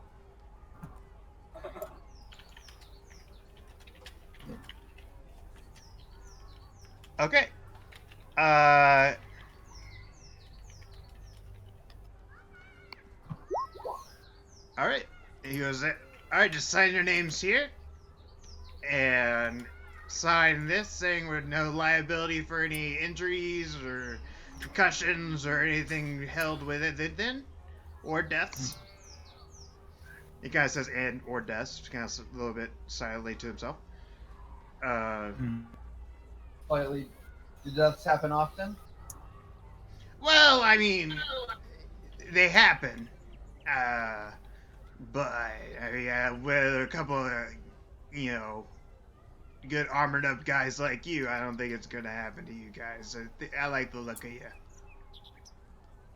Okay. All right. He goes, all right, just sign your names here. And sign this saying with no liability for any injuries or concussions or anything held with it then. Or deaths. He kind of says and or deaths, kind of a little bit silently to himself. Slightly. Do deaths happen often? Well, I mean, they happen. But I mean, with a couple of, good armored up guys like you, I don't think it's gonna happen to you guys. I like the look of you.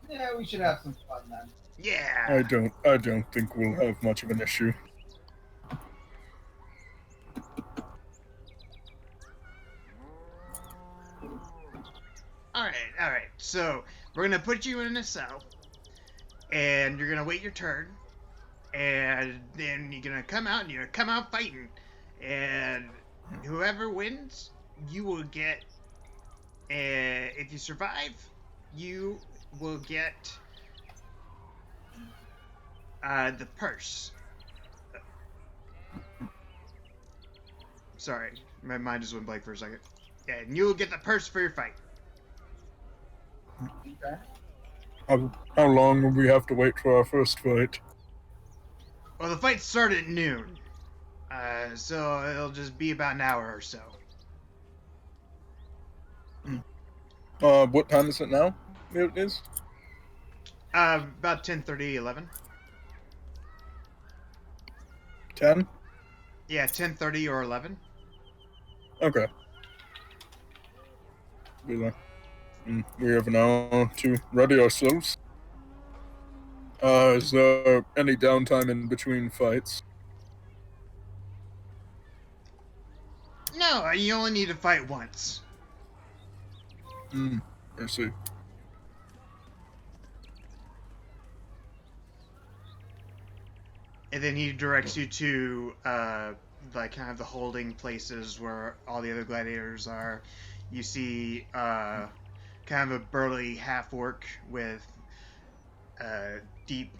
Yeah, we should have some fun then. Yeah. I don't think we'll have much of an issue. All right. So we're gonna put you in a cell, and you're gonna wait your turn, and then you're gonna come out, and you're gonna come out fighting, and whoever wins, you will get. If you survive, you will get the purse. Sorry, my mind just went blank for a second. Yeah, and you'll get the purse for your fight. Okay. How long will we have to wait for our first fight? Well, the fight started at noon, so it'll just be about an hour or so. What time is it now? It is? About 10:30, 11. 10? Yeah, 10:30 or 11. Okay. Be like, we have an hour to ready ourselves. Is there any downtime in between fights? No, you only need to fight once. I see. And then he directs you to like kind of the holding places where all the other gladiators are. You see kind of a burly half-orc with deep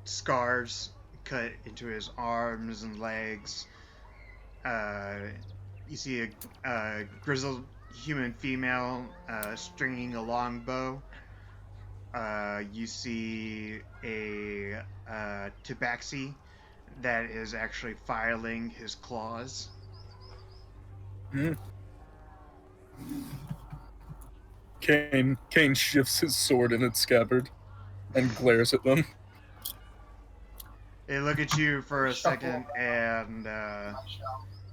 scars cut into his arms and legs. You see a grizzled human female stringing a longbow. You see a tabaxi that is actually filing his claws. Kane shifts his sword in its scabbard and glares at them. They look at you for a Shuffle. second and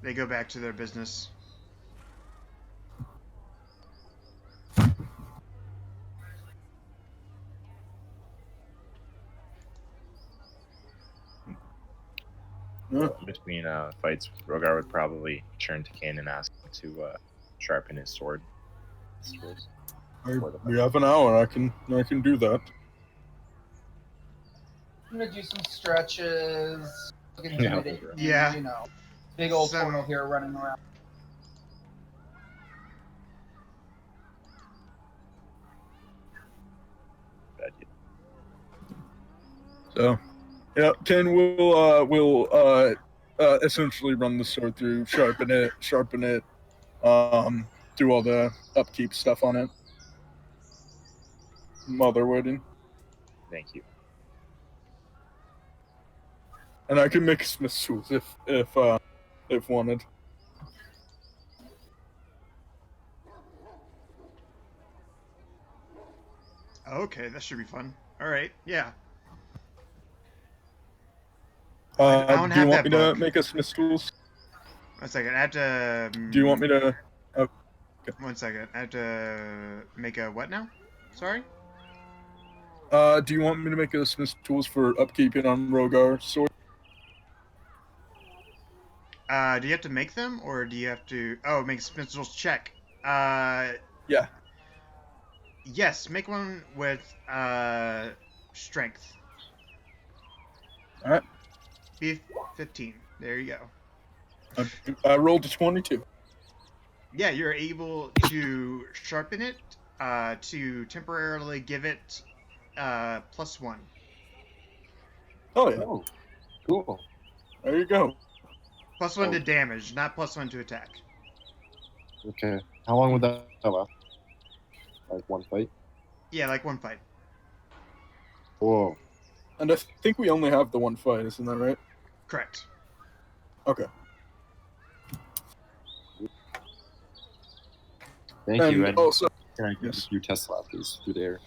they go back to their business. Between fights, Rogar would probably turn to Kane and ask him to sharpen his sword. We have an hour. I can do that. I'm gonna do some stretches. Yeah. Yeah. You know, big old Some- portal here running around. So, yeah, Kane will essentially run the sword through, sharpen it, do all the upkeep stuff on it. Mother waiting, Thank you. and I can make smith's tools if wanted. Okay, that should be fun. All right, yeah. Do don't you have want that me book. to make a smith's tools? 1 second. I have to. Do you want me to? 1 second. I have to make a what now? Sorry. Do you want me to make a smith's tools for upkeeping on Rogar's sword? Do you have to make them, or do you have to? Oh, make a Smith's tools check. Yeah. Yes, make one with strength. All right. B15. There you go. I rolled a 22. Yeah, you're able to sharpen it to temporarily give it +1. Oh yeah. Oh, cool. There you go. +1 to damage, not +1 to attack. Okay. How long would that last? Like one fight? Yeah, like one fight. Whoa. And I think we only have the one fight, isn't that right? Correct. Okay. Thank And you. And also, can I get yes. a few Tesla please through there?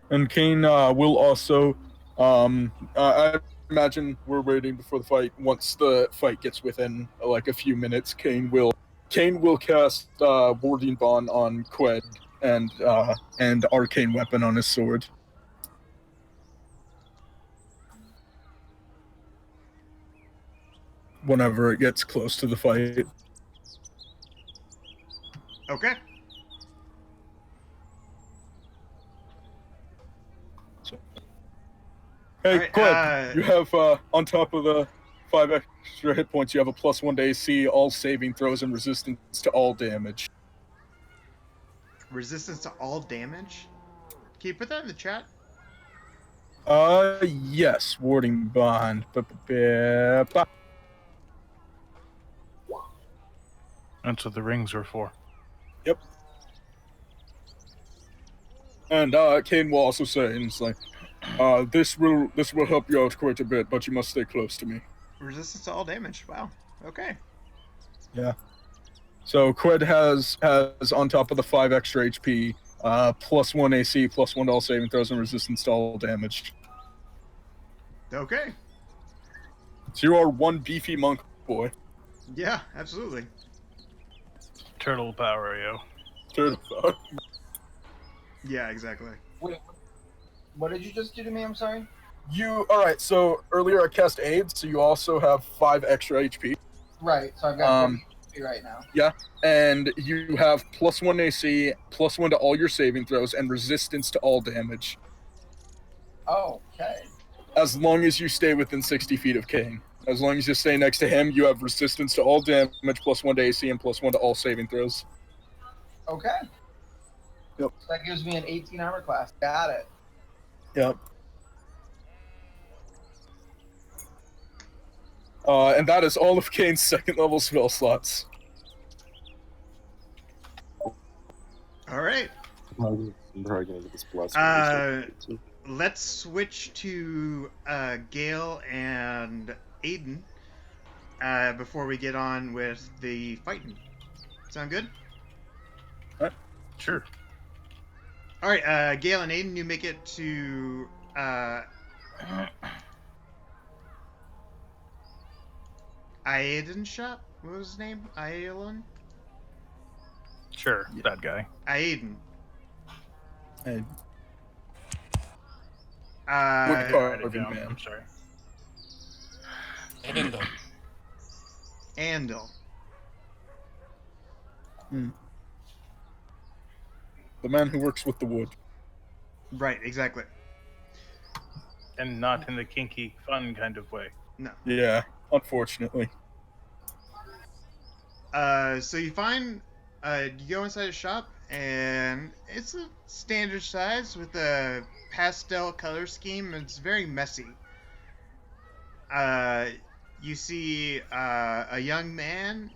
and Kane will also. I imagine we're waiting before the fight. Once the fight gets within like a few minutes, Kane will cast warding bond on Qued and arcane weapon on his sword. Whenever it gets close to the fight. Okay. Hey, All right, Qued, you have on top of the 5 extra hit points, you have a +1 to AC, all saving throws, and resistance to all damage. Resistance to all damage? Can you put that in the chat? Yes, warding bond. That's what the rings were for. Yep. And Kane will also say, and it's like, this will help you out quite a bit, but you must stay close to me. Resistance to all damage. Wow. Okay. Yeah. So Qued has on top of the 5 extra HP, +1 AC, +1 to all saving throws, and resistance to all damage. Okay. So you are one beefy monk boy. Yeah, absolutely. Turtle power, yo. Yeah, exactly. Wait, what did you just do to me? I'm sorry. Alright, so earlier I cast aid, so you also have 5 extra HP. Right. So I've got 30 HP right now. And you have +1 AC, +1 to all your saving throws, and resistance to all damage. Oh, okay. As long as you stay within 60 feet of Kane. As long as you stay next to him, you have resistance to all damage, +1 to AC, and +1 to all saving throws. Okay. Yep. So that gives me an 18 armor class. Got it. Yep. And that is all of Kane's second level spell slots. All right. I'm probably gonna get this blessed. Let's switch to Gale and Aiden before we get on with the fighting. Sound good? Sure. All right, Gale and Aiden, you make it to Aiden's shop. What was his name? Aelon? Sure, that guy. Aiden. And Uh, wood Write it carving down. man. I'm sorry. And Andal. The man who works with the wood. Right, exactly. And not in the kinky, fun kind of way. No. Yeah, unfortunately. So you find, you go inside a shop, and it's a standard size with a pastel color scheme. It's very messy. You see a young man,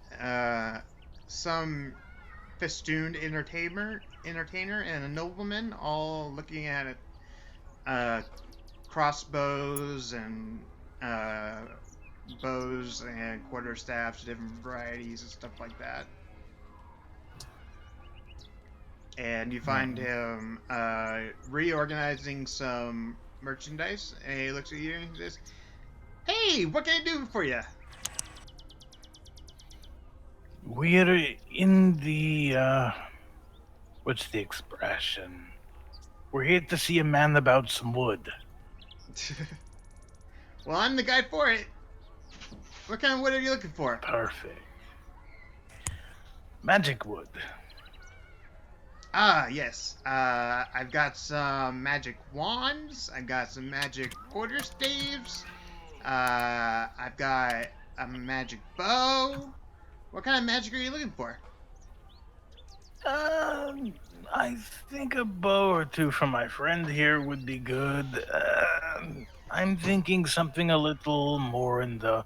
some festooned entertainer, and a nobleman, all looking at crossbows and bows and quarterstaffs, different varieties and stuff like that. And you find him reorganizing some merchandise, and he looks at you and he says, "Hey, what can I do for you?" We're in the, what's the expression? We're here to see a man about some wood. Well, I'm the guy for it. What kind of wood are you looking for? Perfect. Magic wood. Ah, yes. I've got some magic wands. I've got some magic quarterstaves. I've got a magic bow. What kind of magic are you looking for? I think a bow or two from my friend here would be good. I'm thinking something a little more in the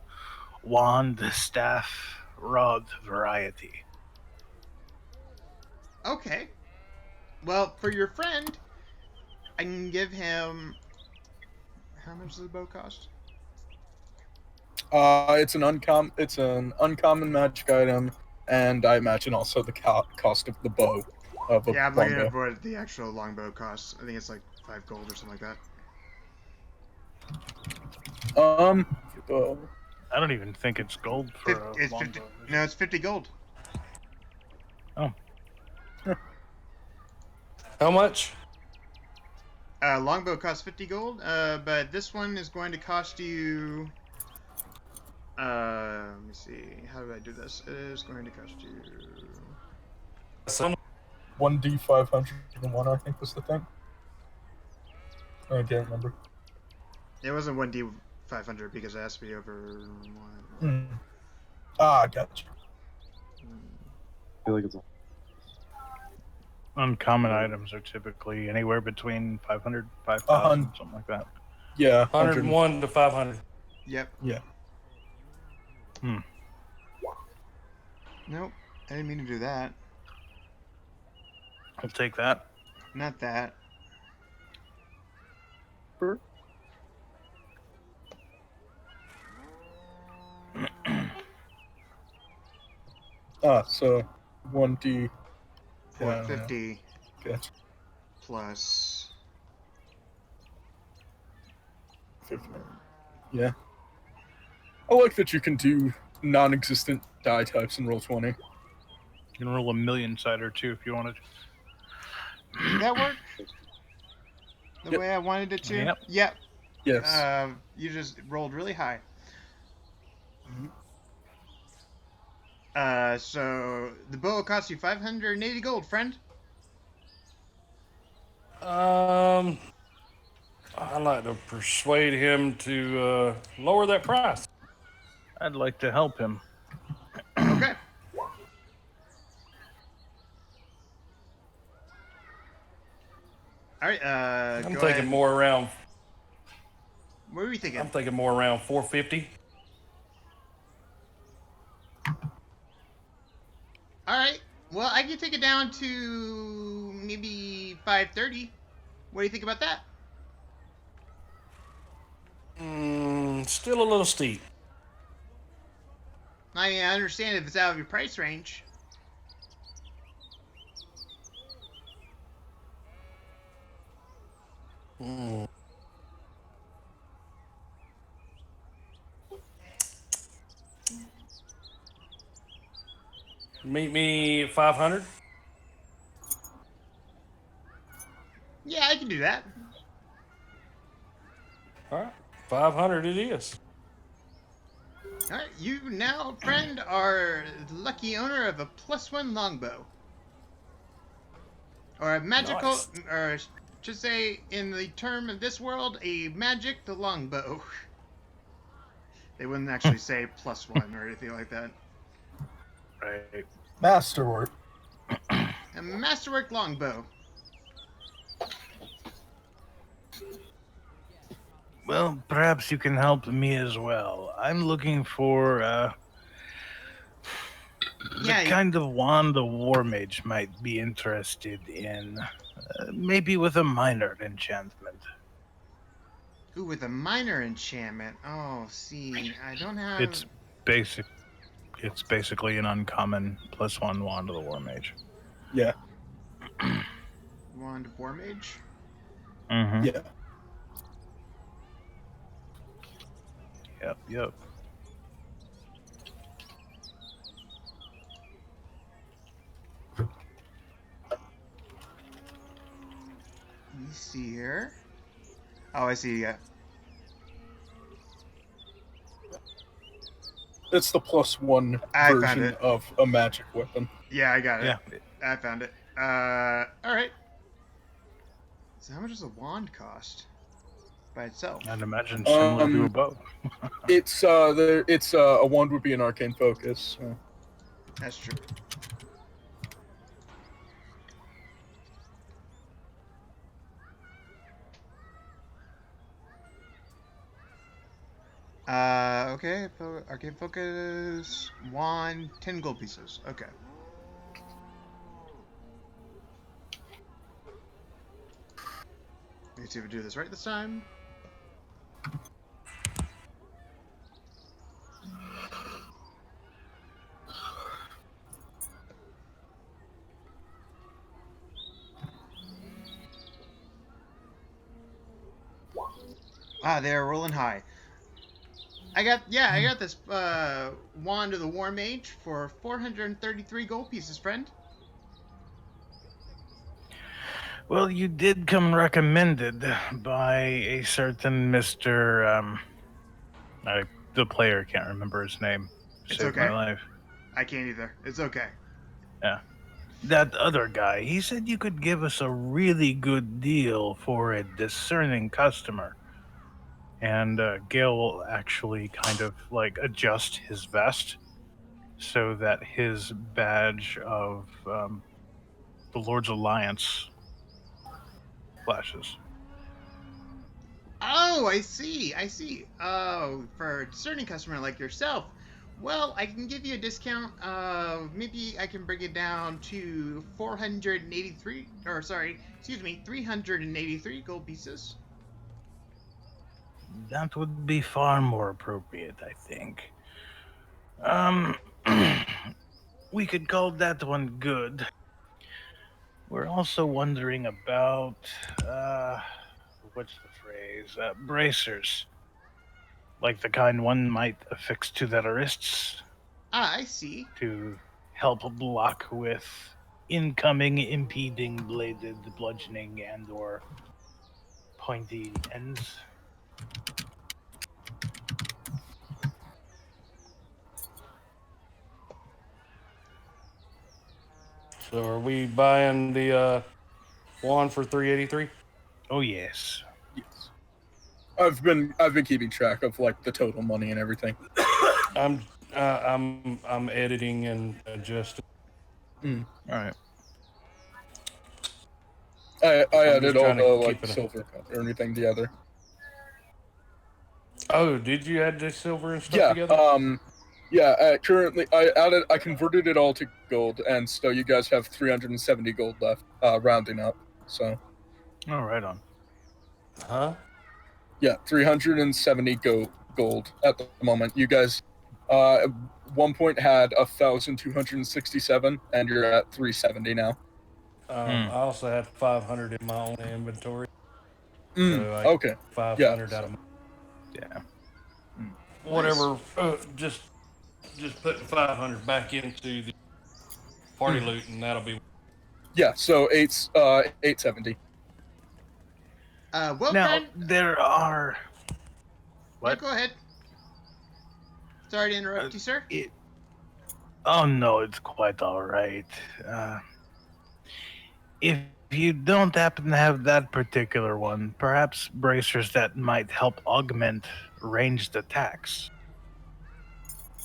wand, staff, rod variety. Okay. Well, for your friend, I can give him. How much does the bow cost? It's an uncommon magic item, and I imagine also the cost of the bow of a Yeah, I'm looking longbow. at what the actual longbow costs. I think it's like 5 gold or something like that. Bow. I don't even think it's gold for a It's 50. longbow. No, it's 50 gold. how much? Longbow costs 50 gold, but this one is going to cost you. Let me see. How do I do this? It is going to cost you. 1d 501, I think was the thing. I can't remember. It wasn't 1d 500 because it has to be over 1. Gotcha. I feel like it's Uncommon items are typically anywhere between 500, 5,000, something like that. Yeah, 101 to 500. Yep. Yeah. Nope. I didn't mean to do that. I'll take that. Not that. So 1d. 450 Gotcha. plus. 50. Yeah. I like that you can do non-existent die types in roll 20. You can roll a million sider too if you wanted. Did that work? The Yep. way I wanted it to? Yep. Yep. Yes. You just rolled really high. So the bow will cost you 580 gold, friend. I'd like to persuade him to lower that price. I'd like to help him. Okay. All right. I'm Go thinking ahead. more around. What were you thinking? I'm thinking more around 450. can take it down to maybe 530. What do you think about that? Still a little steep. I mean, I understand if it's out of your price range. Mm. Meet me at 500. Yeah, I can do that. All right, 500 it is. All right, you now, friend, are the lucky owner of a +1 longbow. Or a magical, Nice. or should say, in the term of this world, a magic longbow. They wouldn't actually say +1 or anything like that. Right. Masterwork. A masterwork longbow. Well, perhaps you can help me as well. I'm looking for the Yeah, kind of wand the war mage might be interested in. Maybe with a minor enchantment. ooh, with a minor enchantment. Oh, see, I don't have... It's basic. It's basically an uncommon +1 wand of the war mage. Yeah. Wand of War Mage? Mm-hmm. Yeah. Yep. Let me see here. Oh, I see, yeah. It's the +1 I found version it. of a magic weapon. Yeah, I got it. Yeah. I found it. Alright. So how much does a wand cost? By itself? I'd imagine similar to a bow. It's a wand would be an arcane focus. So. That's true. Okay. Arcane focus, wand, 10 gold pieces. Okay. Let's see if we do this right this time. Ah, they're rolling high. I got this wand of the War Mage for 433 gold pieces, friend. Well, you did come recommended by a certain Mr. The player can't remember his name. It's Saved okay. my life. I can't either. It's okay. That other guy, he said you could give us a really good deal for a discerning customer. And Gale will actually kind of like adjust his vest so that his badge of the Lord's Alliance flashes. Oh, I see. Oh, for a discerning customer like yourself. Well, I can give you a discount. Maybe I can bring it down to 383 gold pieces. That would be far more appropriate, I think. We could call that one good. We're also wondering about, what's the phrase? Bracers. Like the kind one might affix to their wrists Ah, I see. to help block with incoming impeding bladed bludgeoning and or pointy ends. So are we buying the wand for 383? Oh yes. Yes. I've been keeping track of like the total money and everything. I'm editing and adjusting. All right. I I'm added just all trying the to like keep it- silver or anything together. Oh, did you add the silver and stuff Yeah. together? Yeah, currently I converted it all to gold, and so you guys have 370 gold left, rounding up. So Oh, right on. Huh? yeah, 370 gold at the moment. You guys, at one point had 1,267, and you're at 370 now. I also had 500 in my own inventory. Mm, So I okay. 500 Yeah. out of my, Yeah. whatever. Just putting 500 back into the party loot, and that'll be. Yeah. So 870. Well, Now friend, there are. yeah, What? go ahead. Sorry to interrupt you, sir. Oh no, it's quite all right. If you don't happen to have that particular one, perhaps bracers that might help augment ranged attacks.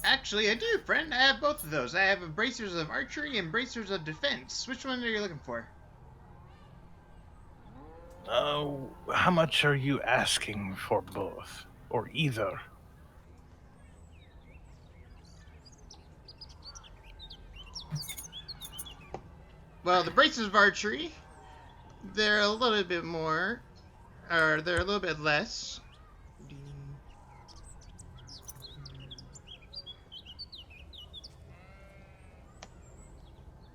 Actually, I do, friend. I have both of those. I have bracers of archery and bracers of defense. Which one are you looking for? How much are you asking for both, or either? Well, the bracers of archery, they're a little bit more, or they're a little bit less.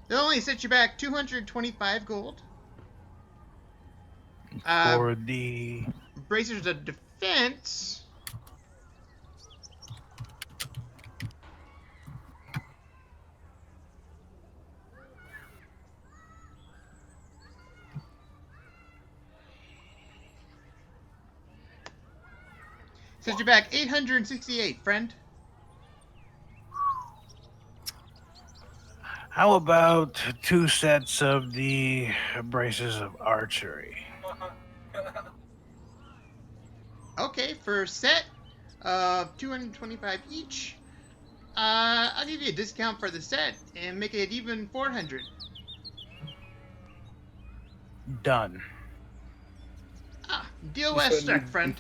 They'll only set you back 225 gold. For the Bracers of defense. Set you back 868, friend. how about 2 sets of the braces of archery? Okay, for a set of 225 each, I'll give you a discount for the set and make it even 400. Done. Deal You well said struck, you'd friend.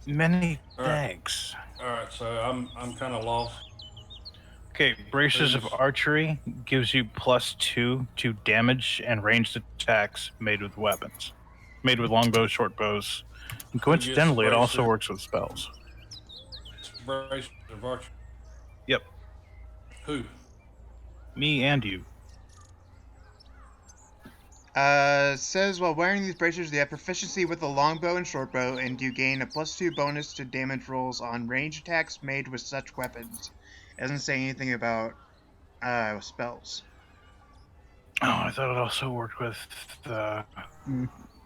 be Many All right. thanks. All right, so I'm kind of lost. Okay, braces of Please. archery gives you +2 to damage and ranged attacks made with weapons, made with longbows, short bows, and Who gets coincidentally, it also bracer- works with spells. Bracer of archery. Yep, Who? me and you. Says while wearing these bracers, you have proficiency with the longbow and shortbow, and you gain a +2 bonus to damage rolls on range attacks made with such weapons. It doesn't say anything about spells. Oh, I thought it also worked with Hmm.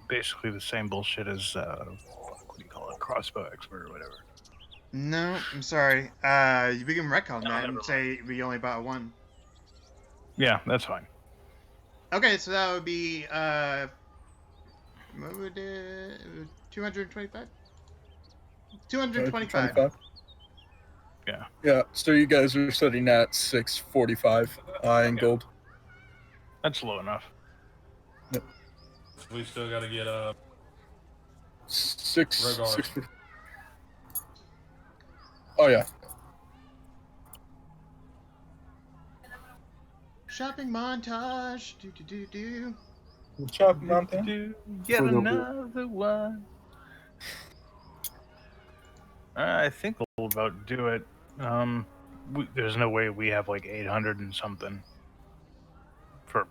basically the same bullshit as what do you call it, crossbow expert or whatever. No, I'm sorry. We can retcon that never and say we only bought one. Yeah, that's fine. Okay, so that would be what would 225? 225. 25. Yeah. Yeah. So you guys are sitting at 645 in gold. That's low enough. We still got to get Six. Rogar. 6. Oh yeah. Shopping montage. Do do do do. Chop mountain. Yet For the- another one. I think we'll about do it. There's no way we have like 800 and something for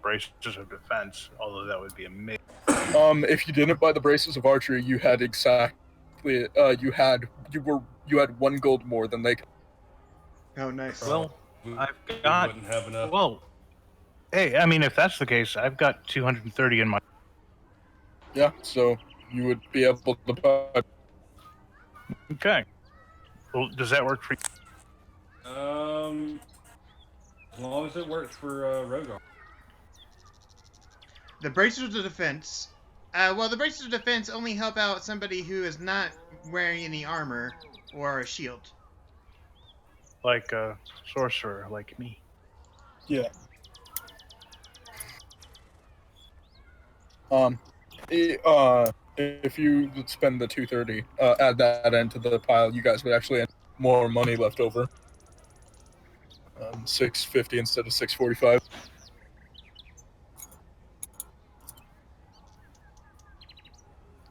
braces of defense, although that would be amazing. If you didn't buy the braces of archery, you had exactly. You had 1 gold more than they. Oh, nice. Well, we I've got. wouldn't have enough. Well, hey, I mean, if that's the case, I've got 230 in my. Yeah. So you would be able to buy. Okay. Well, does that work for you? As long as it works for Rogar. The bracers of defense. Well, the bracers of defense only help out somebody who is not wearing any armor or a shield. Like a sorcerer like me. Yeah. If you would spend the 230, add that into the pile, you guys would actually end more money left over. 650 instead of 645.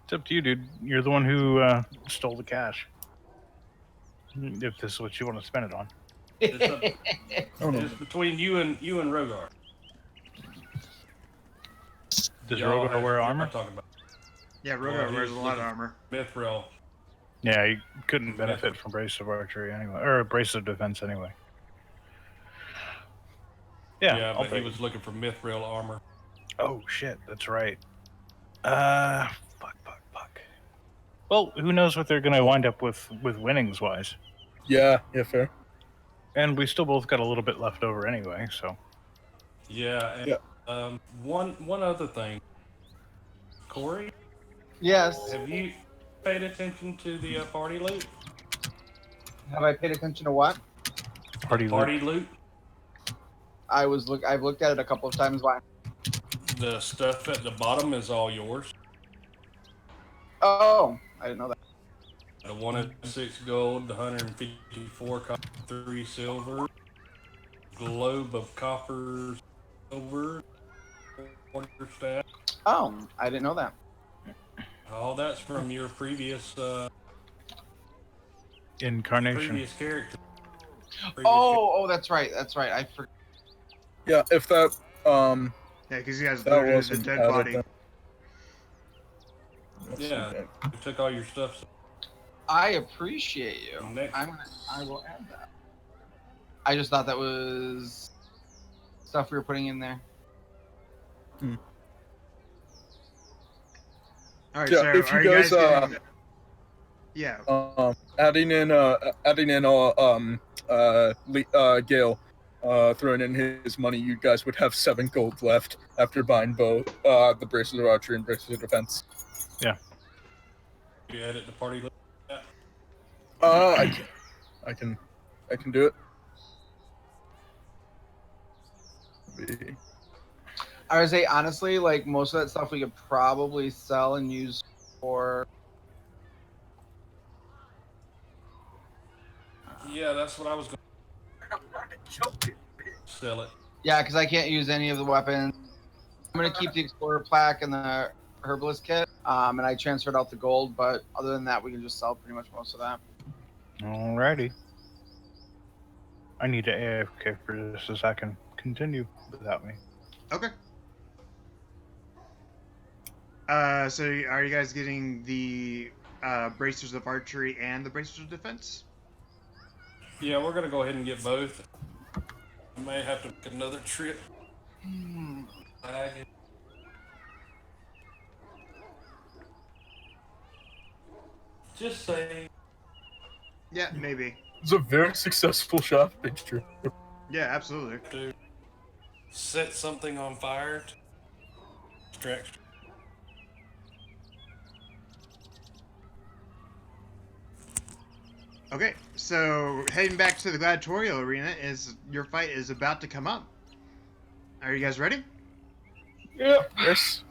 It's up to you, dude. You're the one who stole the cash. If this is what you want to spend it on. Oh, no. It's between you and Rogar. Does Y'all Rogar have- wear I'm armor? talking about Yeah, Well, Rogar he wears was a lot of looking- armor. Mithril. Yeah, you couldn't benefit from brace of archery anyway, or brace of defense anyway. Yeah, I'll But he take was it. looking for Mithril armor. Oh shit, that's right. Fuck. Well, who knows what they're gonna wind up with winnings wise, Yeah, fair. and we still both got a little bit left over anyway. So Yeah. And, Yeah. One other thing. Corey, Yes. have you paid attention to the party loot? Have I paid attention to what? party Loot. I've looked at it a couple of times. Why? The stuff at the bottom is all yours. Oh, I didn't know that. The 106 gold, the 154 copper, 3 silver, globe of copper, silver, quarter staff. Oh, I didn't know that. All that's from your previous incarnation. character. Oh, that's right. I forgot. Yeah, if that Yeah, because you guys that looted the wasn't dead added, body. then- Yeah, you took all your stuff. I appreciate you. Next. I will add that. I just thought that was stuff we were putting in there. All right, Yeah, so if you are you guys guys, getting... Yeah. adding in Gale, throwing in his money, you guys would have 7 gold left after buying both the braces of archery and braces of defense. You added the party loot. I can do it. I would say honestly, like most of that stuff we could probably sell and use for. Yeah, that's what I was going to sell it. Yeah, because I can't use any of the weapons. I'm gonna keep the Explorer plaque and the Herbalist kit, and I transferred out the gold. But other than that, we can just sell pretty much most of that. Alrighty. I need to AFK for just a second. Continue without me. Okay. So are you guys getting the bracers of archery and the bracers of defense? Yeah, we're going to go ahead and get both. I may have to make another trip. Just saying. Yeah, maybe. It's a very successful shopping trip. Yeah, absolutely. To set something on fire. Distraction. Okay, so heading back to the gladiatorial arena is your fight is about to come up. Are you guys ready? Yeah. Yes.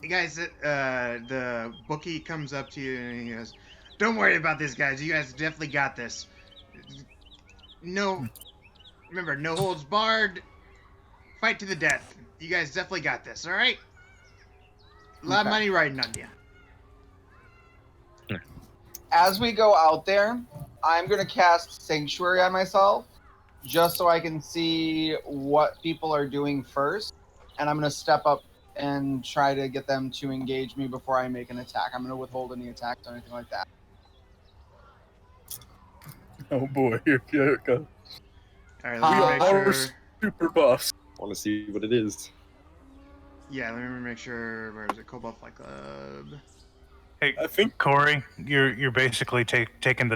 You guys, the bookie comes up to you and he goes, "Don't worry about this, guys. You guys definitely got this. No, remember, no holds barred. Fight to the death. You guys definitely got this. All right. A lot of Okay. money riding on you." As we go out there, I'm gonna cast Sanctuary on myself, just so I can see what people are doing first, and I'm gonna step up and try to get them to engage me before I make an attack. I'm gonna withhold any attacks or anything like that. Oh boy, here it goes. All right. We Let me make are sure. super buffs. Want to see what it is? Yeah, let me make sure. Where is it? Cobalt Flight Club. Hey, I think Corey, you're basically taking the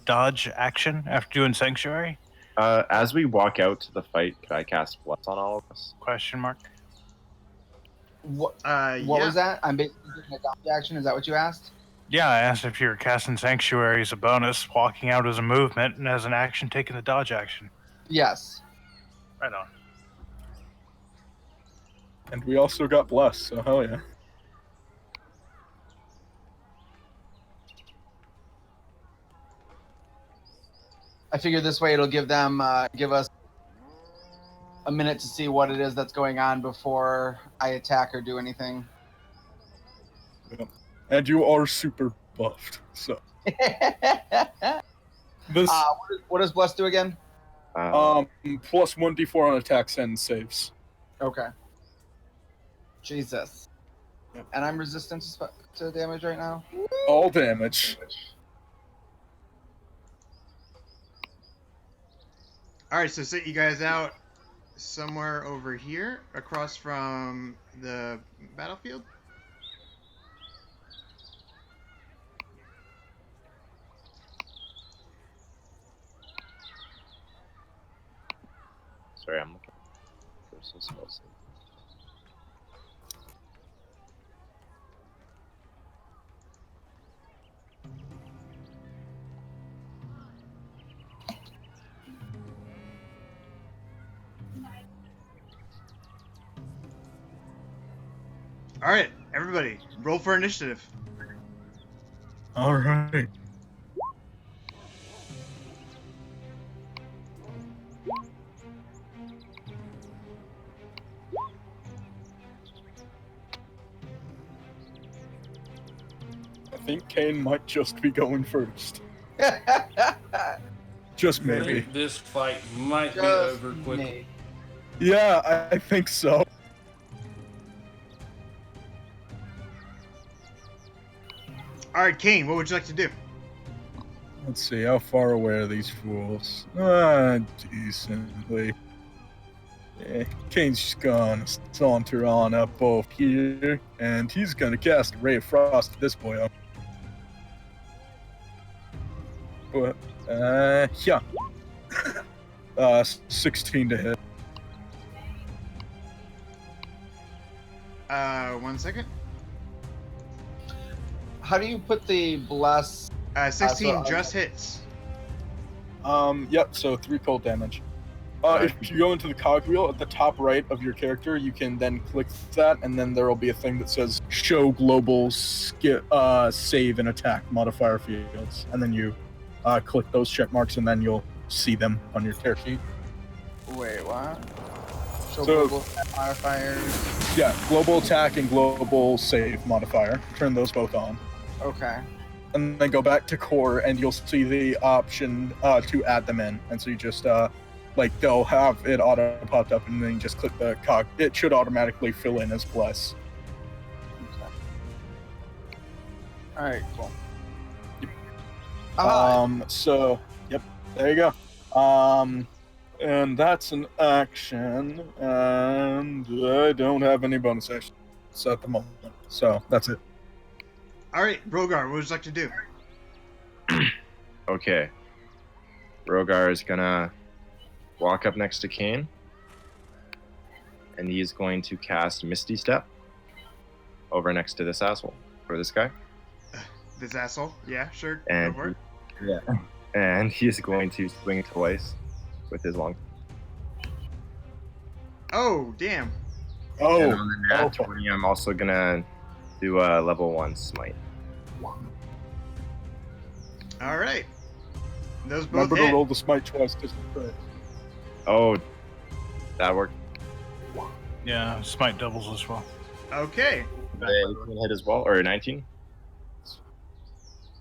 dodge action after doing Sanctuary? As we walk out to the fight, could I cast Bless on all of us? Question mark. What Yeah. was that? I'm basically taking a dodge action. Is that what you asked? Yeah, I asked if you're casting Sanctuary as a bonus, walking out as a movement, and as an action, taking the dodge action. Yes. Right on. and we also got blessed, so hell yeah. I figure this way it'll give us a minute to see what it is that's going on before I attack or do anything. And you are super buffed, so this What does Bless do again? plus 1d4 on attacks and saves. Okay. Jesus. Yep. And I'm resistant to damage right now? All damage. Alright, so sit you guys out somewhere over here, across from the battlefield. Sorry, I'm looking for some spells. Alright, everybody, roll for initiative. All right. I think Kane might just be going first. Just I maybe. think this fight might be Just over quickly. me. Yeah, I think so. Alright, Kane, what would you like to do? Let's see, how far away are these fools? Decently. Yeah, Kane's just gonna saunter on up over here, and he's gonna cast a Ray of Frost at this boy. But, yeah. 16 to hit. 1 second. How do you put the Bless? 16 just hits. Yep, so 3 cold damage. If you go into the cogwheel at the top right of your character, you can then click that, and then there will be a thing that says Show Global Save and Attack Modifier Fields. And then you click those check marks, and then you'll see them on your character sheet. Wait, what? Show So- global modifiers. Yeah, Global Attack and Global Save modifier. Turn those both on. Okay. And then go back to core, and you'll see the option to add them in. And so you just, they'll have it auto popped up, and then you just click the cog. It should automatically fill in as Bless. Okay. All right, cool. So, yep, there you go. And that's an action, and I don't have any bonus actions at the moment. So, that's it. Alright, Rogar, what would you like to do? Okay. Rogar is gonna walk up next to Kane, and he's going to cast Misty Step over next to this asshole, or this guy. This asshole? Yeah, sure. And Go for it. yeah, and he's going to swing twice with his long. Oh, damn. Oh, And on the nat okay. 20, I'm also gonna do a level 1 smite. Alright. Those both Remember to hit. roll the smite twice, just Oh, that worked. Yeah, smite doubles as well. Okay. The 18 hit as well, or 19.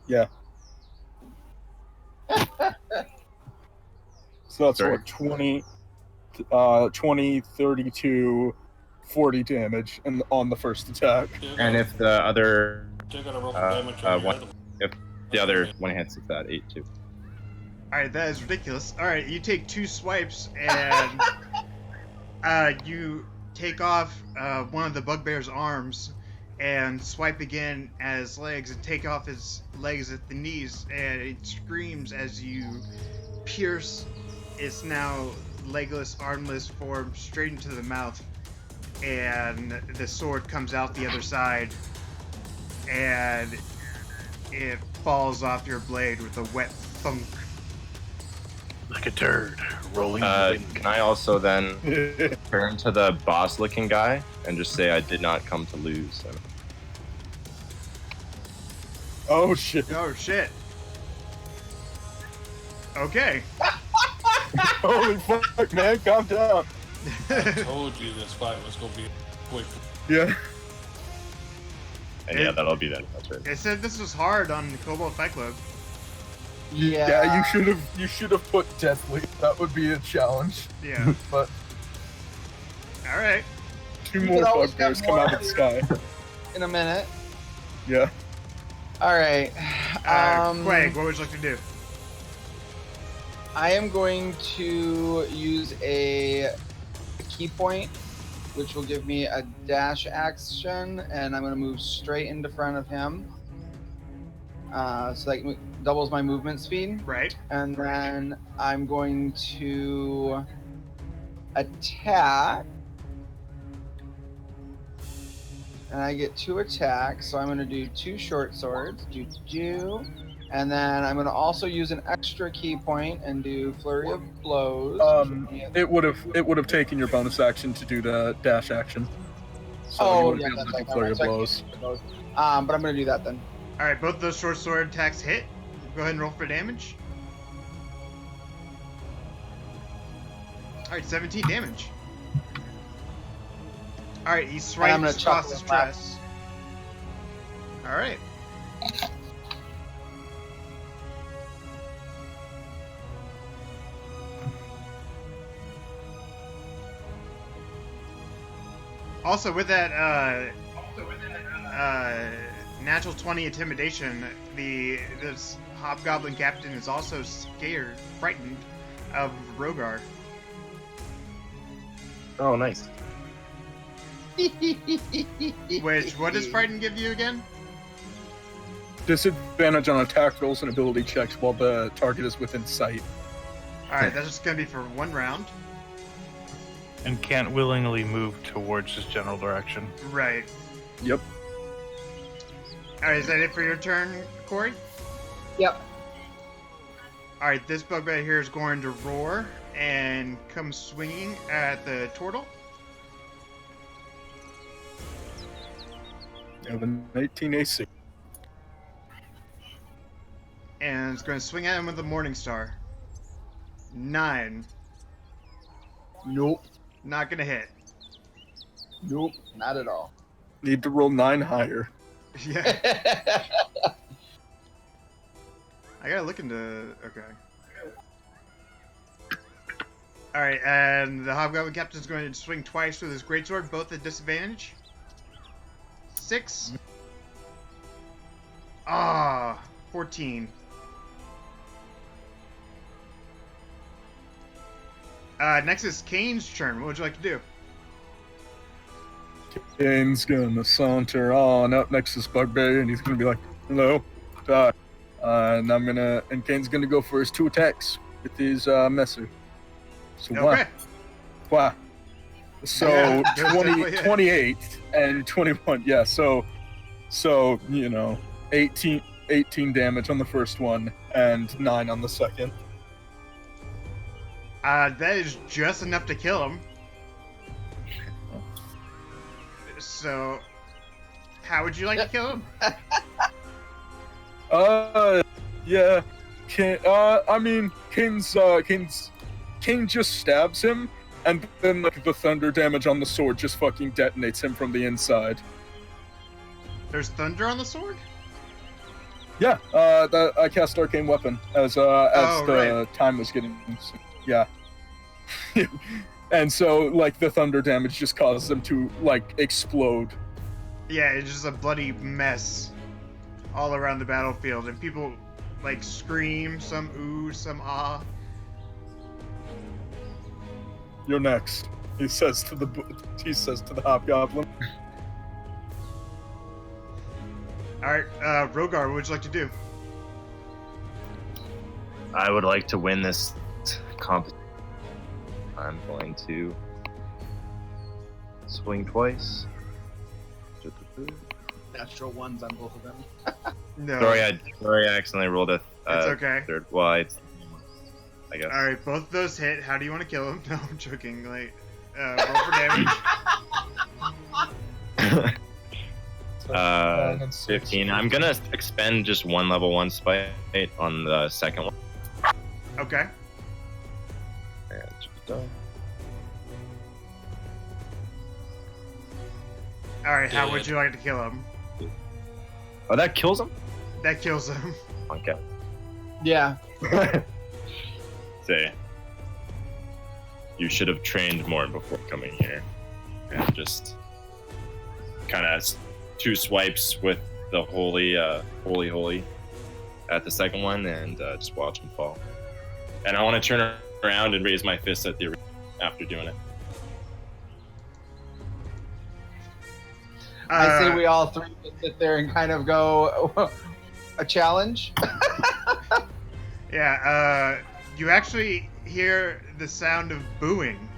Yeah. So that's Sorry. what, 20, 32, 40 damage on the first attack. And if the other Still gotta roll for damage on your one- other one. if the other one hits, it's that 8 too. Alright, that is ridiculous. Alright, you take 2 swipes and you take off one of the bugbear's arms and swipe again at his legs and take off his legs at the knees, and it screams as you pierce its now legless, armless form straight into the mouth, and the sword comes out the other side, and it falls off your blade with a wet thunk. Like a turd rolling in the wind. Can I also then turn to the boss-looking guy and just say I did not come to lose? Oh shit. Oh shit. Okay. Holy fuck, man, calm down. I told you this fight was gonna be quick. Yeah. And yeah, that'll be that. That's right. It said this was hard on Cobalt Fight Club. Yeah, you should have put deathly. That would be a challenge. Yeah. But All right. 2 You more could always bugbears get come more out of the sky. In a minute. Yeah. All right. Quag, what would you like to do? I am going to use a key point, which will give me a dash action, and I'm going to move straight into front of him. So that doubles my movement speed. Right. And then I'm going to attack. And I get 2 attacks, so I'm going to do 2 short swords. And then I'm going to also use an extra key point and do flurry of blows. It would have taken your bonus action to do the dash action. So you Oh, wouldn't yeah, be able that's to right. do flurry of So I can't blows. do those. But I'm going to do that then. All right, both those short sword attacks hit. Go ahead and roll for damage. All right, 17 damage. All right, he And I'm gonna swipes across chuckle his and laugh. chest. All right. Also, with that natural 20 intimidation, this hobgoblin captain is also frightened of Rogar. Oh, nice. Which, what does frighten give you again? Disadvantage on attack rolls and ability checks while the target is within sight. All right, that's just gonna be for 1 round. And can't willingly move towards his general direction. Right. Yep. All right, is that it for your turn, Corey? Yep. All right, this bugbear here is going to roar and come swinging at the turtle. You have an 18 AC. And it's going to swing at him with a Morning Star. 9. Nope. Not going to hit. Nope. Not at all. Need to roll 9 higher. Yeah. I gotta look into... Okay. Alright, and the Hobgoblin Captain is going to swing twice with his greatsword, both at disadvantage. 6. 14. Next is Kane's turn. What would you like to do? Kane's gonna saunter on up next to this bugbear, and he's gonna be like, "Hello, die." And Kane's gonna go for his 2 attacks with his messer. So Okay. Wow. So Yeah, 20, yeah. 28 and 21. Yeah. So 18 damage on the first one and 9 on the second. That is just enough to kill him. So, how would you like to kill him? Yeah. Kane just stabs him, and then like the thunder damage on the sword just fucking detonates him from the inside. There's thunder on the sword? Yeah. I cast arcane weapon as the right. time was getting. Yeah. And so like the thunder damage just causes them to like explode. Yeah, it's just a bloody mess all around the battlefield, and people like scream, some ooh, some ah. You're next. He says to the hobgoblin. All right, Rogar, what would you like to do? I would like to win this competition. I'm going to swing twice. Natural ones on both of them. No. Sorry, I accidentally rolled a It's okay. third. Well, it's, I guess. All right, both of those hit. How do you want to kill him? No, I'm joking. Like, roll for damage. 15. I'm gonna expend just 1 level 1 spite on the second one. Okay. And should be done. All right. How would Dead. you like to kill him? Oh, that kills him? That kills him. Okay. Yeah. Say, you should have trained more before coming here. And just kind of 2 swipes with the holy at the second one, and just watch him fall. And I want to turn around and raise my fist at the arena after doing it. I say we all 3 sit there and kind of go, a challenge? Yeah. You actually hear the sound of booing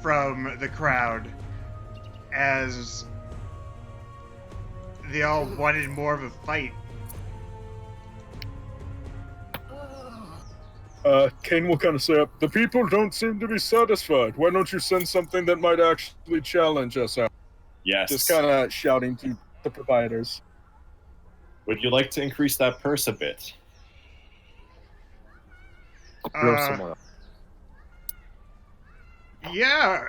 from the crowd as they all wanted more of a fight. Kane will kind of say, the people don't seem to be satisfied. Why don't you send something that might actually challenge us out? Yes. Just kind of shouting to the providers. Would you like to increase that purse a bit? Yeah,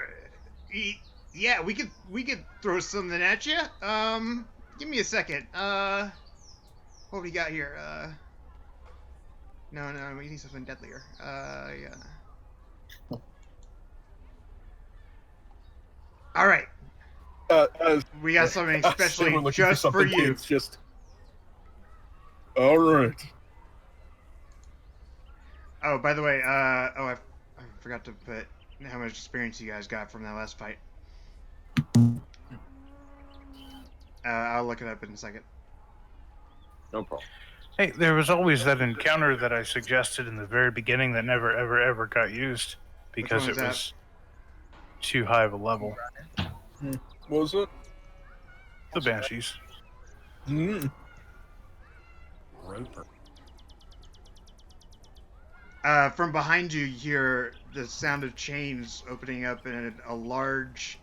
yeah, we could throw something at you. Give me a second. What we got here? No, we need something deadlier. Yeah. All right. We got something especially just for you. It's just. All right. Oh, by the way, I forgot to put how much experience you guys got from that last fight. I'll look it up in a second. No problem. Hey, there was always that encounter that I suggested in the very beginning that never, ever got used because Which it one was too high of a level. What was it? The Banshees. Roper. From behind you, you hear the sound of chains opening up, and a large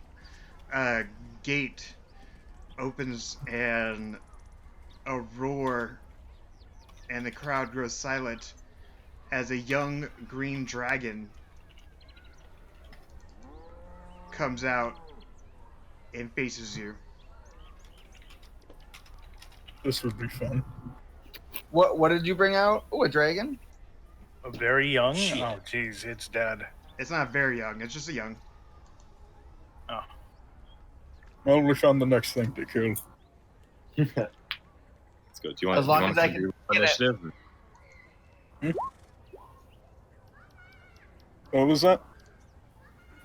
gate opens, and a roar, and the crowd grows silent as a young green dragon comes out and faces you. This would be fun. What did you bring out? Oh, a dragon? A very young? Shit. Oh, jeez, it's dead. It's not very young, it's just a young. Oh. Well, we found the next thing to kill. Let's go. Do you want, As long as I to can do get it. initiative? What was that?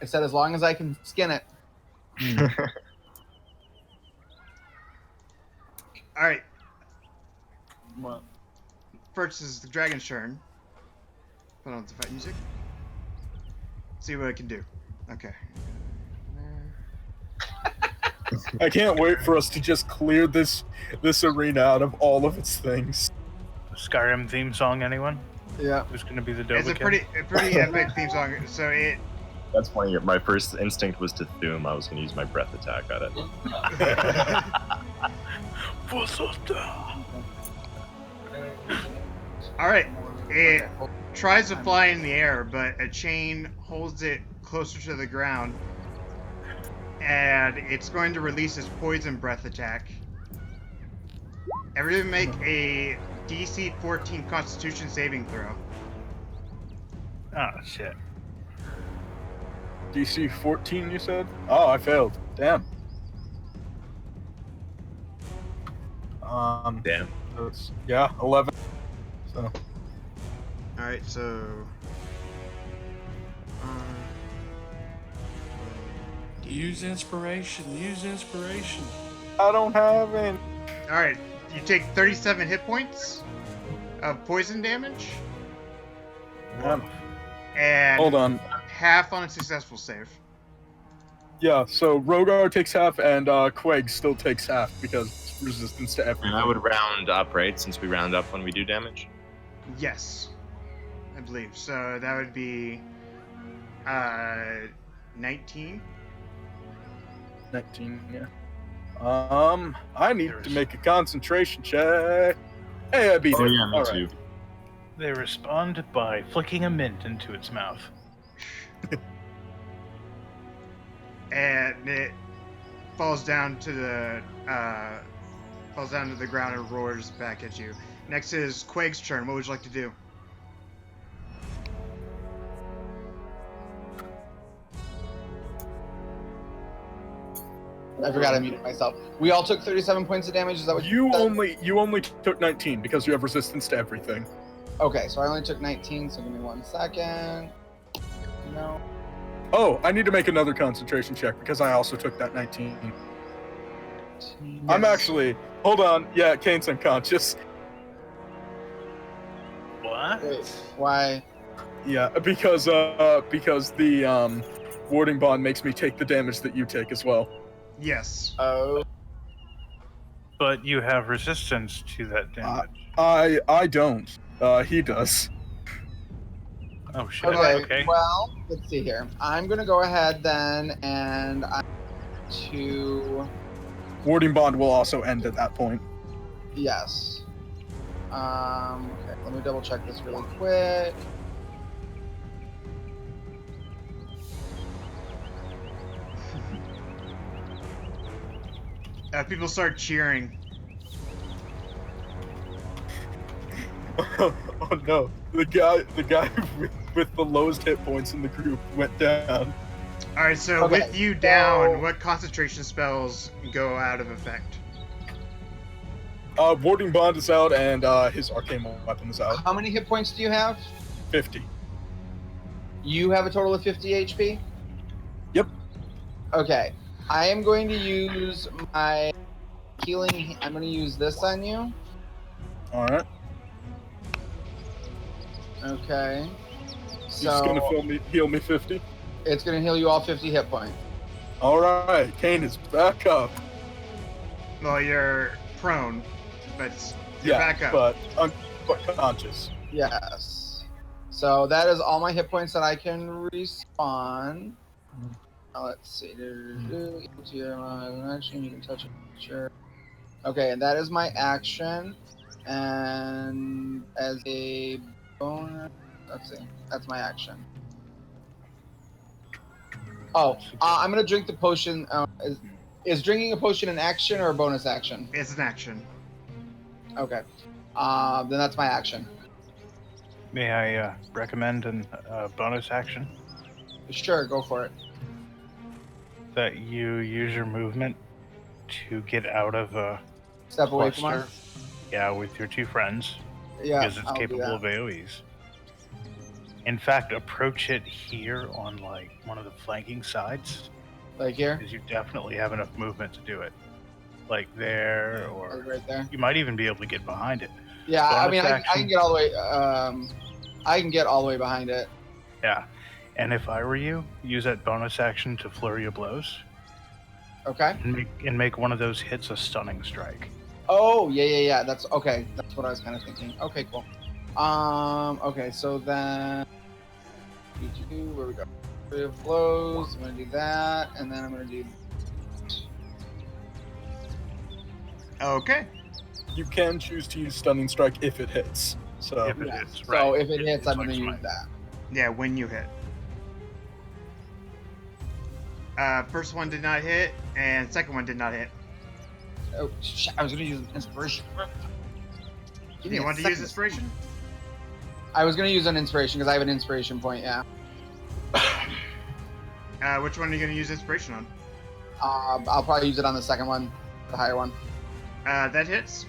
I said as long as I can skin it. Alright, What? first is the dragon's turn. Put on the fight music. See what it can do. Okay. I can't wait for us to just clear this arena out of all of its things. Skyrim theme song, anyone? Yeah. Who's going to be the Doba It's a kid? pretty epic theme song. So it That's funny. My first instinct was to Thum. I was going to use my breath attack at it. Alright. It tries to fly in the air, but a chain holds it closer to the ground. And it's going to release its poison breath attack. Everyone make a DC 14 Constitution saving throw. Oh, shit. DC 14, you said? Oh, I failed. Damn. Damn. Yeah, 11. So. Alright, so... Use inspiration. Use inspiration. I don't have any. Alright, you take 37 hit points of poison damage. And Hold on. half on a successful save. Yeah, so Rogar takes half and Queg still takes half because it's resistance to everything. And I would round up, right? Since we round up when we do damage. Yes, I believe. So that would be 19. 19, yeah. I need to make a concentration check. Hey, I beat Oh it. yeah, me All too. They respond by flicking a mint into its mouth. And it falls down to the ground and roars back at you. Next is Quake's turn. What would you like to do? I forgot I muted myself. We all took 37 points of damage. Is that what You said? only took 19 because you have resistance to everything. Okay, so I only took 19. So give me 1 second. No. Oh, I need to make another concentration check because I also took that 19. I'm actually. Hold on. Yeah, Kane's unconscious. What? Wait, why? Yeah, because the warding bond makes me take the damage that you take as well. Yes. Oh. But you have resistance to that damage. I don't. He does. Oh shit. Okay, Okay. well, let's see here. I'm going to go ahead then and I'm to... Warding bond will also end at that point. Yes. Okay, let me double check this really quick. People start cheering. Oh no, the guy with the lowest hit points in the group went down. All right, so Okay, with you down, so- what concentration spells go out of effect? Warding bond is out and his arcane weapon is out. How many hit points do you have? 50. You have a total of 50 HP? Yep. Okay. I am going to use my healing. I'm going to use this on you. All right. Okay. He's gonna heal me 50. It's going to heal you all 50 hit points. All right, Kane is back up. Well, you're prone, but you're back up. but unconscious. Yes. So that is all my hit points that I can respawn. Now let's see. Action, you can touch it. Sure. Okay, and that is my action. And as a bonus, let's see. That's my action. Oh, I'm gonna drink the potion. Is drinking a potion an action or a bonus action? It's an action. Okay. Then that's my action. May I recommend a bonus action? Sure, go for it. That you use your movement to get out of a Step away from cluster. us. Yeah, with your two friends. Yeah, Because it's I'll do capable that. of AoEs. In fact, approach it here on like one of the flanking sides, Like here, because you definitely have enough movement to do it. Like there, like or right there. you might even be able to get behind it. Yeah, I mean, Bonus I can get all the way. I can get all the way behind it. Yeah. And if I were you, use that bonus action to flurry of blows Okay. and make one of those hits a stunning strike. Oh yeah. That's okay. That's what I was kind of thinking. Okay, cool. Okay, so then where we go? Flurry of blows. I'm gonna do that, and then I'm gonna do. Okay. You can choose to use stunning strike if it hits. So If it Yeah. hits, So right. if it hits, It's I'm like gonna use smite. that. Yeah, when you hit. First one did not hit, and second one did not hit. Oh shit! I was gonna use inspiration. Give me You a want to use second. inspiration? I was gonna use an inspiration because I have an inspiration point. Yeah. Which one are you going to use inspiration on? I'll probably use it on the second one, the higher one. That hits.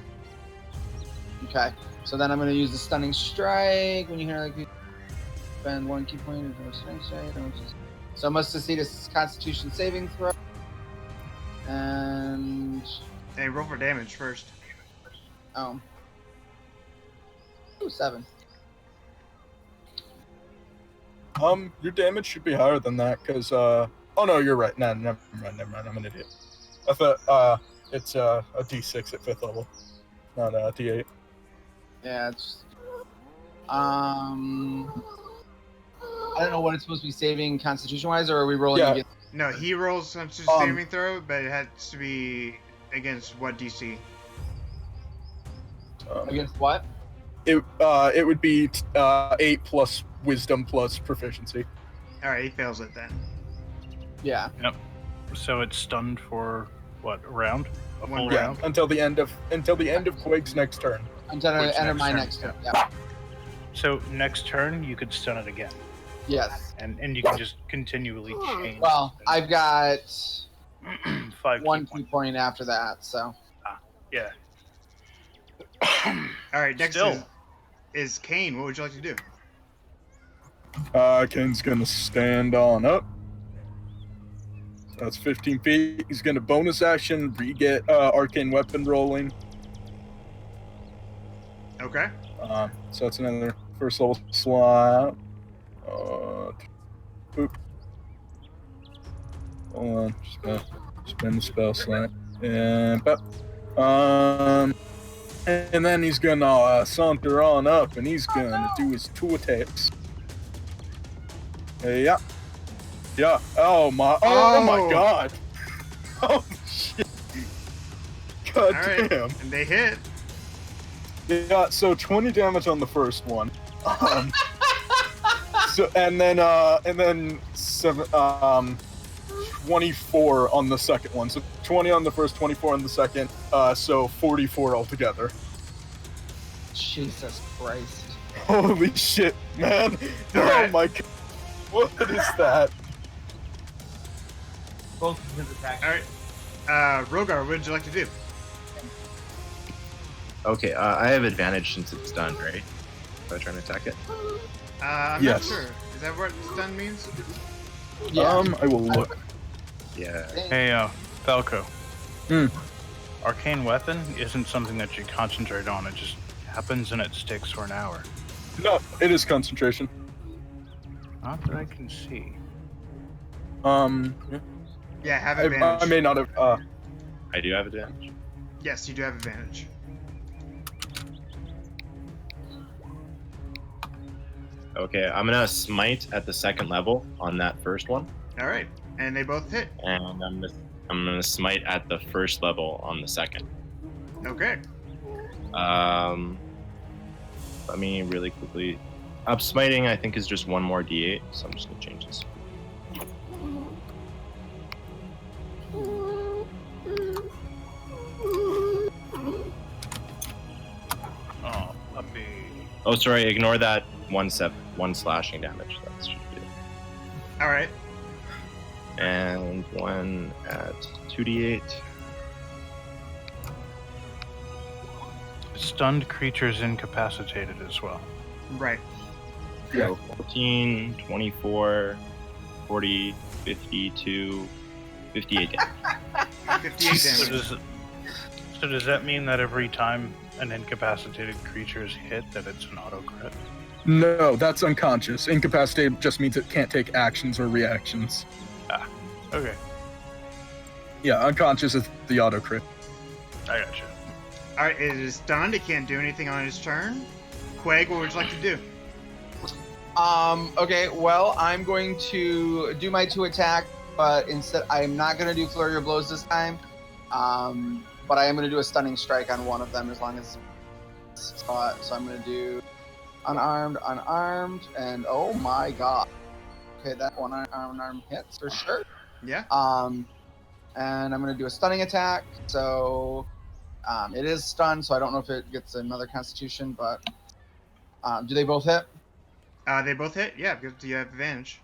Okay. So then I'm gonna use the stunning strike. When you hear like spend 1 key point into a stunning strike. So I must succeed a Constitution saving throw. And Hey, roll for damage first. Ooh, 7. your damage should be higher than that because oh no, you're right. Nah, never mind. I'm an idiot. I thought it's a D6 at 5th level, not a D8. Yeah, it's I don't know what it's supposed to be saving Constitution wise, or are we rolling Yeah. against? No, he rolls Constitution saving throw, but it has to be against what DC? Against what? it would be 8 plus wisdom plus proficiency. All right, he fails it then. Yeah. So it's stunned for what, a round? A One full Yeah, round? until the end of Quake's next turn. Until I Which enter next my turn? next turn. Yeah. So next turn you could stun it again, Yes. and you can just continually change. Well, I've got 5 one key key points. point after that, so. Yeah. All right, next Still. is Kane. What would you like to do? Kane's gonna stand on up. That's 15 feet. He's gonna bonus action, re-get arcane weapon rolling. Okay. So that's another first level slot. Boop. Hold on, just gonna spend the spell slot. And and then he's gonna saunter on up, and he's gonna do his 2 attacks. Yeah. Yeah. Oh my god. Oh shit. God All right. damn. And they hit. Yeah, so 20 damage on the first one. So and then 24 on the second one. So 20 on the first, 24 on the second. So 44 altogether. Jesus Christ. Holy shit, man. Oh Alright. my god. What is that? Both of his attacks. All right. Rogar, what would you like to do? Okay, I have advantage since it's done, right? If I try to attack it. I'm Yes. not sure. Is that what stun means? Yeah. I will look. Yeah. Hey, Falco. Hmm. Arcane weapon isn't something that you concentrate on. It just happens and it sticks for an hour. No, it is concentration. Not that I can see. Yeah, have advantage. I may not have. I do have advantage. Yes, you do have advantage. Okay, I'm gonna smite at the second level on that first one, All right, and they both hit. and I'm gonna smite at the first level on the second. Okay. Let me really quickly. Up smiting, I think, is just one more d8, so I'm just gonna change this. Oh, puppy. Oh, sorry, ignore that one slashing damage. That should be it. All right. And one at 2d8. Stunned creatures incapacitated as well. Right. So 14, 24, 40, 52, 58 damage. 58 So damage. does that mean that every time an incapacitated creature is hit, that it's an auto crit? No, that's unconscious. Incapacitated just means it can't take actions or reactions. Okay, Yeah, unconscious is the auto crit. I got you. All right, it is stunned. It can't do anything on his turn. Quag, what would you like to do? Okay, well, I'm going to do my 2 attack, but instead, I'm not going to do Flurry of Blows this time. But I am going to do a Stunning Strike on one of them as long as it's spot. So I'm going to do unarmed, and oh my god. Okay, that one unarmed hits for sure. Yeah. And I'm going to do a Stunning Attack. So it is stunned, so I don't know if it gets another Constitution, but do they both hit? They both hit. Yeah, because you have advantage.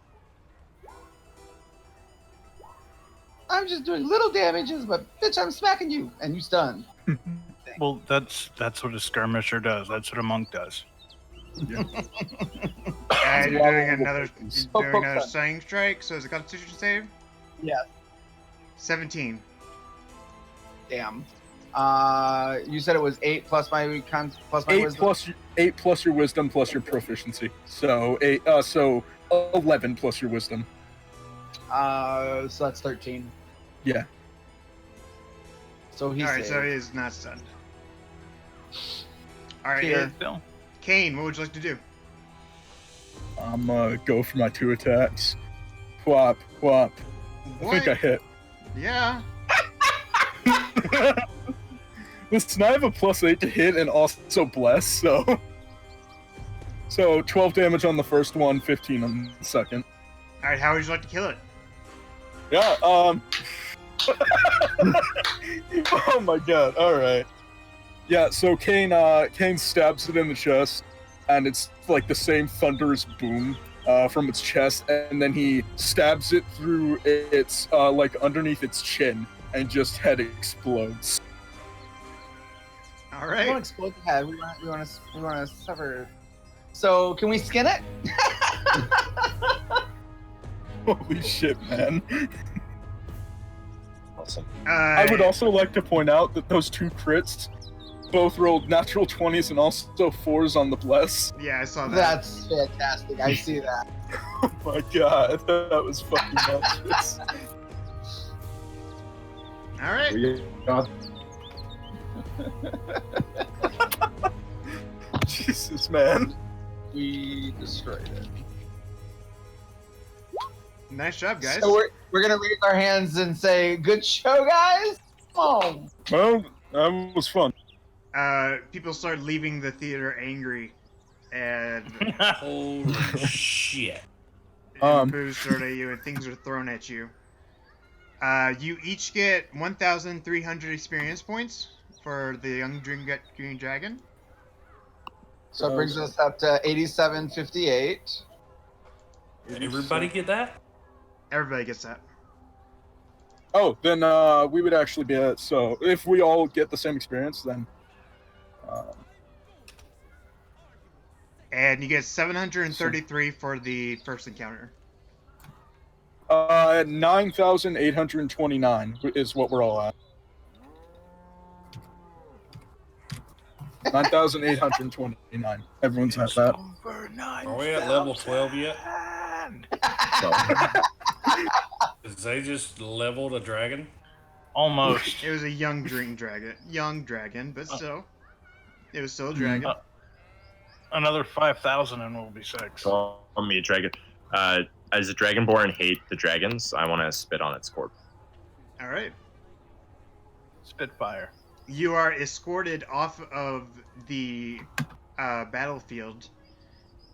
I'm just doing little damages, but bitch, I'm smacking you, and you stun. Well, that's what a skirmisher does. That's what a monk does. You're Yeah, doing another Poke stunning strike. So is a Constitution save? Yes. 17. Damn. You said it was 8 plus my plus my 8 wisdom. 8 plus your wisdom plus your proficiency. So 11 plus your wisdom. So that's 13. Yeah. So he's All right, so he is not stunned. All right, Here. Bill. Kane, what would you like to do? I'm gonna go for my 2 attacks. Whop, whop. I think I hit. Yeah. Listen, I have a +8 to hit and also bless, so So 12 damage on the first one, 15 on the second. All right, how would you like to kill it? Yeah. Oh my god. All right. Yeah. So Kane stabs it in the chest, and it's like the same thunderous boom from its chest, and then he stabs it through its like underneath its chin, and just head explodes. All We want to right. explode the head. We want to sever. So can we skin it? Holy shit, man. Awesome. I would also like to point out that those two crits both rolled natural 20s and also 4s on the bless. Yeah, I saw that. That's fantastic. I see that. Oh my god, that was fucking monstrous. All right. We got Jesus, man. We destroyed it. Nice job, guys. So we're gonna raise our hands and say, "Good show, guys." Oh. Well, that was fun. People start leaving the theater angry, and Holy shit. boos thrown at you, and things are thrown at you. You each get 1,300 experience points for the young green dragon. So it brings us up to 8758. Everybody get that? Everybody gets that. Oh, then we would actually be at, so if we all get the same experience, then And you get 733 for the first encounter. 9,829 is what we're all at. 9,829. Everyone's at that. Are we at level 12 yet? Did they just leveled a dragon? Almost. It was a young dragon, but still, it was still a dragon. Another 5,000 and we'll be 6. Call me a dragon. As a dragonborn hate the dragons, I want to spit on its corpse. All right. Spitfire. You are escorted off of the battlefield,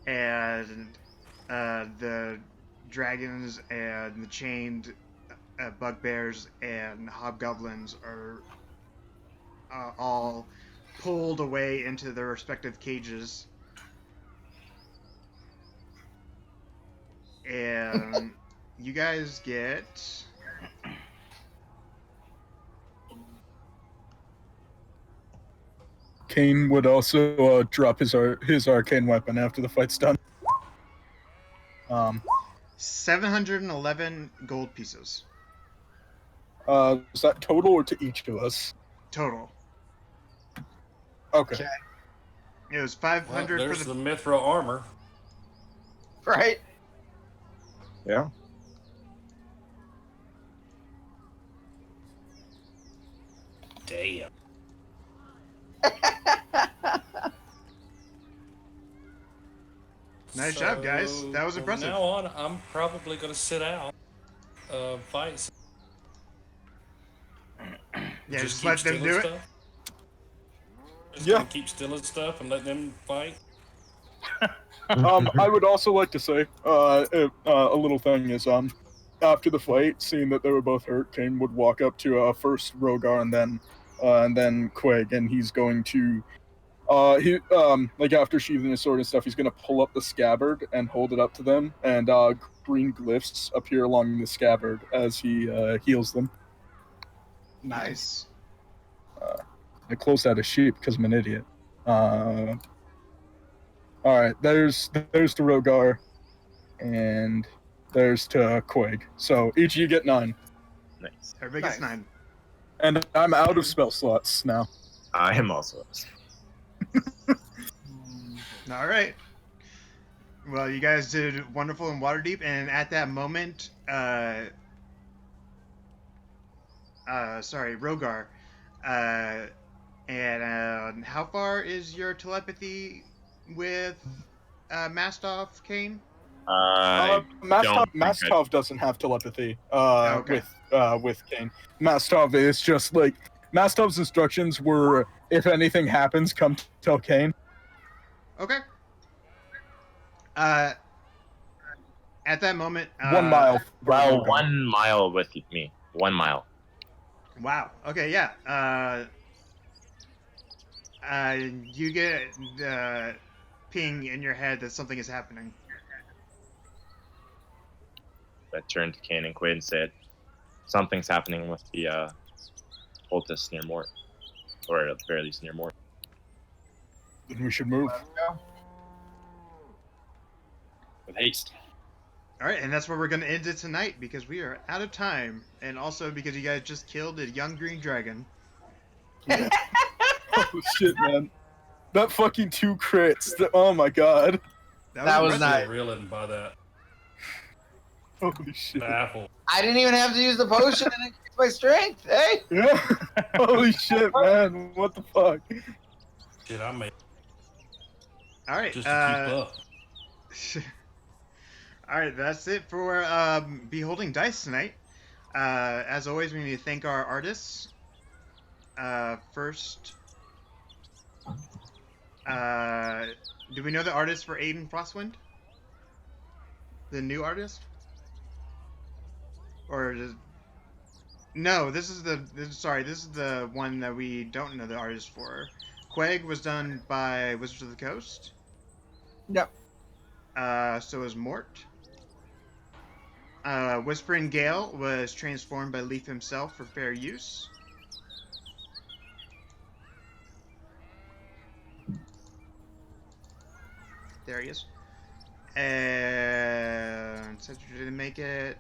and the dragons and the chained bugbears and hobgoblins are all pulled away into their respective cages. And you guys get... Kane would also drop his arcane weapon after the fight's done. 711 gold pieces. Is that total or to each of us? Total. Okay. It was Well, 500 there's for the mithril armor. Right? yeah. Damn. Nice job, guys. That was from impressive. now on, I'm probably going to sit out fights. Yeah, just keep let them stealing do it. stuff. Just Yeah. gonna keep stealing stuff and let them fight. I would also like to say a little thing is after the fight, seeing that they were both hurt, Kane would walk up to first Rogar and then Quig, and he's going to like after sheathing his sword and stuff, he's gonna pull up the scabbard and hold it up to them, and green glyphs appear along the scabbard as he heals them. Nice. I closed out a sheep because I'm an idiot. All right, there's to Rogar, and there's to Quig. So each of you get 9, Nice. Everybody gets 9. and I'm out of spell slots now. I am also. All right. Well, you guys did wonderful in Waterdeep, and at that moment, Rogar, and how far is your telepathy with Mastov, Kane? Mastov doesn't have telepathy Okay. with Kane. Mastov is just like Mastov's instructions were, if anything happens, come tell Kane. Okay. At that moment, 1 mile. Well, 1 mile with me. 1 mile. Wow. Okay. Yeah. You get the ping in your head that something is happening. I turned to Kane and Quaid and said, something's happening with the cultists near Mort. Or at the very least near Mort. Then we should move. With haste. All right, and that's where we're going to end it tonight because we are out of time, and also because you guys just killed a young green dragon. Oh shit, man! That fucking 2 crits. Oh my god! That was impressive. nice. Reeling by that. Holy shit! Baffled. I didn't even have to use the potion and increase my strength. Hey. Yeah. Holy shit, man! What the fuck? Shit, I made All right. just to keep up. All right, that's it for Beholding Dice tonight. As always, we need to thank our artists. First, do we know the artist for Aiden Frostwind? The new artist? Or does... No, this is the one that we don't know the artist for. Quag was done by Wizards of the Coast. Yep. So is Mort. Whispering Gale was transformed by Leaf himself for fair use. There he is. And Cedric didn't make it.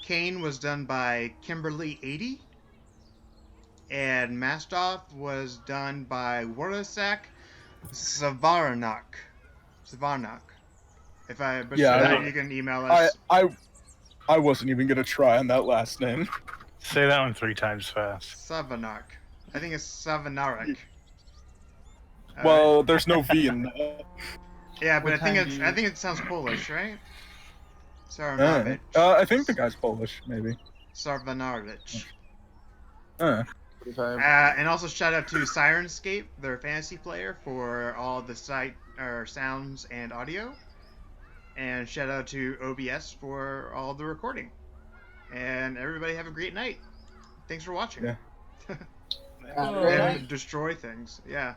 Kane was done by Kimberly80. And Mastoff was done by Warasak Savarnak. If I butchered that, you can email us. I wasn't even gonna try on that last name. Say that one 3 times fast. Savarnak. I think it's Savanarik. Well, there's no V in that. Yeah, but What I time think it sounds Polish, right? I Sarvanovich. think the guy's Polish, maybe. Sarvanovich. Uh, And also shout out to Sirenscape, their fantasy player, for all the sounds and audio. And shout out to OBS for all the recording. And everybody have a great night. Thanks for watching. Yeah. Have a great night. And destroy things. Yeah.